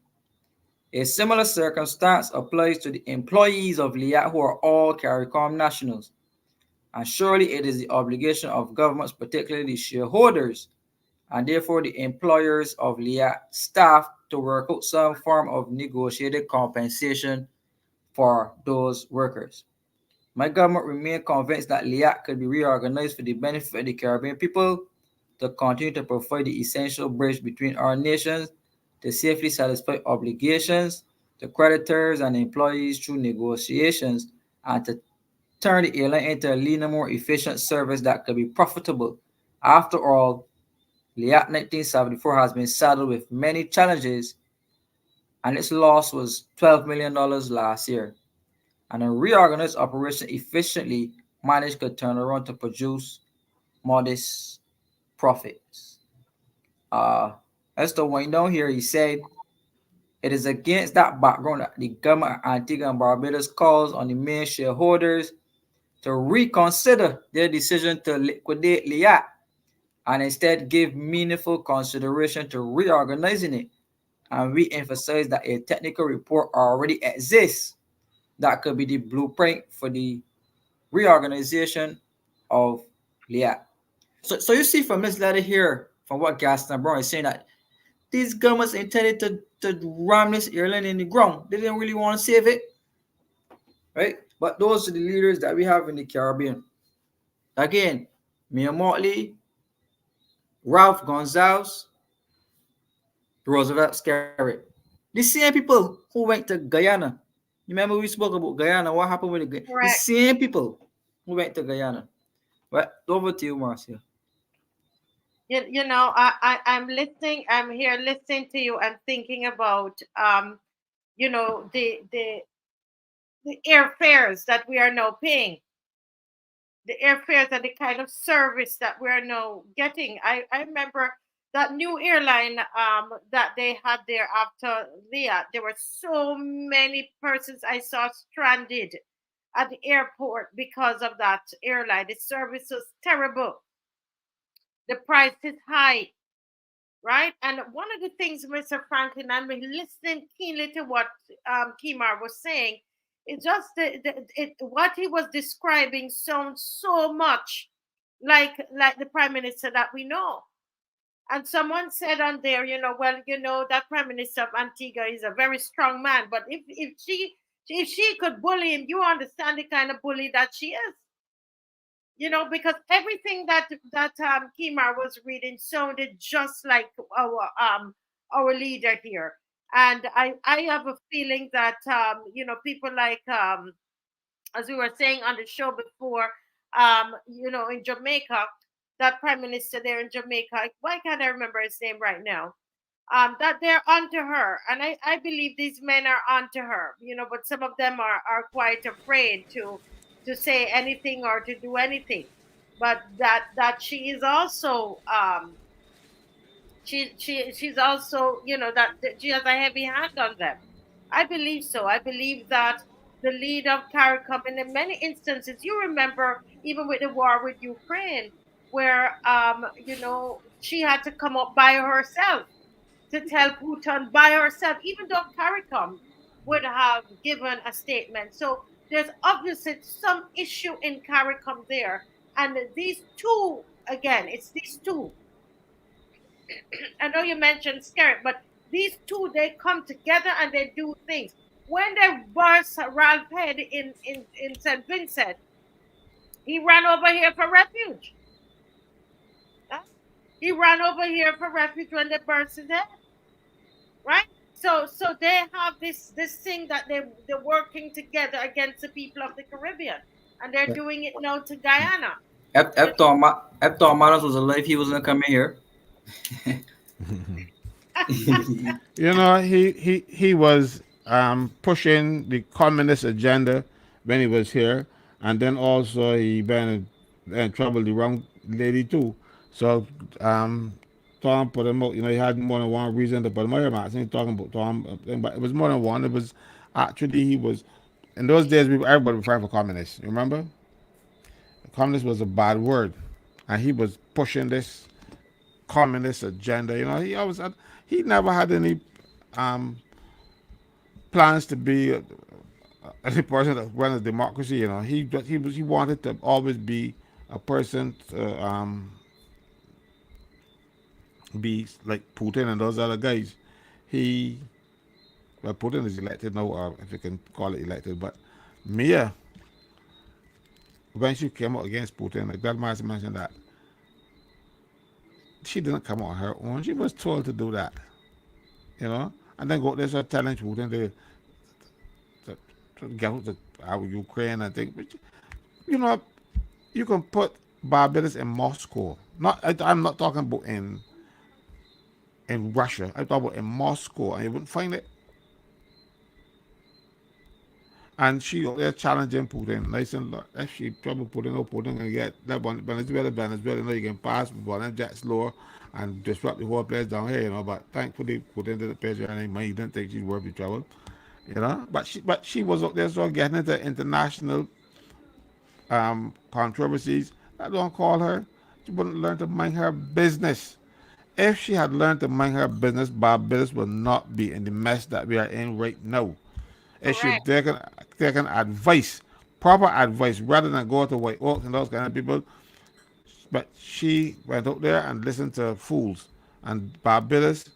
A similar circumstance applies to the employees of LIAT who are all CARICOM nationals. And surely it is the obligation of governments, particularly shareholders, and therefore the employers of LIAT staff to work out some form of negotiated compensation for those workers. My government remains convinced that LIAT could be reorganized for the benefit of the Caribbean people to continue to provide the essential bridge between our nations to safely satisfy obligations to creditors and employees through negotiations and to turn the airline into a leaner, more efficient service that could be profitable. After all, LIAT 1974 has been saddled with many challenges and its loss was $12 million last year. And a reorganized operation efficiently managed could turn around to produce modest profits. As to wind down here, he said, it is against that background that the government of Antigua and Barbados calls on the main shareholders to reconsider their decision to liquidate LIAT and instead give meaningful consideration to reorganizing it. And we emphasize that a technical report already exists that could be the blueprint for the reorganization of LIAT. So you see from this letter here, from what Gaston Brown is saying, that these governments intended to ram this airline in the ground. They didn't really want to save it, right? But those are the leaders that we have in the Caribbean. Again, Mia Motley, Ralph Gonzalez, Roosevelt Scarrett. The same people who went to Guyana. You remember we spoke about Guyana? What happened with the same people who went to Guyana? Well, over to you, Marcia. You know, I'm listening. I'm here listening to you and thinking about, you know, the airfares that we are now paying, the airfares and the kind of service that we are now getting. I remember that new airline that they had there after LIAT. There were so many persons I saw stranded at the airport because of that airline. The service was terrible. The price is high, right? And one of the things, Mr. Franklin, I'm listening keenly to what Kemar was saying. It just what he was describing sounds so much like the prime minister that we know. And someone said on there, you know, well, you know, that prime minister of Antigua is a very strong man, but if she could bully him, you understand the kind of bully that she is. You know, because everything that Kemar was reading sounded just like our leader here. And I have a feeling that you know, people like as we were saying on the show before, you know, in Jamaica, that prime minister there in Jamaica, why can't I remember his name right now? That they're onto her, and I believe these men are onto her, you know, but some of them are quite afraid to say anything or to do anything. But that she is also she's also, you know, that she has a heavy hand on them. I believe so. I believe that the lead of CARICOM, and in many instances, you remember even with the war with Ukraine, where you know, she had to come up by herself to tell Putin by herself, even though CARICOM would have given a statement. So there's obviously some issue in CARICOM there. And these two, again, it's these two. I know you mentioned Scarrett, but these two, they come together and they do things. When they burst Ralph head in St. Vincent, he ran over here for refuge. Huh? He ran over here for refuge when they burst his head. Right? So they have this thing that they're working together against the people of the Caribbean, and they're doing it now to Guyana. If Manos was alive, he wasn't coming here. You know, he was pushing the communist agenda when he was here, and then also he been in trouble the wrong lady too. So Tom put him out. You know, he had more than one reason to put him out. I'm not saying talking about Tom, but it was more than one. It was actually he was in those days. Everybody was fighting for communists. You remember? Communist was a bad word, and he was pushing this communist agenda. You know, he never had any plans to be a person that runs a democracy. You know, he wanted to always be a person to be like Putin and those other guys. He well, Putin is elected now, or if you can call it elected. But Mia, when she came out against Putin, like Grandma mentioned that she didn't come out on her own. She was told to do that, you know, and then go there and challenge Putin to get out of Ukraine and things. But, you know, you can put Barbados in Moscow. I'm not talking about in Russia. I'm talking about in Moscow, and you wouldn't find it. And she out there challenging Putin. Nice and if she trouble Putin, no Putin can get that one. Venezuela, no, you can pass one and jet slower and disrupt the whole place down here, you know. But thankfully, Putin didn't pay her any money. He didn't think she's worth the trouble, you know. But she was out there so getting into international controversies. I don't call her. She wouldn't learn to mind her business. If she had learned to mind her business, Barbados would not be in the mess that we are in right now. If she Correct. had taken advice, proper advice, rather than go to White Oaks and those kind of people, but she went out there and listened to fools. And Barbados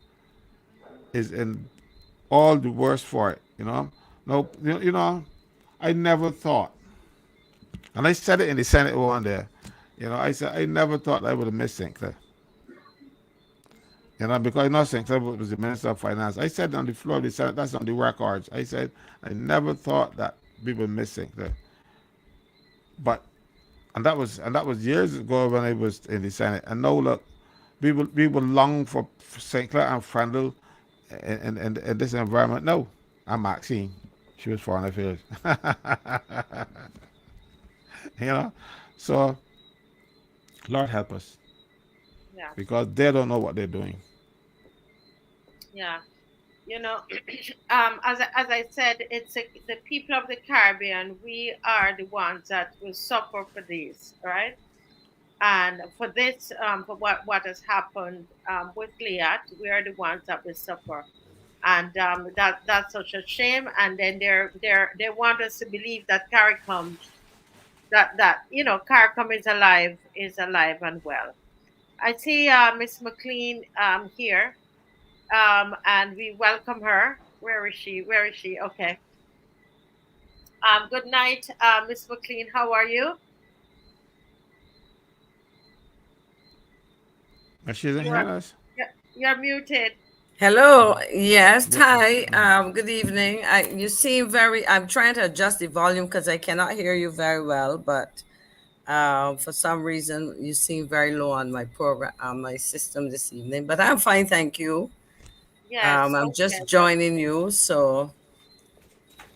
is in all the worse for it, you know. No, I never thought, and I said it in the Senate one there, you know, I said I never thought I would have missed Sinclair. You know, because not Sinclair was the Minister of Finance. I said on the floor of the Senate, that's on the records. I said I never thought that we would miss Sinclair. But and that was years ago when I was in the Senate. And now look, we will long for Sinclair and Frandl in this environment. No, I'm Maxine. She was foreign affairs. you know, so Lord help us Yeah. because they don't know what they're doing. Yeah. You know, as I said, the people of the Caribbean. We are the ones that will suffer for this, right? And for this, for what has happened with LIAT, we are the ones that will suffer, and that's such a shame. And then they want us to believe that CARICOM, that CARICOM is alive and well. I see Miss McClean here, and we welcome her. Where is she? Where is she? Okay. Good night, Miss McClean. How are you? But she isn't You're hearing us. you're muted. Hello. Yes. Yep. Hi. Good evening. You seem very. I'm trying to adjust the volume because I cannot hear you very well. But for some reason, you seem very low on my program, on my system this evening. But I'm fine, thank you. Yes. I'm Okay. just joining you, so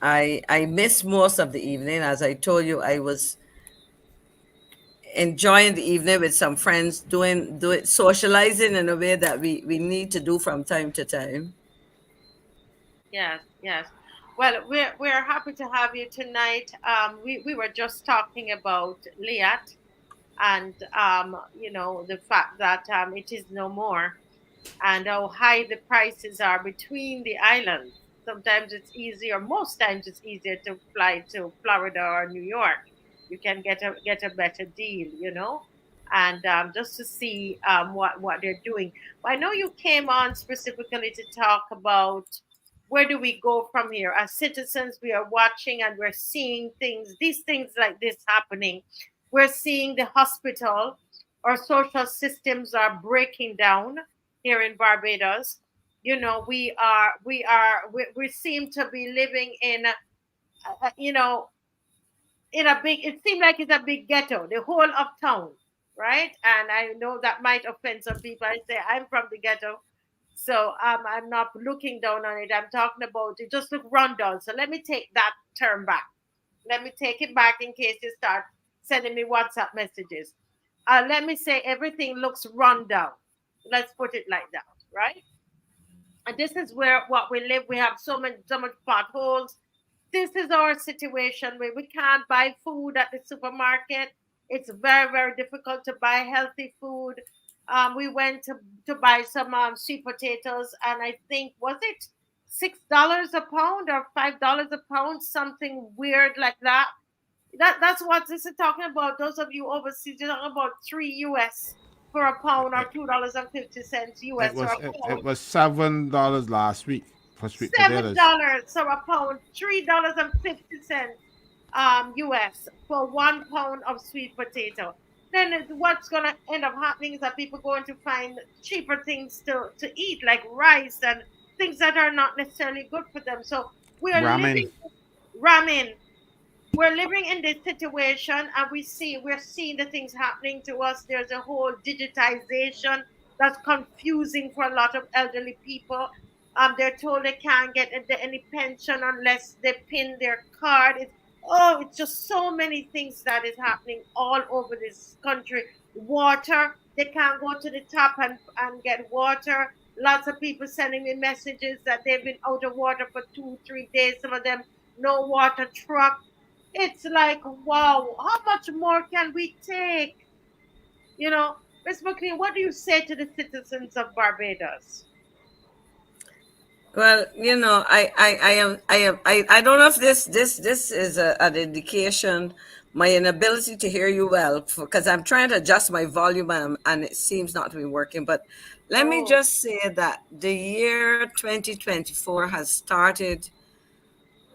I missed most of the evening. As I told you, I was enjoying the evening with some friends, doing socializing in a way that we need to do from time to time. Yes, yes. Well, we're happy to have you tonight. We were just talking about LIAT and the fact that it is no more, and how high the prices are between the islands. Sometimes it's easier, most times it's easier to fly to Florida or New York. You can get a better deal, and just to see what they're doing. But I know you came on specifically to talk about where do we go from here. As citizens, we are watching and we're seeing these things like this happening. We're seeing the hospital, our social systems are breaking down here in Barbados. We seem to be living in uh, you know it seemed like it's a big ghetto, the whole of town, right? And I know that might offend some people. I say I'm from the ghetto, so I'm not looking down on it. I'm talking about it just look run down. So let me take that term back. Let me take it back in case you start sending me WhatsApp messages. Let me say everything looks run down. Let's put it like that, right? And this is where what we live. We have so much potholes. This is our situation where we can't buy food at the supermarket. It's very, very difficult to buy healthy food. We went to buy some sweet potatoes, and I think was it? $6 a pound or $5 a pound, something weird like that. That's what this is talking about. Those of you overseas, you're talking about $3 US for a pound or $2.50 It US for was a it pound. was $7 last week for sweet Seven potatoes. dollars for a pound, $3.50 US for 1 pound of sweet potato. Then what's gonna end up happening is that people going to find cheaper things to eat, like rice and things that are not necessarily good for them. So we are Ramen. living ramen. We're living in this situation, and we're seeing the things happening to us. There's a whole digitization that's confusing for a lot of elderly people. They're told they can't get any pension unless they pin their card. It's just so many things that is happening all over this country. Water, they can't go to the tap and get water. Lots of people sending me messages that they've been out of water for 2 3 days. Some of them no water truck. It's like, wow, how much more can we take? You know, Ms. McClean, what do you say to the citizens of Barbados? Well, I don't know if this is an indication my inability to hear you well, because I'm trying to adjust my volume, and it seems not to be working. But let me Oh, just say that the year 2024 has started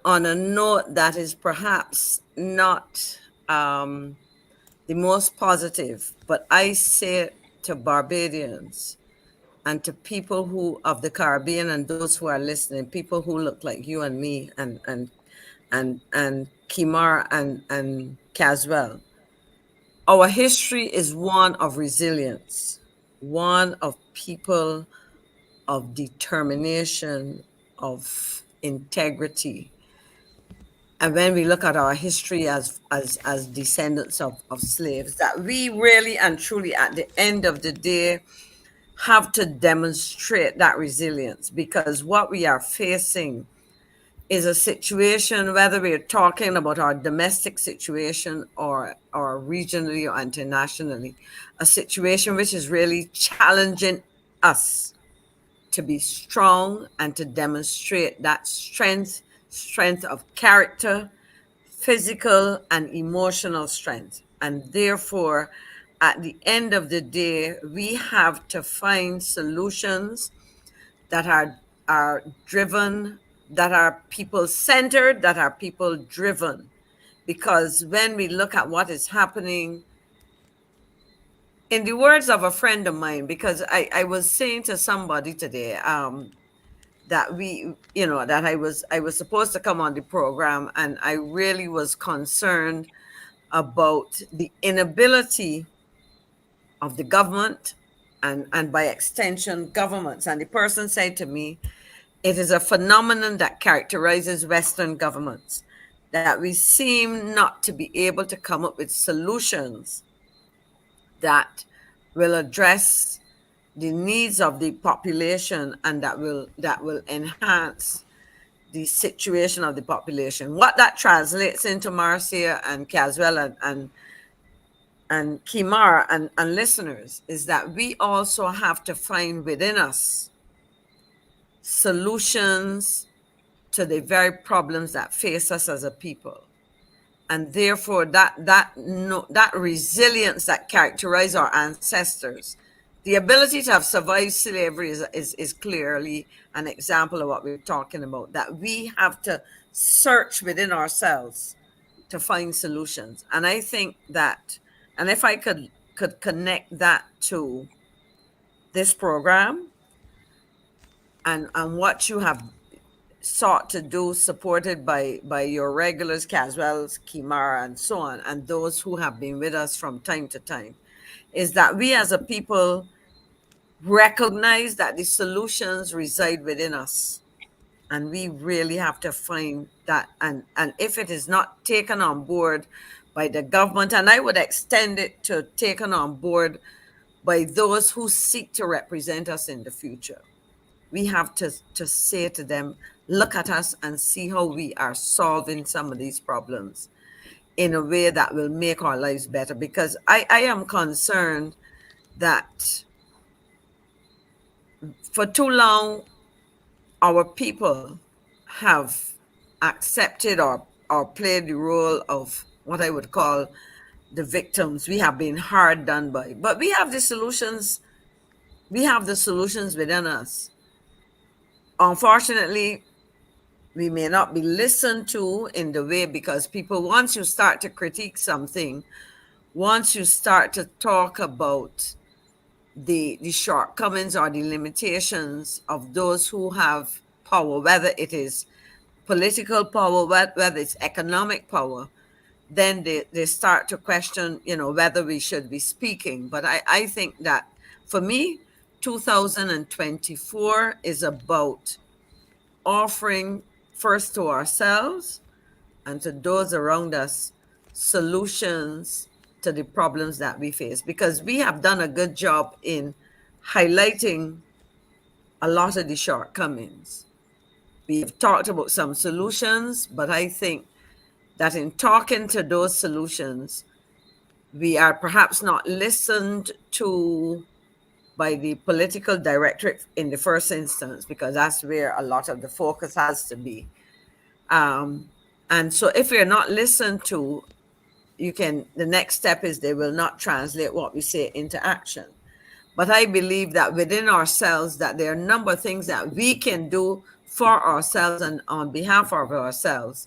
on a note that is perhaps not the most positive, but I say it to Barbadians and to people who of the Caribbean and those who are listening, people who look like you and me and Kemar and Caswell. Our history is one of resilience, one of people of determination, of integrity. And when we look at our history as descendants of slaves, that we really and truly at the end of the day have to demonstrate that resilience, because what we are facing is a situation, whether we're talking about our domestic situation or regionally or internationally, a situation which is really challenging us to be strong and to demonstrate that strength of character, physical and emotional strength. And therefore, at the end of the day, we have to find solutions that are driven, that are people centered, that are people driven. Because when we look at what is happening, in the words of a friend of mine, because I was saying to somebody today, that that I was supposed to come on the program, and I really was concerned about the inability of the government, and by extension governments. And the person said to me, it is a phenomenon that characterizes Western governments, that we seem not to be able to come up with solutions that will address the needs of the population, and that will enhance the situation of the population. What that translates into, Marcia and Caswell and Kemar and listeners, is that we also have to find within us solutions to the very problems that face us as a people. And therefore, that resilience that characterized our ancestors, the ability to have survived slavery is clearly an example of what we're talking about, that we have to search within ourselves to find solutions. And I think that, and if I could connect that to this program, and what you have sought to do, supported by your regulars, Caswell, Kemar, and so on, and those who have been with us from time to time, is that we as a people recognize that the solutions reside within us. And we really have to find that. And if it is not taken on board by the government, and I would extend it to taken on board by those who seek to represent us in the future, we have to say to them, look at us and see how we are solving some of these problems in a way that will make our lives better. Because I am concerned that for too long, our people have accepted or played the role of what I would call the victims. We have been hard done by, but we have the solutions. We have the solutions within us. Unfortunately, we may not be listened to in the way, because people, once you start to critique something, once you start to talk about the shortcomings or the limitations of those who have power, whether it is political power, whether it's economic power, then they start to question, whether we should be speaking. But I think that for me, 2024 is about offering first to ourselves and to those around us solutions to the problems that we face, because we have done a good job in highlighting a lot of the shortcomings. We have talked about some solutions, but I think that in talking to those solutions, we are perhaps not listened to by the political directorate in the first instance, because that's where a lot of the focus has to be. And so if we're not listened to, the next step is they will not translate what we say into action. But I believe that within ourselves, that there are a number of things that we can do for ourselves and on behalf of ourselves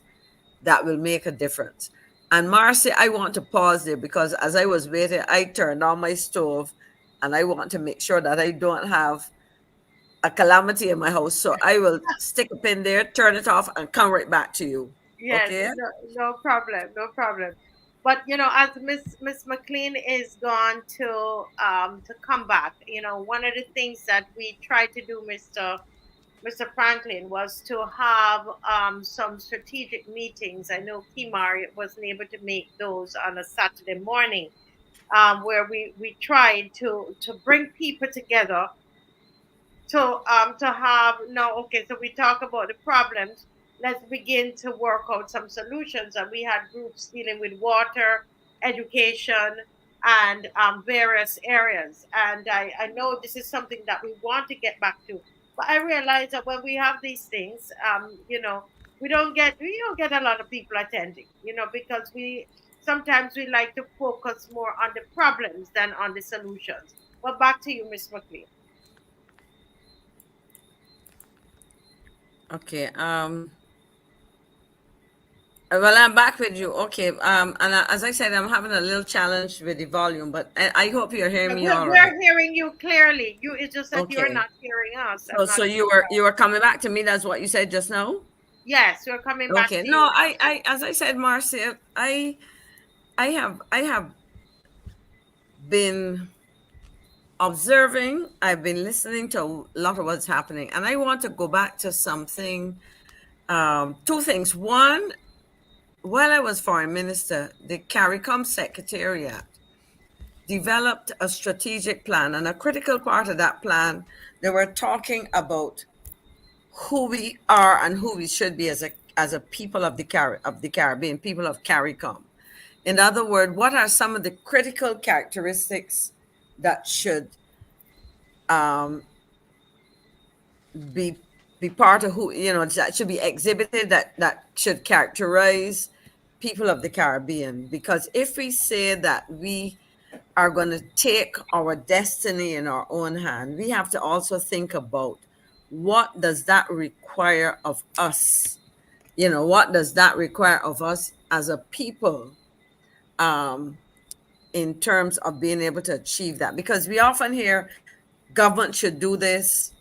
that will make a difference. And Marcy, I want to pause there, because as I was waiting, I turned on my stove and I want to make sure that I don't have a calamity in my house. So I will stick a pin there, turn it off, and come right back to you. Yes, Okay? no, no problem, no problem. But as Miss McClean is gone to come back, one of the things that we tried to do, Mr. Franklyn, was to have some strategic meetings. I know Kemar wasn't able to make those on a Saturday morning, where we tried to bring people together to have no, okay, so we talk about the problems, let's begin to work out some solutions. And we had groups dealing with water, education, and various areas. And I know this is something that we want to get back to, but I realize that when we have these things, we don't get a lot of people attending, because we sometimes we like to focus more on the problems than on the solutions. But back to you, Miss McClean. Okay. Well, I'm back with you. Okay. As I said, I'm having a little challenge with the volume, but I hope you're hearing me all right. We're hearing you clearly. It's just that you're Okay. not hearing us. So you were coming back to me. That's what you said just now. Yes, we're coming back Okay. to No, you. I as I said, Marcy, I have been observing. I've been listening to a lot of what's happening, and I want to go back to something. Two things. One, while I was foreign minister, the CARICOM Secretariat developed a strategic plan, and a critical part of that plan, they were talking about who we are and who we should be as a people of the Caribbean, people of CARICOM. In other words, what are some of the critical characteristics that should be part of who, that should be exhibited, that should characterize people of the Caribbean? Because if we say that we are going to take our destiny in our own hand, we have to also think about what does that require of us? What does that require of us as a people, in terms of being able to achieve that? Because we often hear government should do this,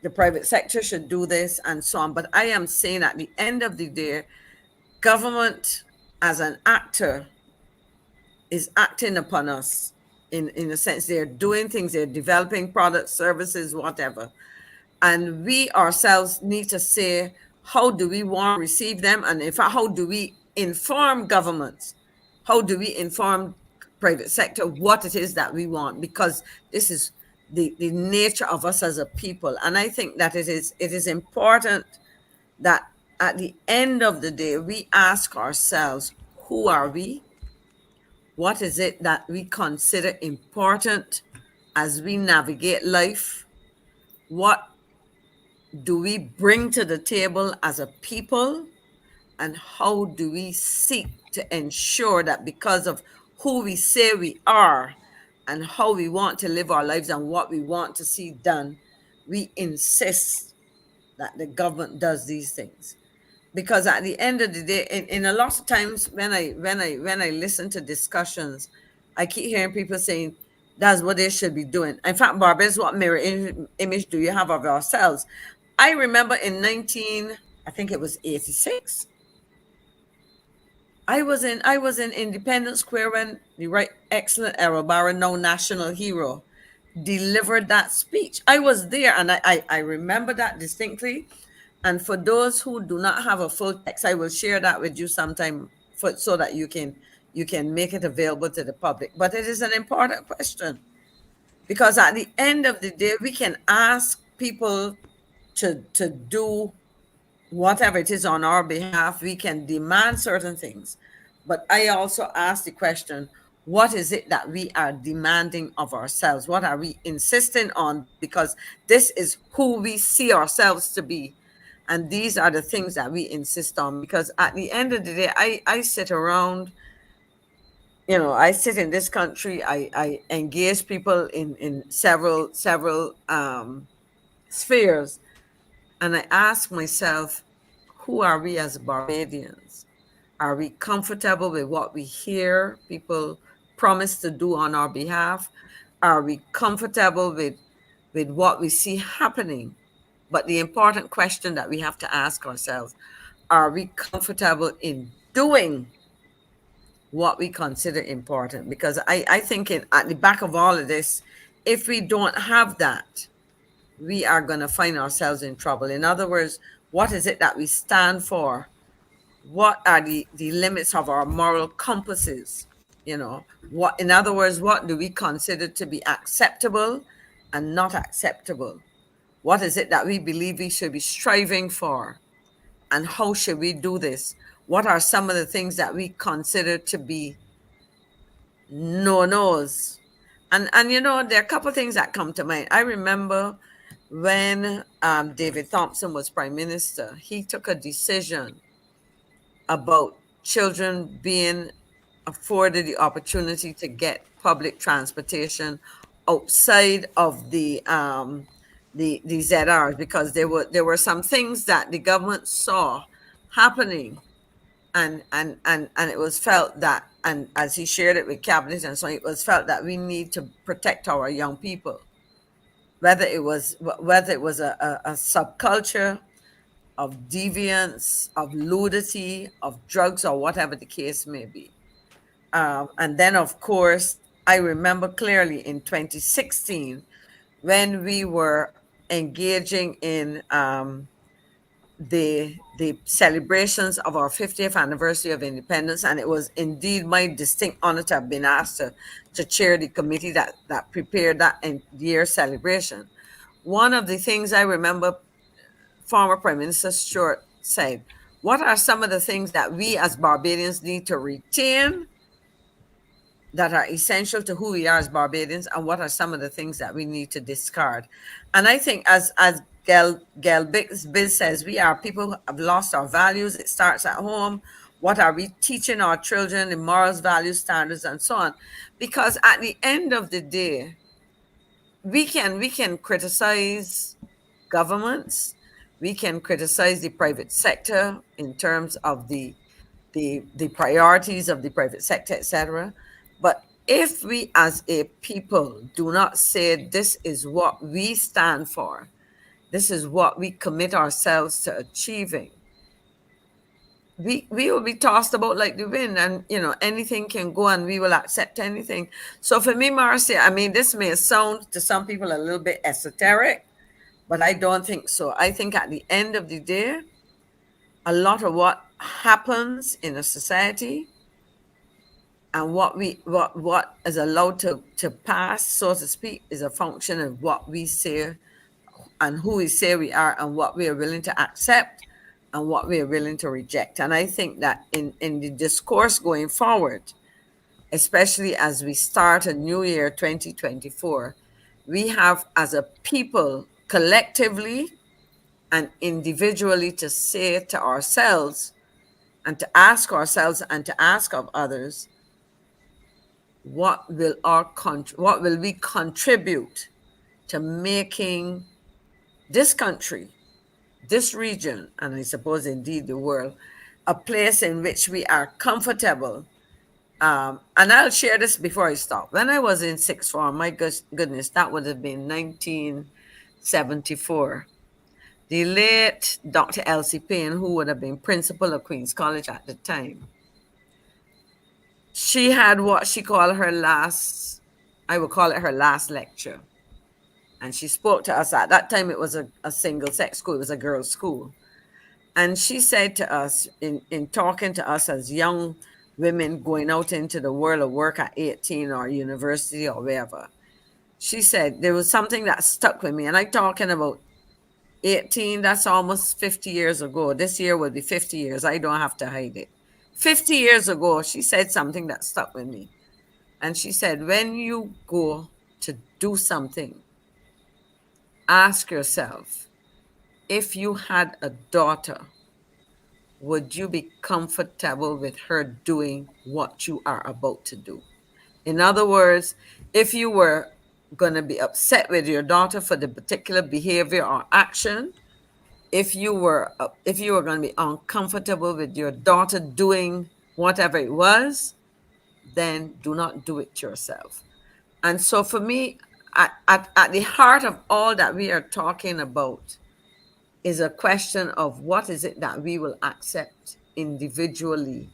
the private sector should do this, and so on. But I am saying at the end of the day, government as an actor is acting upon us in a sense. They're doing things, they're developing products, services, whatever. And we ourselves need to say, how do we want to receive them? And how do we inform governments? How do we inform private sector what it is that we want? Because this is the nature of us as a people. And I think that it is important that at the end of the day, we ask ourselves, who are we? What is it that we consider important as we navigate life? What do we bring to the table as a people, and how do we seek to ensure that because of who we say we are and how we want to live our lives and what we want to see done, we insist that the government does these things. Because at the end of the day, in a lot of times when I listen to discussions, I keep hearing people saying that's what they should be doing. In fact, Barbados, what mirror image do you have of ourselves? I remember in 19, I think it was 86. I was in Independence Square when the right excellent Errol Barron, now national hero, delivered that speech. I was there, and I remember that distinctly. And for those who do not have a full text, I will share that with you sometime so that you can make it available to the public. But it is an important question, because at the end of the day, we can ask people to do whatever it is on our behalf. We can demand certain things. But I also ask the question, what is it that we are demanding of ourselves? What are we insisting on? Because this is who we see ourselves to be. And these are the things that we insist on. Because at the end of the day, I sit around, I sit in this country, I engage people in several spheres, and I ask myself, who are we as Barbadians? Are we comfortable with what we hear people promise to do on our behalf? Are we comfortable with what we see happening? But the important question that we have to ask ourselves, are we comfortable in doing what we consider important? Because I think at the back of all of this, if we don't have that, we are going to find ourselves in trouble. In other words, what is it that we stand for? What are the limits of our moral compasses? In other words, what do we consider to be acceptable and not acceptable? What is it that we believe we should be striving for? And how should we do this? What are some of the things that we consider to be no-nos? And there are a couple of things that come to mind. I remember when David Thompson was prime minister, he took a decision about children being afforded the opportunity to get public transportation outside of the ZRs, because there were some things that the government saw happening, and it was felt that, and as he shared it with cabinet and so on, it was felt that we need to protect our young people, whether it was a subculture of deviance, of nudity, of drugs, or whatever the case may be. And then, of course, I remember clearly in 2016 when we were engaging in the celebrations of our 50th anniversary of independence, and it was indeed my distinct honor to have been asked to chair the committee that prepared that year celebration. One of the things I remember former Prime Minister Stuart said, what are some of the things that we as Barbadians need to retain that are essential to who we are as Barbadians, and what are some of the things that we need to discard? And I think, as Gail Bill says, we are people who have lost our values. It starts at home. What are we teaching our children in morals, values, standards, and so on? Because at the end of the day, we can criticize governments, we can criticize the private sector in terms of the priorities of the private sector, etc. But if we as a people do not say this is what we stand for, this is what we commit ourselves to achieving, we will be tossed about like the wind, and anything can go and we will accept anything. So for me, Marcy, I mean, this may sound to some people a little bit esoteric, but I don't think so. I think at the end of the day, a lot of what happens in a society and what is allowed to pass, so to speak, is a function of what we say and who we say we are, and what we are willing to accept and what we are willing to reject. And I think that in the discourse going forward, especially as we start a new year, 2024, we have as a people collectively and individually to say to ourselves and to ask ourselves and to ask of others, what will we contribute to making this country, this region, and I suppose indeed the world, a place in which we are comfortable. And I'll share this before I stop. When I was in sixth form, my goodness, that would have been 1974. The late Dr. Elsie Payne, who would have been principal of Queen's College at the time, she had what she called her last, I would call it her last lecture. And she spoke to us. At that time, it was a single sex school, it was a girls' school. And she said to us, in talking to us as young women going out into the world of work at 18 or university or wherever, she said there was something that stuck with me. And I'm talking about 18, that's almost 50 years ago. This year will be 50 years. I don't have to hide it. 50 years ago, she said something that stuck with me. And she said, when you go to do something, ask yourself, if you had a daughter, would you be comfortable with her doing what you are about to do? In other words, if you were going to be upset with your daughter for the particular behavior or action, if you were going to be uncomfortable with your daughter doing whatever it was, then do not do it yourself. And so for me, at the heart of all that we are talking about is a question of what is it that we will accept individually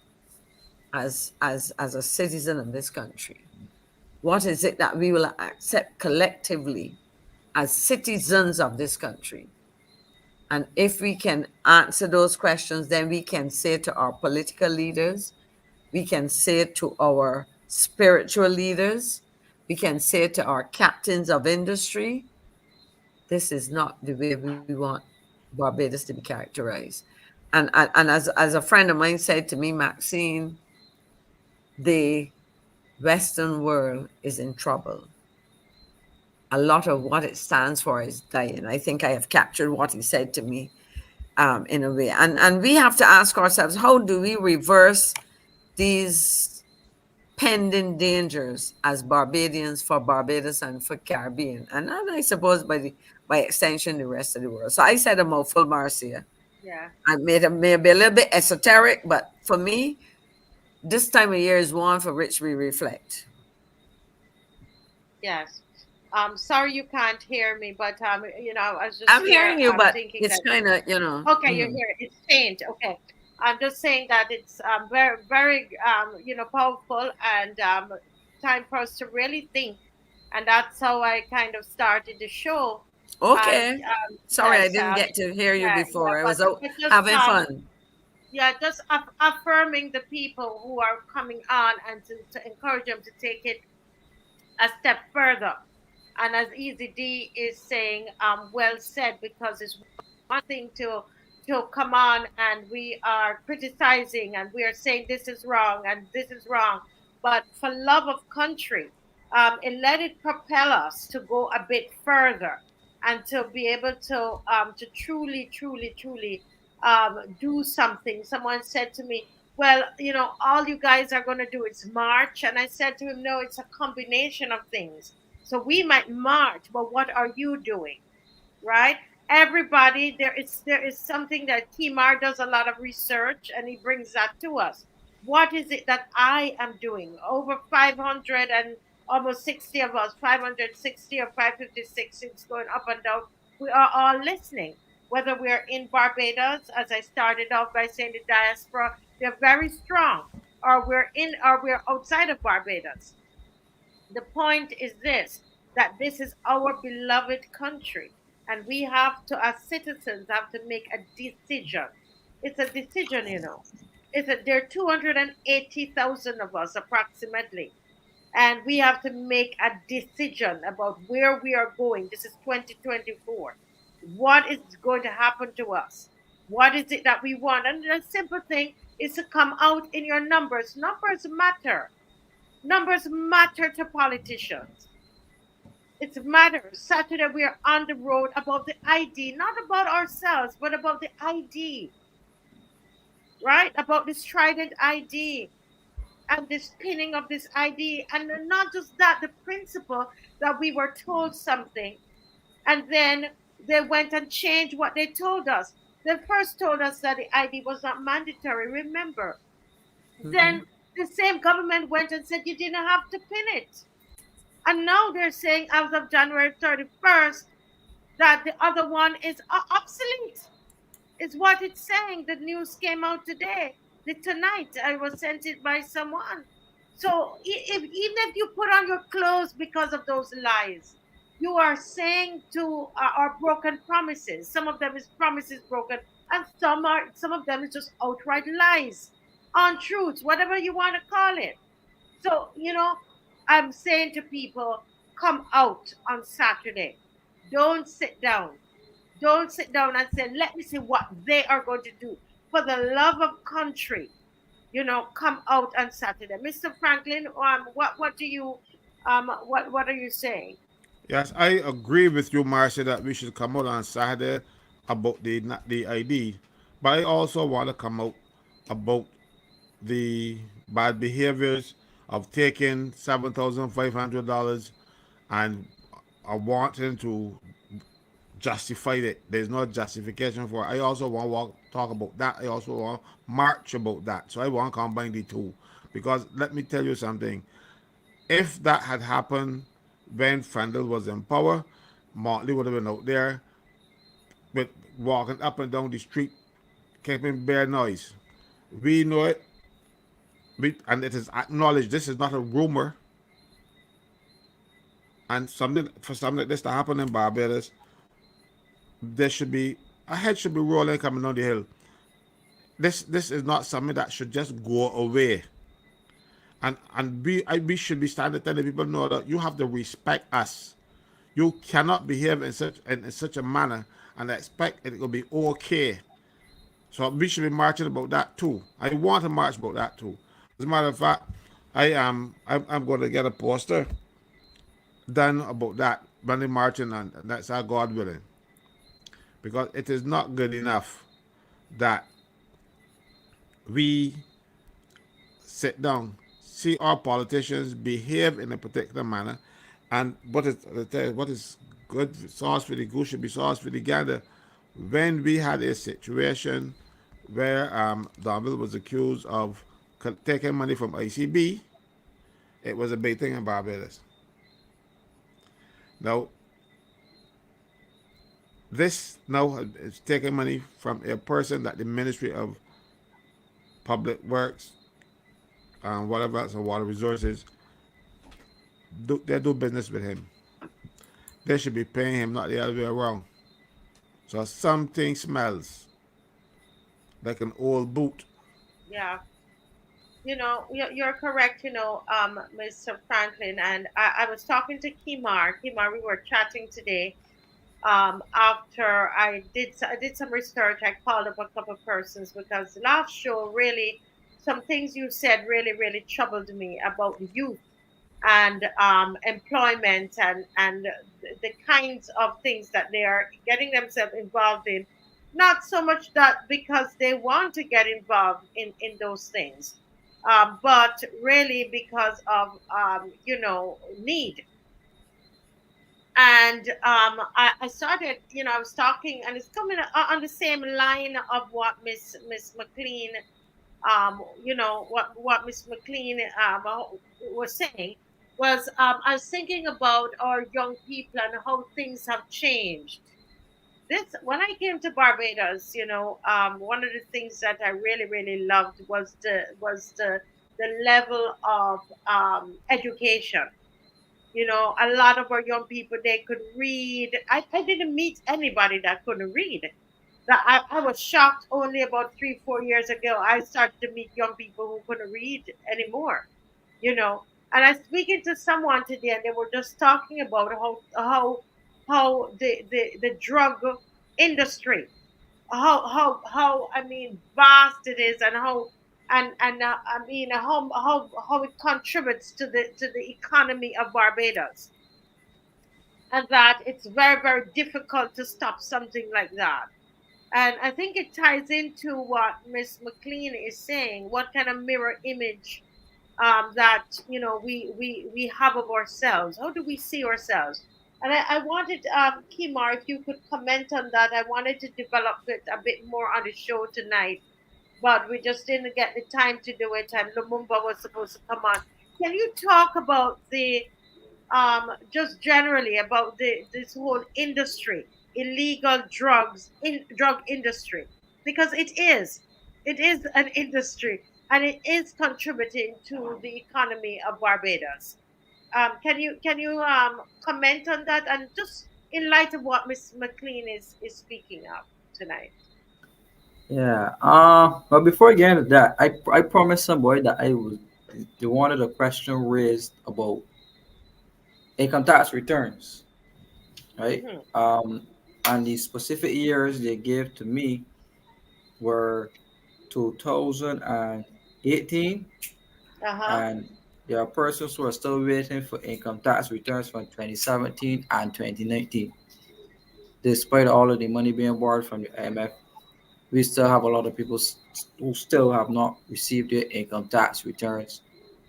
as a citizen of this country? What is it that we will accept collectively as citizens of this country? And if we can answer those questions, then we can say to our political leaders, we can say to our spiritual leaders, we can say to our captains of industry, this is not the way we want Barbados to be characterized. And as a friend of mine said to me, Maxine, the Western world is in trouble. A lot of what it stands for is dying. I think I have captured what he said to me in a way. And we have to ask ourselves, how do we reverse these pending dangers as Barbadians for Barbados and for Caribbean? And I suppose by extension, the rest of the world. So I said a mouthful, Marcia. Yeah. I made it maybe a little bit esoteric, but for me, this time of year is one for which we reflect. Yes. Sorry you can't hear me, but I was just I'm hearing you, but it's kind of, Okay, you're here. It's faint. Okay. I'm just saying that it's very, very, powerful and time for us to really think. And that's how I kind of started the show. Okay. Sorry, yes, I didn't get to hear you before. I was but just, having fun. Yeah, just affirming the people who are coming on and to encourage them to take it a step further. And as Easy D is saying, well said, because it's one thing to come on and we are criticizing and we are saying this is wrong and this is wrong. But for love of country, and let it propel us to go a bit further and to be able to truly, truly, truly do something. Someone said to me, well, all you guys are going to do is march. And I said to him, no, it's a combination of things. So we might march, but what are you doing? Right? Everybody, there is something that Kemar does a lot of research and he brings that to us. What is it that I am doing? Over 500 and almost 60 of us, 560 or 556, it's going up and down. We are all listening, whether we're in Barbados, as I started off by saying the diaspora, they're very strong, or we're outside of Barbados. The point is this, that this is our beloved country, and we have to, as citizens, have to make a decision. It's a decision, there are 280,000 of us approximately, and we have to make a decision about where we are going. This is 2024. What is going to happen to us? What is it that we want? And the simple thing is to come out in your numbers. Numbers matter. Numbers matter to politicians. It's a matter. Saturday we are on the road about the ID, not about ourselves, but about the ID, right? About this Trident ID and the spinning of this ID. And not just that, the principle that we were told something and then they went and changed what they told us. They first told us that the ID was not mandatory, remember? Mm-hmm. Then the same government went and said you didn't have to pin it. And now they're saying as of January 31st that the other one is obsolete, is what it's saying. The news came out today. Tonight, I was sent it by someone. So even if you put on your clothes because of those lies, you are saying to our broken promises. Some of them is promises broken, and some of them is just outright lies, untruths, whatever you want to call it. So I'm saying to people, come out on Saturday. Don't sit down. Don't sit down and say, let me see what they are going to do. For the love of country, come out on Saturday. Mr. Franklyn, what do you what are you saying? Yes, I agree with you, Marcia, that we should come out on Saturday about the ID, but I also want to come out about the bad behaviors of taking $7,500 and wanting to justify it. There's no justification for it. I also want to talk about that. I also want to march about that. So I want to combine the two. Because let me tell you something. If that had happened when Fandel was in power, Motley would have been out there with walking up and down the street, keeping bare noise. We know it, and it is acknowledged. This is not a rumor. And something like this to happen in Barbados, there should be a head should be rolling coming down the hill. This is not something that should just go away. We should be standing telling people know that you have to respect us. You cannot behave in such a manner and expect it will be okay. So we should be marching about that too. I want to march about that too. As a matter of fact, I'm going to get a poster done about that when they marching, and that's our God willing. Because it is not good enough that we sit down, see our politicians behave in a particular manner, and what is good sauce for the goose should be sauce for the gander. When we had a situation where Donald was accused of taking money from ICB, it was a big thing in Barbados. Now, this now is taking money from a person that the Ministry of Public Works and whatever else, and water resources, they do business with him. They should be paying him, not the other way around. So something smells like an old boot. Yeah, you're correct. Mr. Franklyn, and I was talking to Kemar. Kemar, we were chatting today. After I did some research, I called up a couple of persons because the last show really, some things you said really troubled me about the youth and employment and the kinds of things that they are getting themselves involved in. Not so much that because they want to get involved in those things, but really because of need. And I started, I was talking, and it's coming on the same line of what Miss McClean, what Miss McClean was saying was, I was thinking about our young people and how things have changed. This when I came to Barbados, one of the things that I really loved was the level of education. A lot of our young people, they could read. I didn't meet anybody that couldn't read. That I was shocked only about 3 4 years ago. I started to meet young people who couldn't read anymore. you know and I was speaking to someone today, and they were just talking about how the drug industry, how I mean vast it is, and how and I mean how it contributes to the economy of Barbados. and that it's very, very difficult to stop something like that. And I think it ties into what Miss McClean is saying. What kind of mirror image that we have of ourselves? How do we see ourselves? And I wanted, Kemar, if you could comment on that. I wanted to develop it a bit more on the show tonight, but we just didn't get the time to do it. And Lumumba was supposed to come on. Can you talk about the just generally about this whole industry, illegal drugs in drug industry, because it is an industry and it is contributing to the economy of Barbados. Can you comment on that, and just in light of what Miss McClean is speaking of tonight? Yeah. But before I get into that, I promised somebody that I was they wanted a question raised about income tax returns, right? Hmm. And the specific years they gave to me were 2018, Uh-huh. and there are persons who are still waiting for income tax returns from 2017 and 2019. Despite all of the money being borrowed from the IMF, we still have a lot of people who still have not received their income tax returns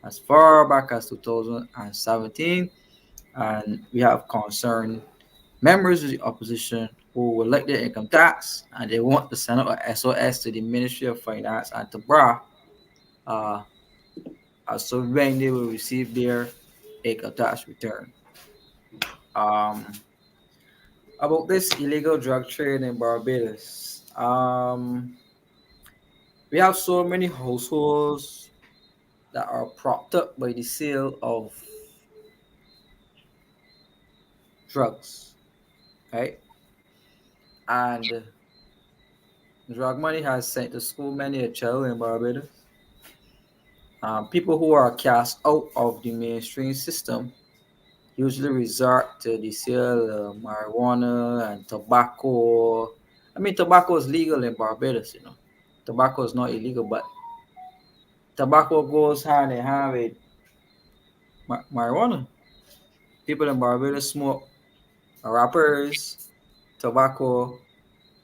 as far back as 2017. And we have concerned members of the opposition who will like their income tax and they want to send out a SOS to the Ministry of Finance and to BRA uh, as to when they will receive their income tax return. Um, about this illegal drug trade in Barbados, we have so many households that are propped up by the sale of drugs, right? And drug money has sent to school many a child in Barbados. People who are cast out of the mainstream system usually resort to the sale of marijuana and tobacco. I mean, tobacco is legal in Barbados, you know. Tobacco is not illegal, but tobacco goes hand in hand with marijuana. People in Barbados smoke wrappers, tobacco,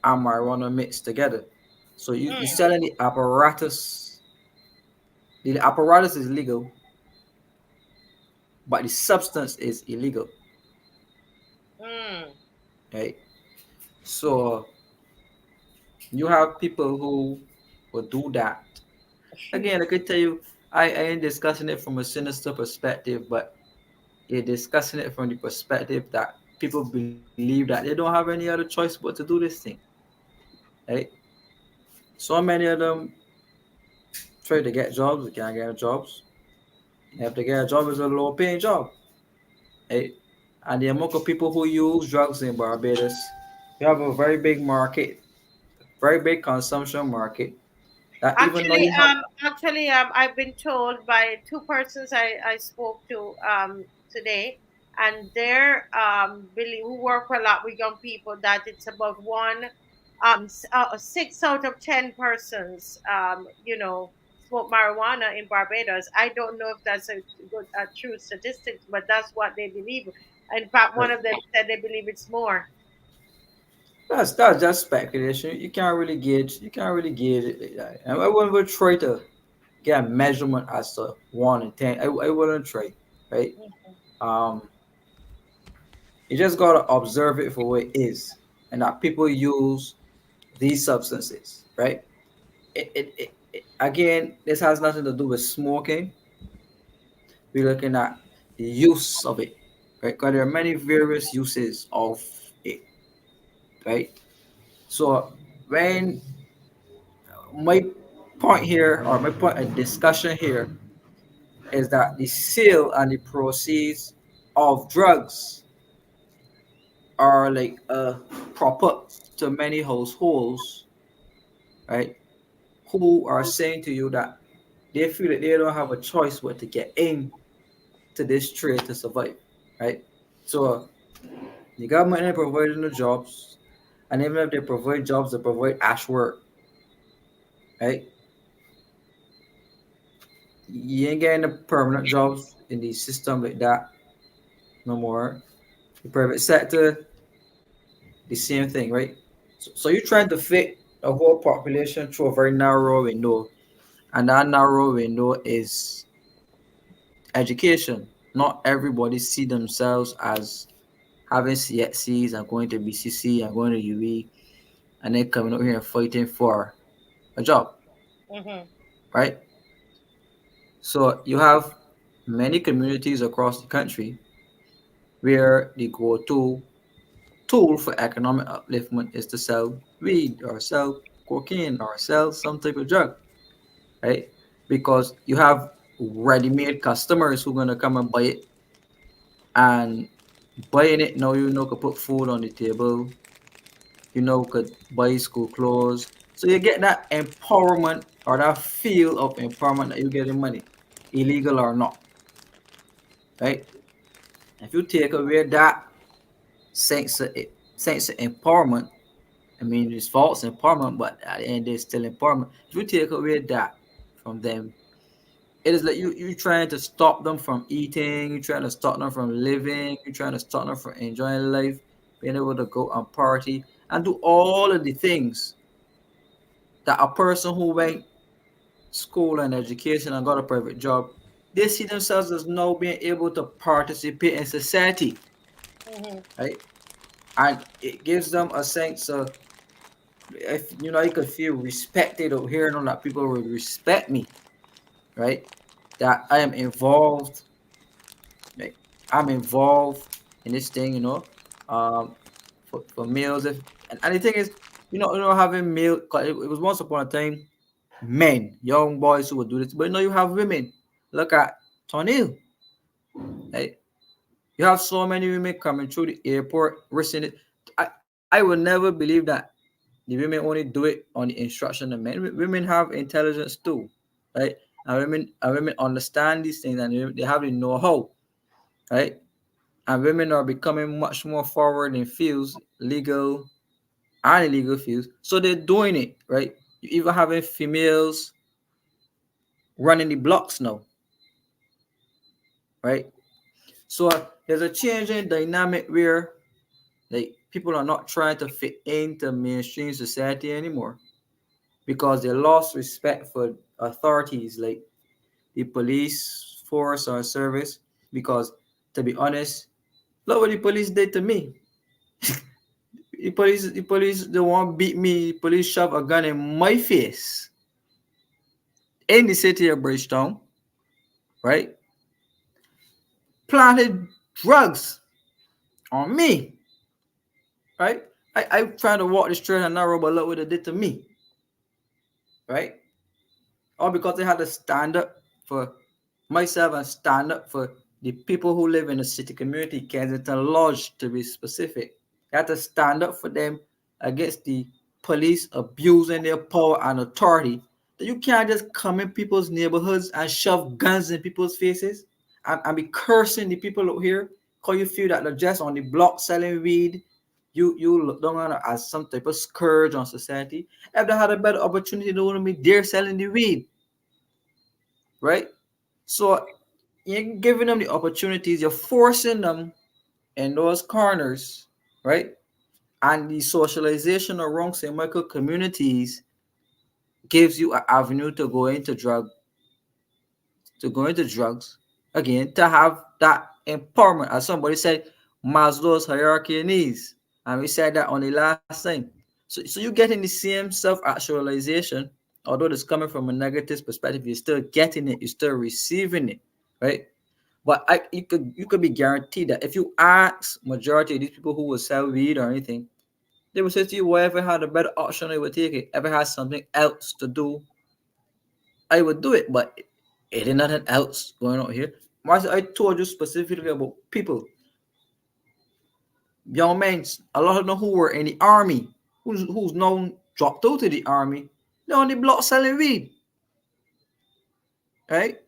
and marijuana mixed together. So you're Mm, selling the apparatus. The apparatus is legal, but the substance is illegal, mm. right? So you have people who will do that. Again, I could tell you, I ain't discussing it from a sinister perspective, but you're discussing it from the perspective that people believe that they don't have any other choice but to do this thing, right? So many of them try to get jobs, they can't get jobs. If they get a job, it's a low paying job, right? And the amount of people who use drugs in Barbados, we have a very big market, very big consumption market. That even though Actually, you have, I've been told by two persons I spoke to today, and they're believe who work a lot with young people, that it's about 6 out of 10 persons smoke marijuana in Barbados. I don't know if that's a true statistics, but that's what they believe. In fact, one right, of them said they believe it's more. that's just speculation. You can't really gauge. You can't really gauge it like that. And I wouldn't try to get a measurement as to 1 in 10. I wouldn't try, right? Um, you just gotta observe it for what it is, and that people use these substances, right? Again, this has nothing to do with smoking. We're looking at the use of it, right? Because there are many various uses of it, right? So when my point here, or my point of discussion here, is that the sale and the proceeds of drugs are like a prop up to many households, right? Who are saying to you that they feel that they don't have a choice but to get in to this trade to survive, right? So the government ain't providing the jobs, and even if they provide jobs, they provide ash work, right? You ain't getting the permanent jobs in the system like that no more. The private sector, the same thing, right? So you're trying to fit a whole population through a very narrow window, and that narrow window is education. Not everybody see themselves as having CXCs and going to BCC and going to UE and then coming out here and fighting for a job, Mm-hmm. right? So you have many communities across the country where the go-to tool for economic upliftment is to sell weed or sell cocaine or sell some type of drug, right? Because you have ready-made customers who are gonna come and buy it, and buying it now could put food on the table, could buy school clothes. So you get that empowerment or that feel of empowerment that you get in money, illegal or not, right? If you take away that sense of empowerment, I mean, it's false empowerment, but at the end, it's still empowerment. If you take away that from them, it is like you trying to stop them from eating, you're trying to stop them from living, you're trying to stop them from enjoying life, being able to go and party and do all of the things that a person who went school and education and got a private job, they see themselves as now being able to participate in society, Mm-hmm. right? And it gives them a sense of, if you could feel respected or hearing that people would respect me, right? That I am involved, like I'm involved in this thing, for meals. And the thing is, having meal. 'Cause it was once upon a time men, young boys who would do this, but now you have women. Look at Tonil, right? You have so many women coming through the airport risking it. I would never believe that the women only do it on the instruction of men. Women have intelligence too, right? And women understand these things, and they have the know-how, right? And women are becoming much more forward in fields, legal and illegal fields. So they're doing it, right? You even having females running the blocks now, right? So there's a change in dynamic where like people are not trying to fit into mainstream society anymore because they lost respect for authorities like the police force or service. Because to be honest, look what the police did to me. The police, they won't beat me. The police shove a gun in my face in the city of Bridgetown, right? Planted drugs on me, right? I tried to walk the straight and narrow, but look what they did to me, right? All because they had to stand up for myself and stand up for the people who live in the city community, Kensington Lodge to be specific. They had to stand up for them against the police abusing their power and authority. That you can't just come in people's neighborhoods and shove guns in people's faces and be cursing the people out here because you feel that they're just on the block selling weed. You look down on it as some type of scourge on society. If they had a better opportunity, they wouldn't be there selling the weed, right? So you're giving them the opportunities, you're forcing them in those corners, right? And the socialization around St. Michael communities gives you an avenue to go into drugs again, to have that empowerment. As somebody said, Maslow's hierarchy of needs. And we said that on the last time. So you're getting the same self-actualization, although it's coming from a negative perspective, you're still getting it, you're still receiving it, right? But you could be guaranteed that if you ask majority of these people who will sell weed or anything, they will say to you, whoever had a better option, they would take it. Ever has something else to do, I would do it. But it ain't nothing else going on here. Marcia, I told you specifically about people, young men, a lot of them who were in the army, who's now dropped out of the army, they're on the block selling weed, right?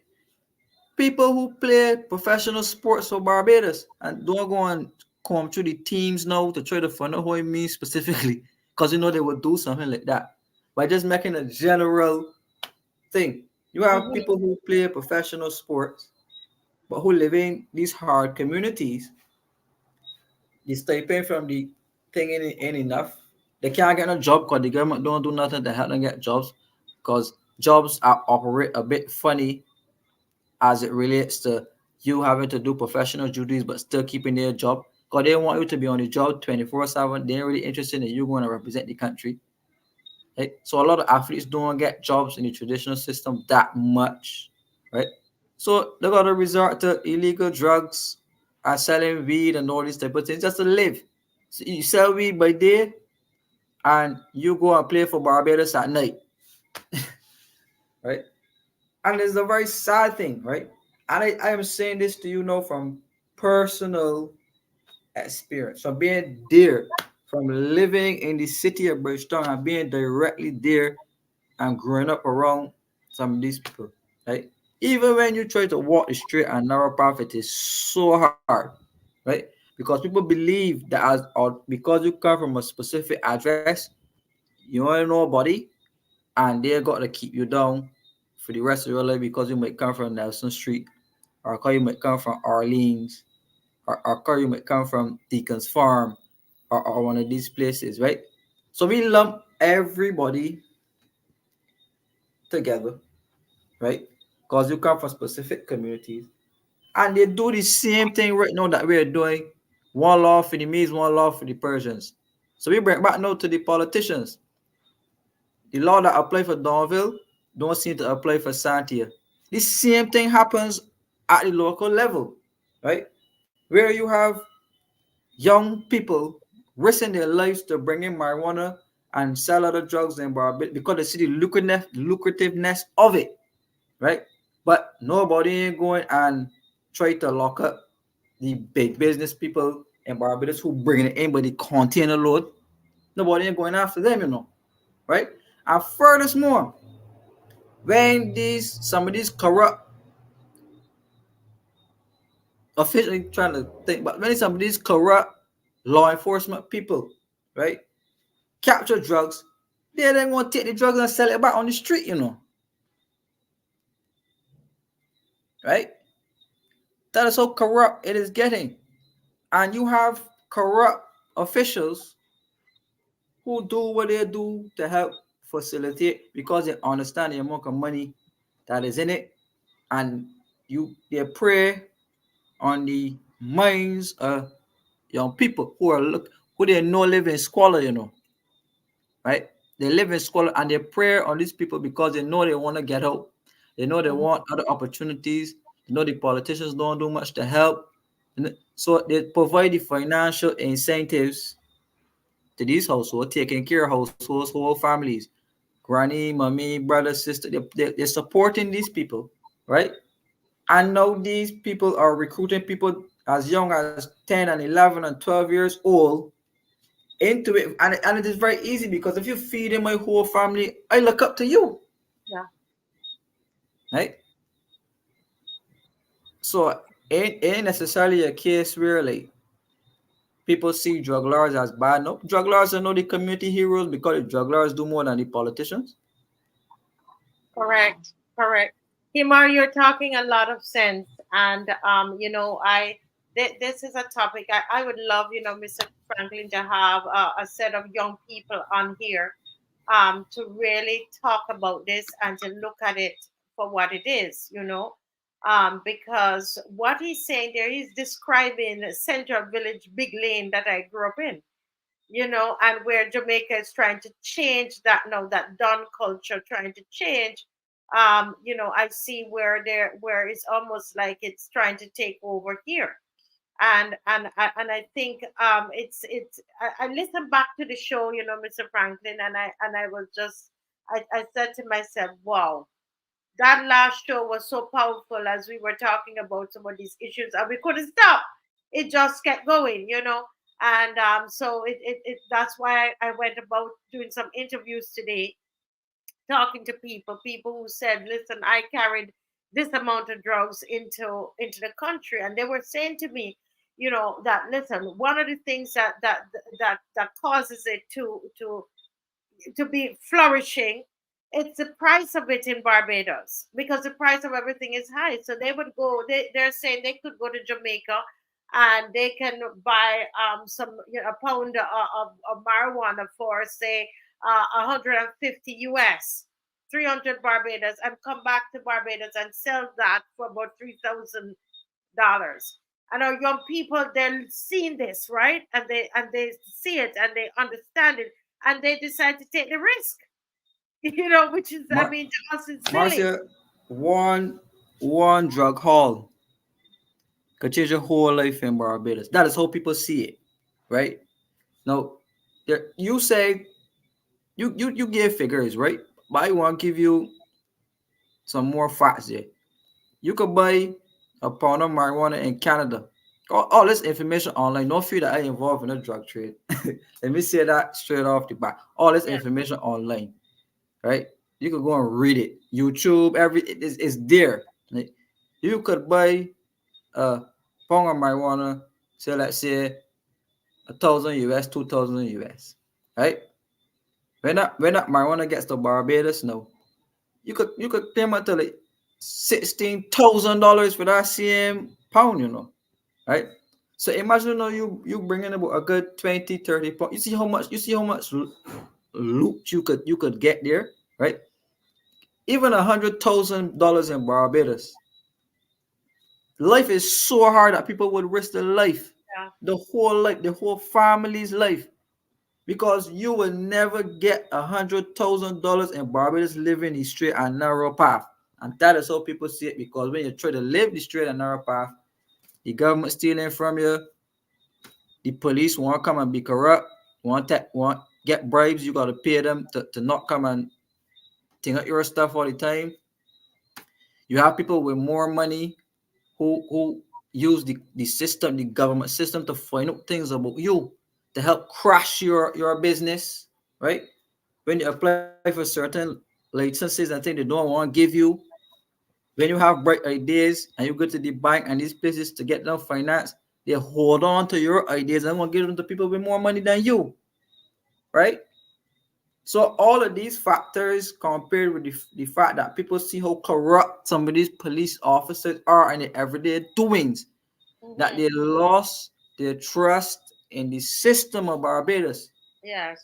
People who play professional sports for Barbados and don't go and come through the teams now to try to find out what it means specifically, because they would do something like that by just making a general thing. You have Mm-hmm. people who play professional sports but who live in these hard communities, the stipend from the thing ain't enough. They can't get a job because the government don't do nothing to help them get jobs. Because jobs are operate a bit funny as it relates to you having to do professional duties but still keeping their job. Because they want you to be on the job 24/7. They ain't really interested in you going to represent the country. Right? So a lot of athletes don't get jobs in the traditional system that much. Right? So they gotta resort to illegal drugs and selling weed and all these type of things just to live. So you sell weed by day and you go and play for Barbados at night. Right? And it's a very sad thing, right? And I am saying this to you now from personal experience, from being there, from living in the city of Bridgetown and being directly there and growing up around some of these people, right? Even when you try to walk the straight and narrow path, it is so hard, right? Because people believe that or because you come from a specific address, you ain't nobody, and they got to keep you down for the rest of your life because you might come from Nelson Street, or because you might come from Orleans, or because you might come from Deacon's Farm, or one of these places, right? So we lump everybody together, right? Because you come from specific communities, and they do the same thing right now that we're doing. One law for the Medes, one law for the Persians. So we bring back now to the politicians. The law that apply for Donville don't seem to apply for Santia. The same thing happens at the local level, right? Where you have young people risking their lives to bring in marijuana and sell other drugs in Barbados because they see the lucrativeness of it, right? But nobody ain't going and try to lock up the big business people in Barbados who bring it in by the container load. Nobody ain't going after them, right? And furthermore, when some of these corrupt officially trying to think, but when some of these corrupt law enforcement people, right, capture drugs, they then going to take the drugs and sell it back on the street, right? That is how corrupt it is getting. And you have corrupt officials who do what they do to help facilitate because they understand the amount of money that is in it, and they prey on the minds of young people who they know live in squalor, right? They live in squalor and they prey on these people because they know they want to get out. They know they want other opportunities. They know the politicians don't do much to help. So they provide the financial incentives to these households, taking care of households, whole families, granny, mommy, brother, sister. They're supporting these people, right? And now these people are recruiting people as young as 10 and 11 and 12 years old into it. And it is very easy because if you feed in my whole family, I look up to you. Yeah. Right? So it ain't necessarily a case where like people see drug lords as bad. No, drug lords are not the community heroes because the drug lords do more than the politicians. Correct. Correct. Kemar, you're talking a lot of sense. And, this is a topic I would love, Mr. Franklin, to have a set of young people on here to really talk about this and to look at it for what it is, because what he's saying there, he's describing Central Village, Big Lane that I grew up in, and where Jamaica is trying to change that now, that Don culture trying to change. I see where it's almost like it's trying to take over here. And I think I listened back to the show, Mr. Franklin, and I was just I said to myself, wow, that last show was so powerful as we were talking about some of these issues and we couldn't stop. It just kept going, and so that's why I went about doing some interviews today, talking to people who said, listen, I carried this amount of drugs into the country, and they were saying to me, that listen, one of the things that causes it to be flourishing, it's the price of it in Barbados, because the price of everything is high. So they would go, they're saying they could go to Jamaica and they can buy some, a pound of marijuana for, say, 150 US, 300 Barbados, and come back to Barbados and sell that for about $3,000. And our young people, they're seeing this, right? And they see it and they understand it, and they decide to take the risk. Which is, I Mar- mean, to us, it's silly. Marcia, one drug haul could change your whole life in Barbados. That is how people see it, right? Now, you say you give figures, right? But I want to give you some more facts here. You could buy a pound of marijuana in Canada. All this information online. Don't feel that I involved in a drug trade. Let me say that straight off the bat. All this Yeah. information online, right? You could go and read it. YouTube, it's there. Like, you could buy a pound of marijuana, say let's say 1,000 US, 2,000 US, right? When that marijuana gets to Barbados now, you could pay up to like $16,000 for that same pound, right? So imagine now you bringing about a good 20, 30 pounds. You see how much loot you could get there, right? Even $100,000 in Barbados. Life is so hard that people would risk their life, Yeah. the whole family's life, because you will never get $100,000 in Barbados living the straight and narrow path. And that is how people see it, because when you try to live the straight and narrow path, the government stealing from you, the police want to come and be corrupt, want get bribes, you got to pay them to not come and take out your stuff all the time. You have people with more money who use the system, the government system, to find out things about you, to help crash your business, right? When you apply for certain licenses and things they don't want to give you, when you have bright ideas and you go to the bank and these places to get them finance, they hold on to your ideas and want to give them to people with more money than you, right? So all of these factors, compared with the fact that people see how corrupt some of these police officers are in their everyday doings, that Hmm. they lost their trust in the system of Barbados, Yes.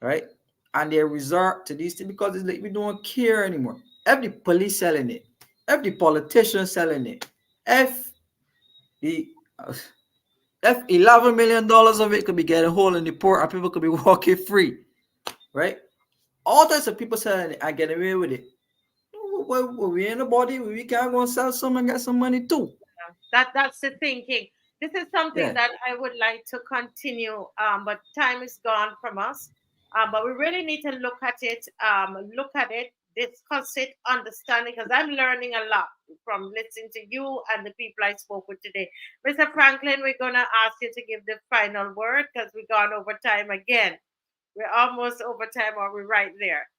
right? And they resort to these things because it's like we don't care anymore. Every police selling it, every politician selling it, if the if $11 million of it could be getting hold in the port and people could be walking free, right? All types of people selling it and getting away with it. Well, we in the body, we can't go and sell some and get some money too. That's the thinking. This is something Yeah. that I would like to continue, but time is gone from us. But we really need to look at it, discuss it, understand it, because I'm learning a lot from listening to you and the people I spoke with today. Mr. Franklyn, we're gonna ask you to give the final word because we've gone over time again. We're almost over time, or we're right there.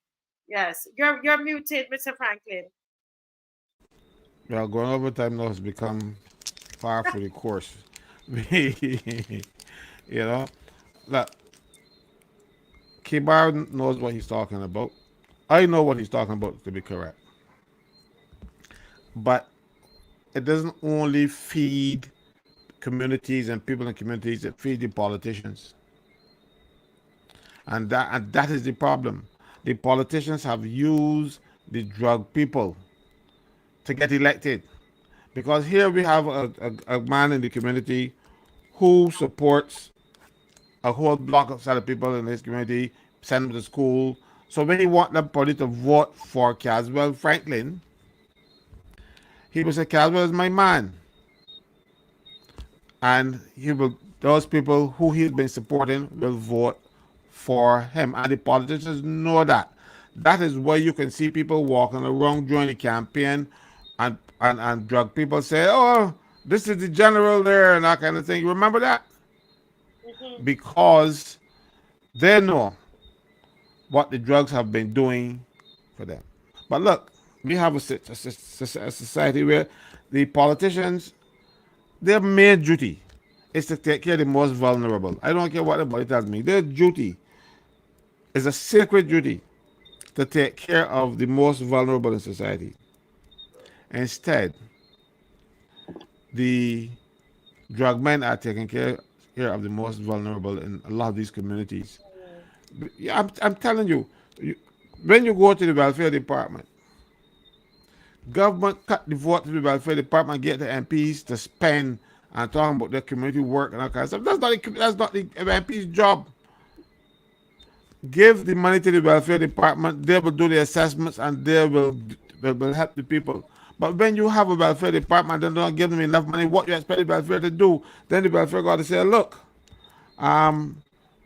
Yes, you're muted, Mr. Franklyn. Well, going over time now has become far for the course. you know, look, Kemar knows what he's talking about. I know what he's talking about, to be correct. But it doesn't only feed communities and people in communities, it feeds the politicians. And that is the problem. The politicians have used the drug people to get elected. Because here we have a man in the community who supports a whole block of other people in his community, send them to school. So when he want the party to vote for Caswell Franklyn, he will say Caswell is my man. And he will those people who he's been supporting will vote for him. And the politicians know that. That is why you can see people walking around during the campaign and drug people say, oh, this is the general there and that kind of thing. You remember that? Hmm. Because they know what the drugs have been doing for them. But look, we have a society where the politicians, their main duty is to take care of the most vulnerable. I don't care what anybody tells me. Their duty is a sacred duty to take care of the most vulnerable in society. Instead, the Drug men are taking care of the most vulnerable in a lot of these communities. Yeah, I'm telling you, when you go to the welfare department, government cut the vote to the welfare department, get the MPs to spend and talking about their community work and that kind of stuff. That's not the MP's job. Give the money to the welfare department. They will do the assessments and they will help the people. But when you have a welfare department and don't give them enough money, what you expect the welfare to do? Then the welfare got to say, look,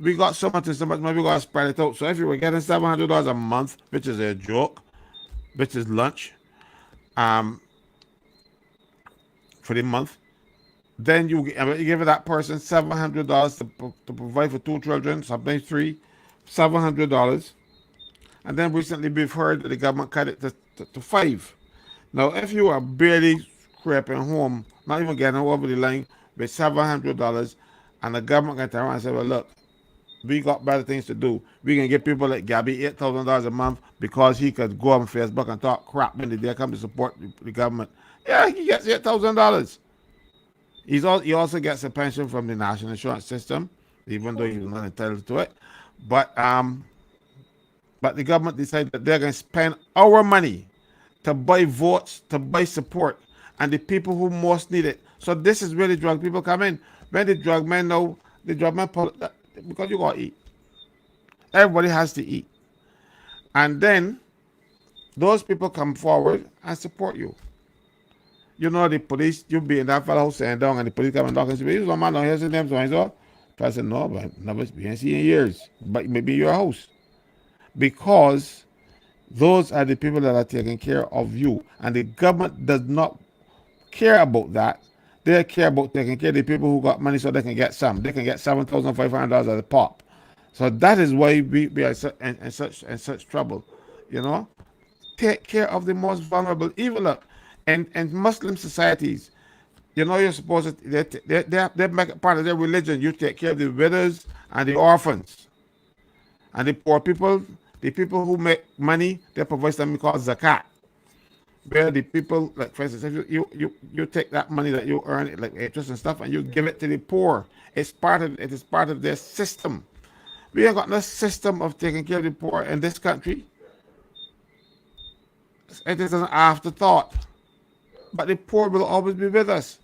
we got so much and so much money, we got to spread it out. So if you were getting $700 a month, which is a joke, which is lunch, for the month, then you give that person $700 to provide for 2 children, sometimes 3, $700. And then recently we've heard that the government cut it to 5. Now, if you are barely scraping home, not even getting over the line with $700, and the government can turn around and say, well, look, we got better things to do. We can give people like Gabby $8,000 a month because he could go on Facebook and talk crap when they come to support the government. Yeah, he gets $8,000. He also gets a pension from the national insurance system, even though he's not entitled to it. But the government decided that they're going to spend our money to buy votes, to buy support, and the people who most need it. So this is where the drug people come in. When the drug men know, the drug men because you got to eat. Everybody has to eat. And then those people come forward and support you. You know, the police, you be in that fellow house saying down, and the police come and talk and say, "Here's one man down here, his name so and so." I said, "No, but never been seen in years. But maybe your house." Because those are the people that are taking care of you. And the government does not care about that. They care about taking care of the people who got money so they can get some. They can get $7,500 at a pop. So that is why we are in such trouble. You know? Take care of the most vulnerable. Even look, in Muslim societies, you know, you're supposed to, they make it part of their religion. You take care of the widows and the orphans. And the poor people, the people who make money, they provide something called zakat. Where the people, like for instance, if you take that money that you earn, like interest and stuff, and you give it to the poor, it is part of their system. We ain't got no system of taking care of the poor in this country. It is an afterthought. But the poor will always be with us.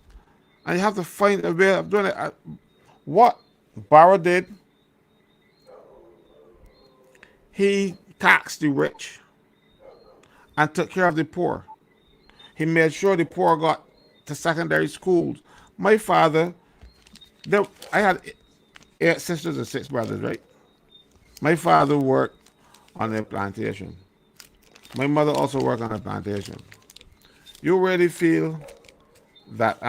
And you have to find a way of doing it. What Barrow did, he taxed the rich and took care of the poor. He made sure the poor got to secondary schools. My father, I had 8 sisters and 6 brothers, right? My father worked on a plantation. My mother also worked on a plantation. You really feel that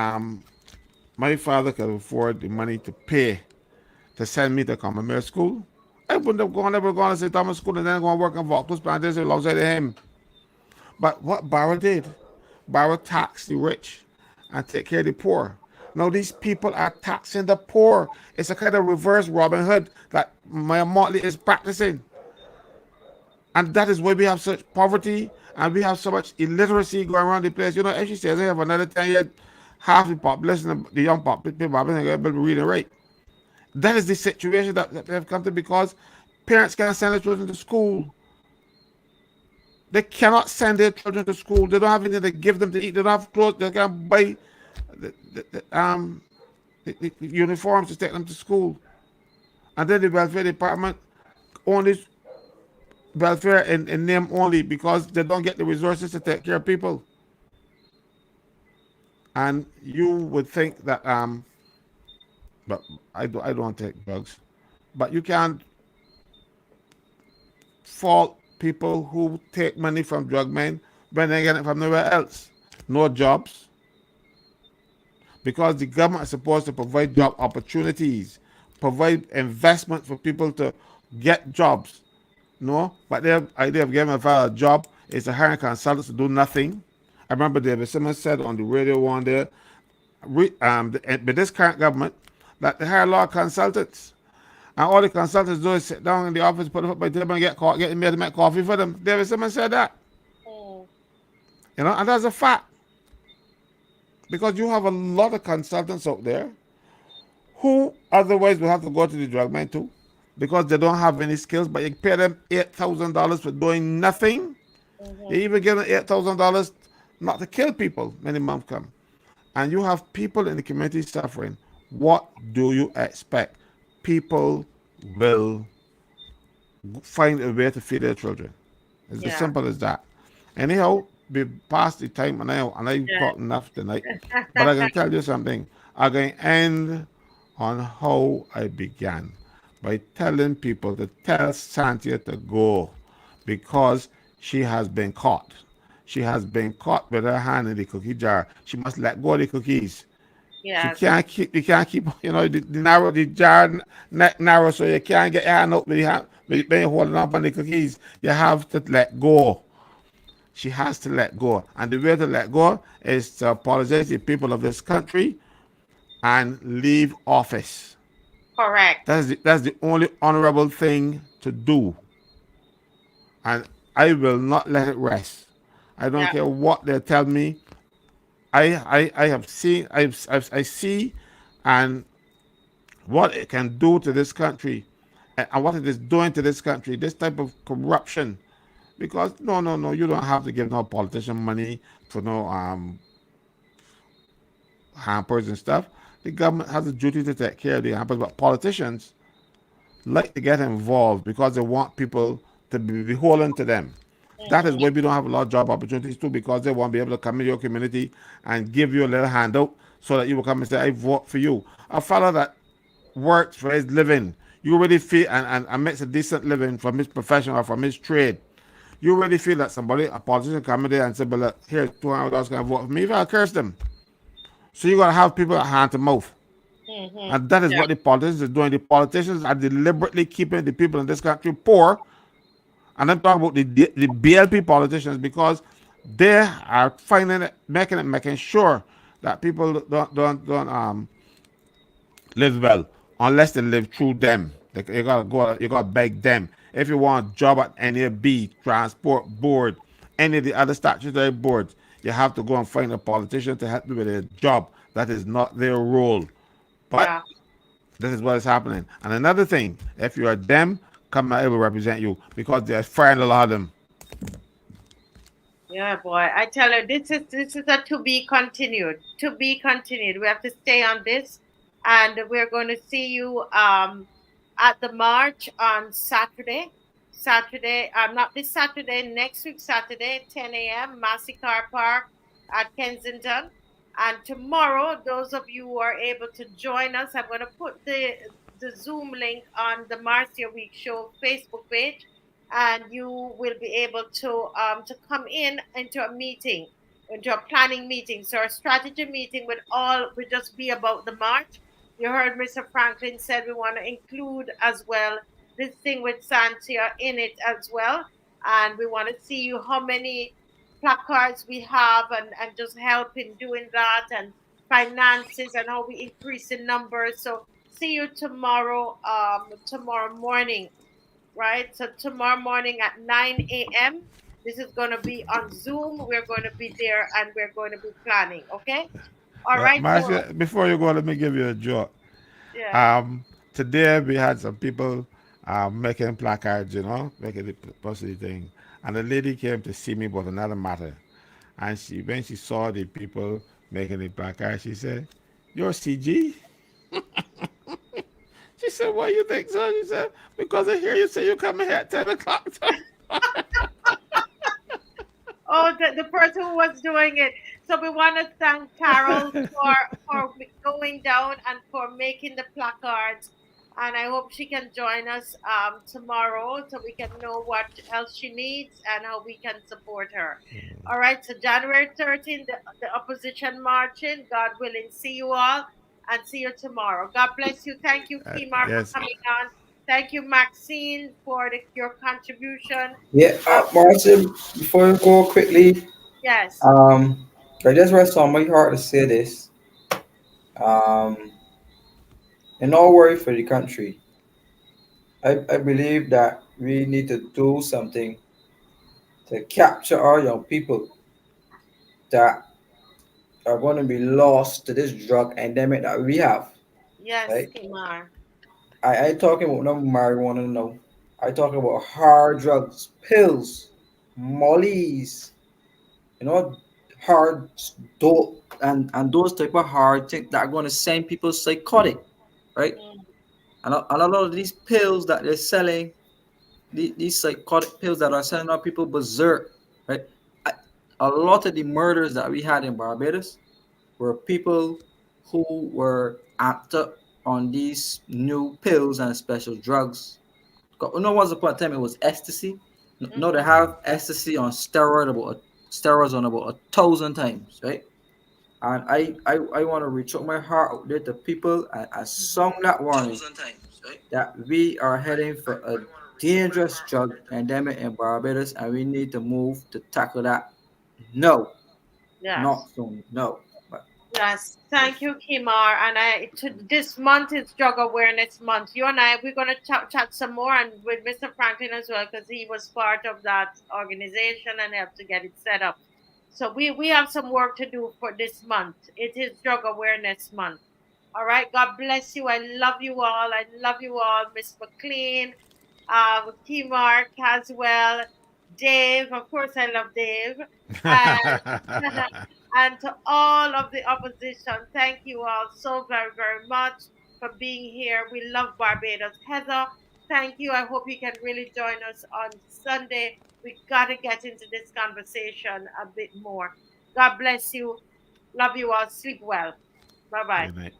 my father could afford the money to pay to send me to Commonwealth School? I wouldn't have never gone to St. Thomas School and then go and work on Vaucluse Plantation alongside him. But what Barrow did, Barrow taxed the rich and take care of the poor. Now these people are taxing the poor. It's a kind of reverse Robin Hood that my Motley is practicing. And that is why we have such poverty and we have so much illiteracy going around the place. You know, if she says I have another 10 years, half the population, the young people are able to read and write. That is the situation that they have come to because parents can't send their children to school. They cannot send their children to school. They don't have anything to give them to eat. They don't have clothes. They can't buy the uniforms to take them to school. And then the welfare department only welfare in name only because they don't get the resources to take care of people. And you would think that but I don't take drugs. But you can't fault people who take money from drug men when they get it from nowhere else. No jobs. Because the government is supposed to provide job opportunities, provide investment for people to get jobs. No, but their idea of giving a job is to hire consultants to do nothing. I remember David Simmons said on the radio one day, with this current government, that they hire a lot of consultants. And all the consultants do is sit down in the office, put up by the table and get them to make coffee for them. David Simmons said that. You know, and that's a fact. Because you have a lot of consultants out there who otherwise will have to go to the drug mine too, because they don't have any skills. But you pay them $8,000 for doing nothing. You Mm-hmm. even give them $8,000 not to kill people. Many months come, and you have people in the community suffering. What do you expect? People will find a way to feed their children. It's as Yeah. simple as that. Anyhow, we passed the time, and I talked enough tonight. But I can tell you something. I'm going to end on how I began by telling people to tell Santia to go because she has been caught. She has been caught with her hand in the cookie jar. She must let go of the cookies. She Yes. can't keep. You can't keep. The jar neck narrow, so you can't get your hand up with the hand. When you're holding up on the cookies, you have to let go. She has to let go, and the way to let go is to apologize to the people of this country and leave office. Correct. That's the only honorable thing to do, and I will not let it rest. I don't Yeah. care what they tell me. I have seen. I see, and what it can do to this country, and what it is doing to this country. This type of corruption, because no, you don't have to give no politician money for no hampers and stuff. The government has a duty to take care of the hampers, but politicians like to get involved because they want people to be beholden to them. That is Mm-hmm. why we don't have a lot of job opportunities too, because they won't be able to come in your community and give you a little handout so that you will come and say, I vote for you. A fellow that works for his living, you really feel, and makes a decent living from his profession or from his trade, you really feel that somebody, a politician, come in there and say, but look, here's $200, can I vote for me? If I curse them. So you gotta have people hand to mouth. Mm-hmm. And that is Yeah. what the politicians are doing. The politicians are deliberately keeping the people in this country poor. And I'm talking about the BLP politicians because they are finding it, making sure that people don't live well unless they live through them. You gotta go, you gotta beg them. If you want a job at NAB, Transport Board, any of the other statutory boards, you have to go and find a politician to help you with a job. That is not their role. But Yeah. this is what is happening. And another thing, if you are them, come out, it will represent you because they're firing a lot of them. Yeah, boy. I tell you, this is a to be continued. To be continued. We have to stay on this, and we're going to see you at the march on Saturday. Saturday, not this Saturday, next week Saturday, 10 a.m. Massey Car Park at Kensington. And tomorrow, those of you who are able to join us, I'm going to put the Zoom link on the Marcia Week Show Facebook page, and you will be able to come in into a meeting, into a planning meeting. So a strategy meeting will just be about the march. You heard Mr. Franklyn said we want to include as well this thing with Santia in it as well. And we want to see you how many placards we have, and just help in doing that, and finances, and how we increase the numbers. So see you tomorrow morning, right? So tomorrow morning at 9 a.m. This is going to be on Zoom. We're going to be there, and we're going to be planning. Okay. All right. So Marcia, before you go, let me give you a joke. yeah. Um, Today we had some people making placards, making the publicity thing. And the lady came to see me about another matter. And when she saw the people making the placards, she said, "You're CG?" She said, "Why you think so?" She said, "Because I hear you say you come here at 10 o'clock." Oh, the person who was doing it. So we want to thank Carol for going down and for making the placards. And I hope she can join us tomorrow so we can know what else she needs and how we can support her. All right. So January 13th, the opposition marching. God willing. See you all, and see you tomorrow. God bless you. Thank you, Kemar, for Yes. coming on. Thank you, Maxine, for your contribution. Yeah, Uh, Martin, before you go quickly, yes. um, I just read on my heart to say this. Um, in all worry for the country, I believe that we need to do something to capture our young people that are going to be lost to this drug endemic that we have. Yes, right? Kemar. I ain't talking about no marijuana, no. I talk about hard drugs, pills, mollies, you know, hard dope and those type of hard things that are going to send people psychotic, right? Mm, And a lot of these pills that they're selling, these psychotic pills that are sending out people berserk, right? I, a lot of the murders that we had in Barbados were people who were amped up on these new pills and special drugs. You know, once upon a time it was ecstasy. No, they mm-hmm. have ecstasy on steroids on about 1,000 times, right? And I want to reach out my heart out there to people and sound that warning that we are heading for a dangerous drug pandemic in Barbados and we need to move to tackle that. No, not Yes. soon. No. But Yes, thank you, Kimar. And this month is Drug Awareness Month. You and I, we're gonna chat some more, and with Mr. Franklyn as well, because he was part of that organization and helped to get it set up. So we have some work to do for this month. It is Drug Awareness Month. All right. God bless you. I love you all. I love you all, Miss McClean, Kimar, Caswell, Dave. Of course, I love Dave, and and to all of the opposition, thank you all so very, very much for being here. We love Barbados. Heather, thank you. I hope you can really join us on Sunday. We got to get into this conversation a bit more. God bless you. Love you all. Sleep well. Bye bye. Good night.